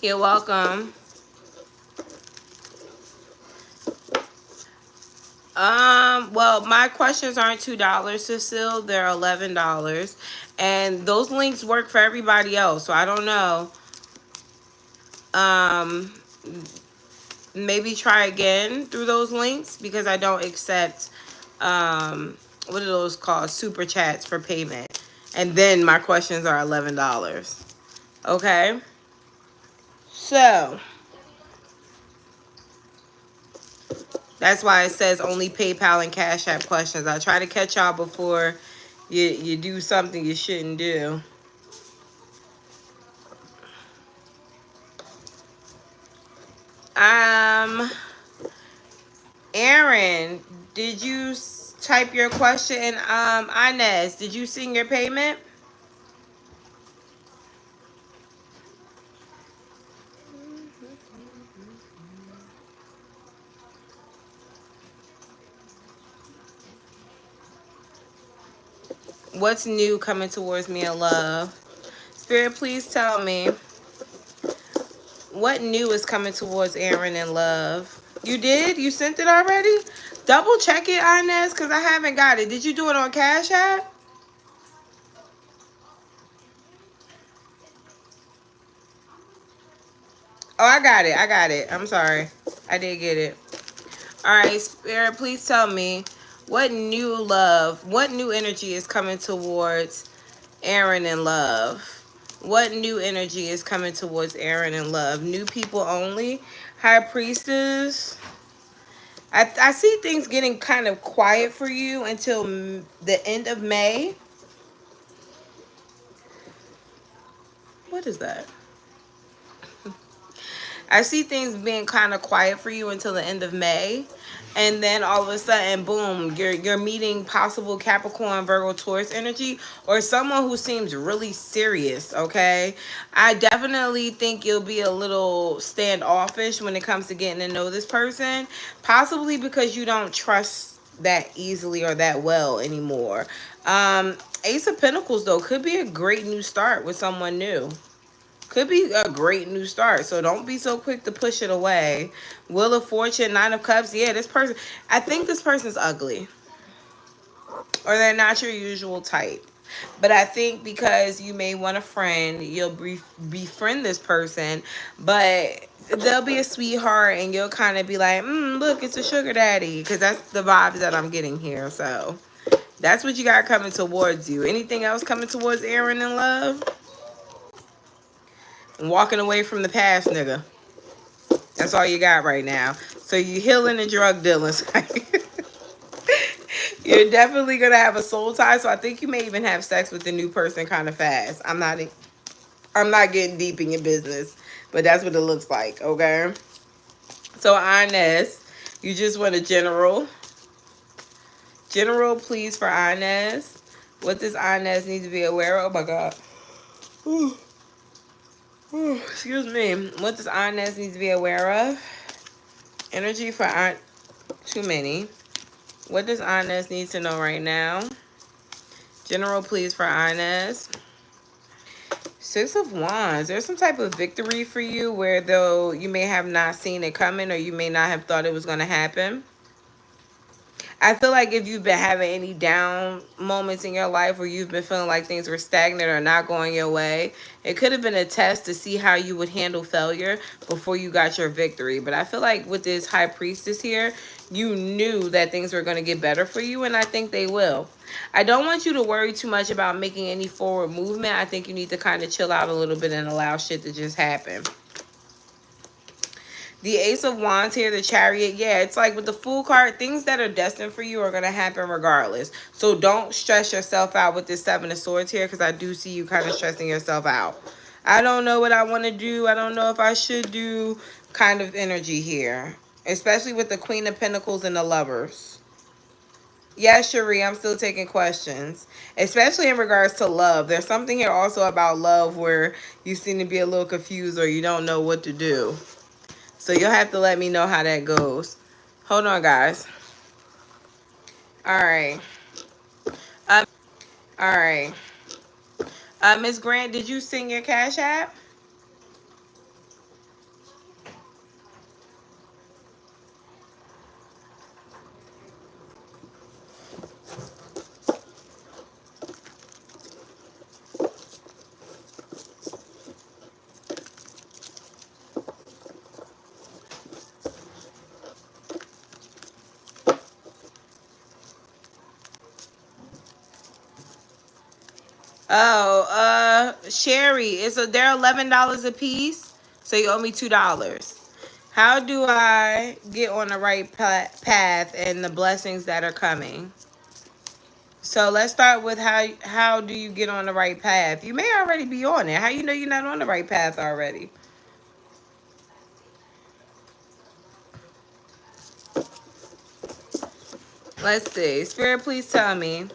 S1: You're welcome. Well, my questions aren't $2, Cecile. They're $11. And those links work for everybody else. So I don't know. Maybe try again through those links because I don't accept, what are those called? Super chats for payment. And then my questions are $11. Okay? So that's why it says only PayPal and Cash App questions. I try to catch y'all before you do something you shouldn't do. Aaron, did you type your question? Inez, did you send your payment? What's new coming towards me in love? Spirit, please tell me what new is coming towards Aaron in love. You did? You sent it already? Double check it, Inez, because I haven't got it. Did you do it on Cash App? Oh, I got it. I got it. I'm sorry. I did get it. All right, Spirit, please tell me what new love, what new energy is coming towards Aaron in love? What new energy is coming towards Aaron in love? New people only. High Priestess. I see things getting kind of quiet for you until the end of May. What is that? I see things being kind of quiet for you until the end of May. And then all of a sudden, boom, you're meeting possible Capricorn, Virgo, Taurus energy, or someone who seems really serious, okay? I definitely think you'll be a little standoffish when it comes to getting to know this person, possibly because you don't trust that easily or that well anymore. Ace of Pentacles, though, could be a great new start with someone new. Could be a great new start. So don't be so quick to push it away. Wheel of Fortune, Nine of Cups. Yeah, this person, I think this person's ugly. Or they're not your usual type. But I think because you may want a friend, you'll befriend this person. But they'll be a sweetheart and you'll kind of be like, look, it's a sugar daddy. Because that's the vibes that I'm getting here. So that's what you got coming towards you. Anything else coming towards Aaron in love? Walking away from the past, nigga. That's all you got right now. So you healing and drug dealing. You're definitely gonna have a soul tie. So I think you may even have sex with the new person kind of fast. I'm not getting deep in your business, but that's what it looks like. Okay. So Inez, you just want a general. General, please, for Inez. What does Inez need to be aware of? Oh my God. Excuse me. What does Inez need to be aware of? Energy for too many. What does Inez need to know right now? General, please, for Inez. Six of Wands. There's some type of victory for you where though you may have not seen it coming or you may not have thought it was going to happen. I feel like if you've been having any down moments in your life where you've been feeling like things were stagnant or not going your way, it could have been a test to see how you would handle failure before you got your victory. But I feel like with this High Priestess here, you knew that things were going to get better for you, and I think they will. I don't want you to worry too much about making any forward movement. I think you need to kind of chill out a little bit and allow shit to just happen. The Ace of Wands here, the Chariot. Yeah, it's like with the Fool card, things that are destined for you are going to happen regardless. So don't stress yourself out with this Seven of Swords here because I do see you kind of stressing yourself out. I don't know what I want to do. I don't know if I should do kind of energy here. Especially with the Queen of Pentacles and the Lovers. Yes, Cherie, I'm still taking questions. Especially in regards to love. There's something here also about love where you seem to be a little confused or you don't know what to do. So you'll have to let me know how that goes. Hold on, guys. All right. All right. Miss Grant, did you sing your Cash App? Oh, Sherry, they're $11 a piece, so you owe me $2. How do I get on the right path and the blessings that are coming? So let's start with how do you get on the right path? You may already be on it. How you know you're not on the right path already? Let's see. Spirit, please tell me.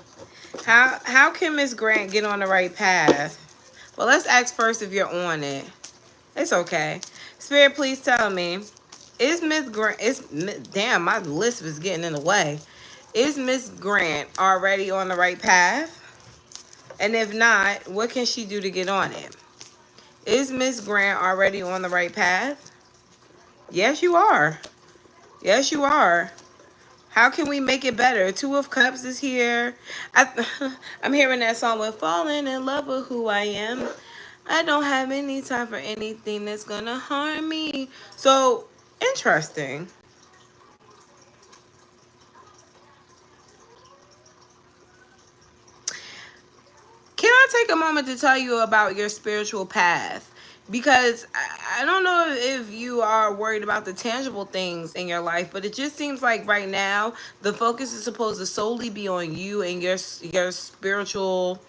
S1: How can Miss Grant get on the right path? Well, let's ask first if you're on it. It's okay. Spirit, please tell me. Is Miss Grant... Damn, my list was getting in the way. Is Miss Grant already on the right path? And if not, what can she do to get on it? Is Miss Grant already on the right path? Yes, you are. Yes, you are. How can we make it better? Two of Cups is here. I'm hearing that song with Falling in Love with Who I Am. I don't have any time for anything that's gonna harm me. So, interesting. Can I take a moment to tell you about your spiritual path? Because I don't know if you are worried about the tangible things in your life, but it just seems like right now the focus is supposed to solely be on you and your spiritual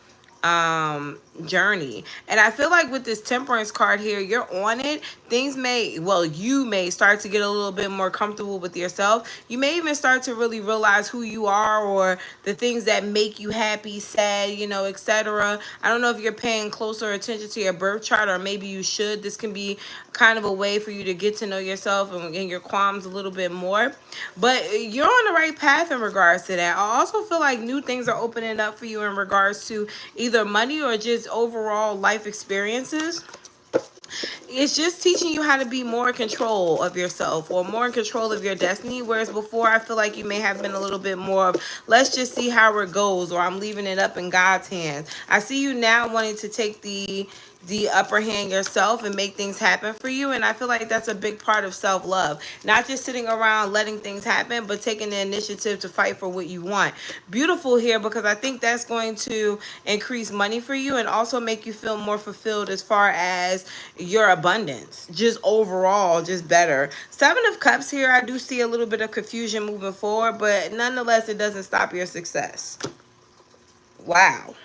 S1: journey. And I feel like with this temperance card here, you're on it. Things may, well, you may start to get a little bit more comfortable with yourself. You may even start to really realize who you are, or the things that make you happy, sad, you know, etc. I don't know if you're paying closer attention to your birth chart, or maybe you should. This can be kind of a way for you to get to know yourself and your qualms a little bit more. But you're on the right path in regards to that. I also feel like new things are opening up for you in regards to either money or just overall life experiences. It's just teaching you how to be more in control of yourself, or more in control of your destiny. Whereas before, I feel like you may have been a little bit more of, let's just see how it goes, or I'm leaving it up in God's hands. I see you now wanting to take the upper hand yourself and make things happen for you. And I feel like that's a big part of self-love. Not just sitting around letting things happen, but taking the initiative to fight for what you want. Beautiful here, because I think that's going to increase money for you and also make you feel more fulfilled as far as your abundance. Just overall, just better. Seven of Cups here, I do see a little bit of confusion moving forward, but nonetheless, it doesn't stop your success. Wow.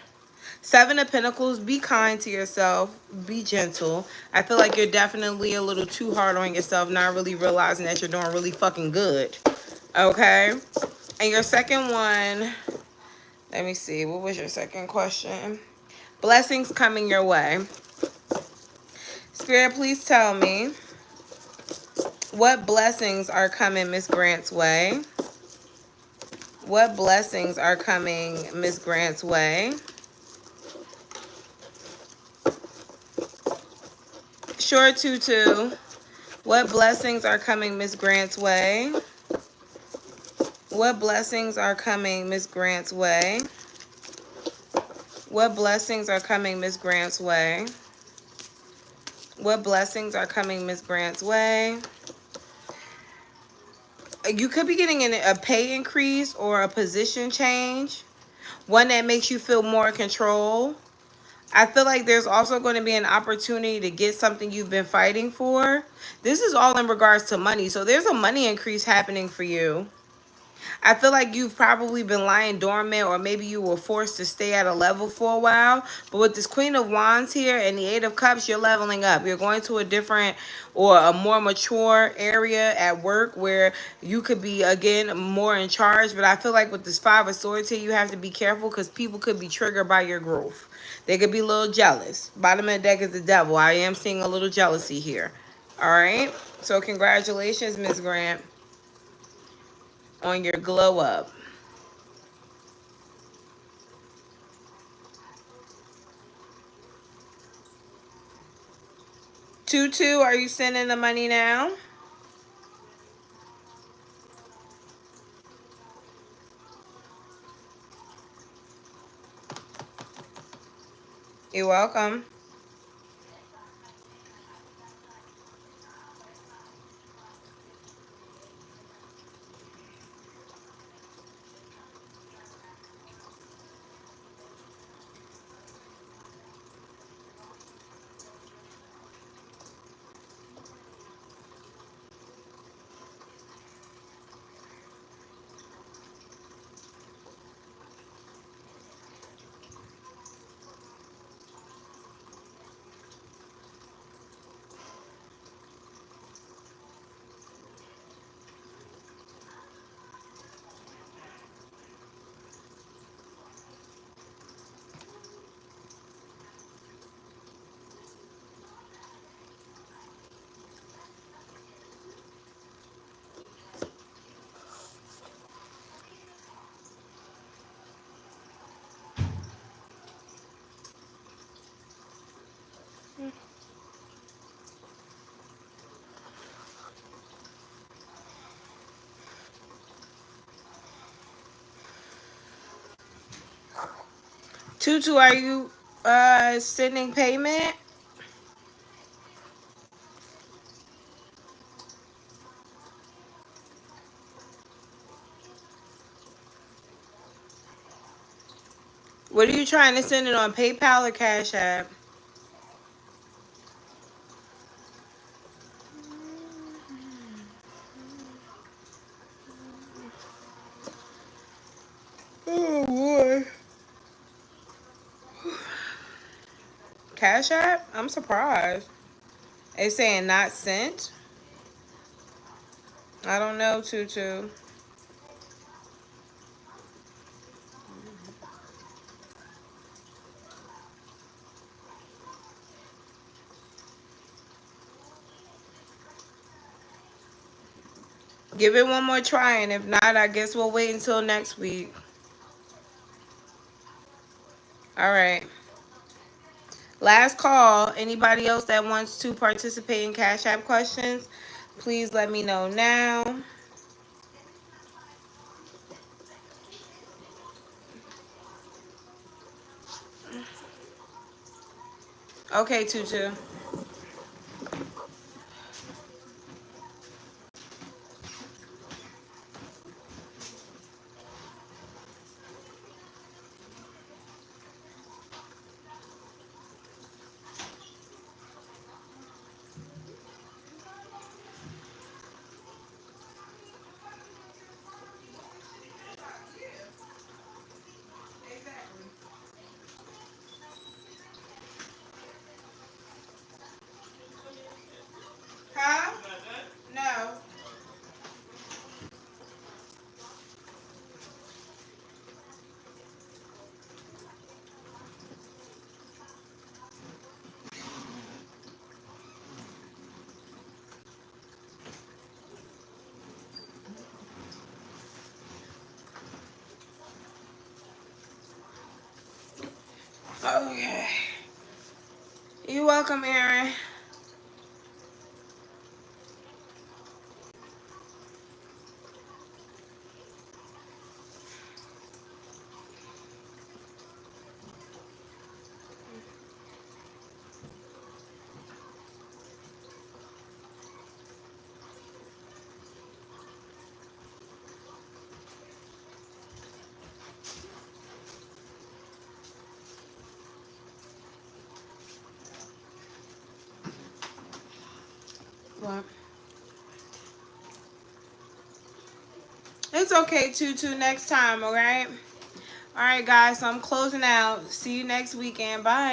S1: Seven of Pentacles, be kind to yourself. Be gentle. I feel like you're definitely a little too hard on yourself, not really realizing that you're doing really fucking good. Okay? And your second one, let me see. What was your second question? Blessings coming your way. Spirit, please tell me what blessings are coming Miss Grant's way. What blessings are coming Miss Grant's way? Sure, Tutu. What blessings are coming Miss Grant's way? What blessings are coming Miss Grant's way? What blessings are coming Miss Grant's way? What blessings are coming Miss Grant's way? You could be getting a pay increase or a position change. One that makes you feel more in control. I feel like there's also going to be an opportunity to get something you've been fighting for. This is all in regards to money. So there's a money increase happening for you. I feel like you've probably been lying dormant, or maybe you were forced to stay at a level for a while. But with this Queen of Wands here and the Eight of Cups, you're leveling up. You're going to a different or a more mature area at work where you could be, again, more in charge. But I feel like with this Five of Swords here, you have to be careful because people could be triggered by your growth. They could be a little jealous. Bottom of the deck is the Devil. I am seeing a little jealousy here. All right? So congratulations, Miss Grant, on your glow up. Tutu, are you sending the money now? You're welcome. Tutu, are you sending payment? What are you trying to send it on, PayPal or Cash App? Oh boy. Cash App? I'm surprised. It's saying not sent. I don't know, Tutu. Give it one more try, and if not, I guess we'll wait until next week. All right. Last call. Anybody else that wants to participate in Cash App questions, please let me know now. Okay, Tutu. Huh? No. Okay. You're welcome, Aaron. What? It's okay, Tutu. Next time, all right? All right, guys. So I'm closing out. See you next weekend. Bye.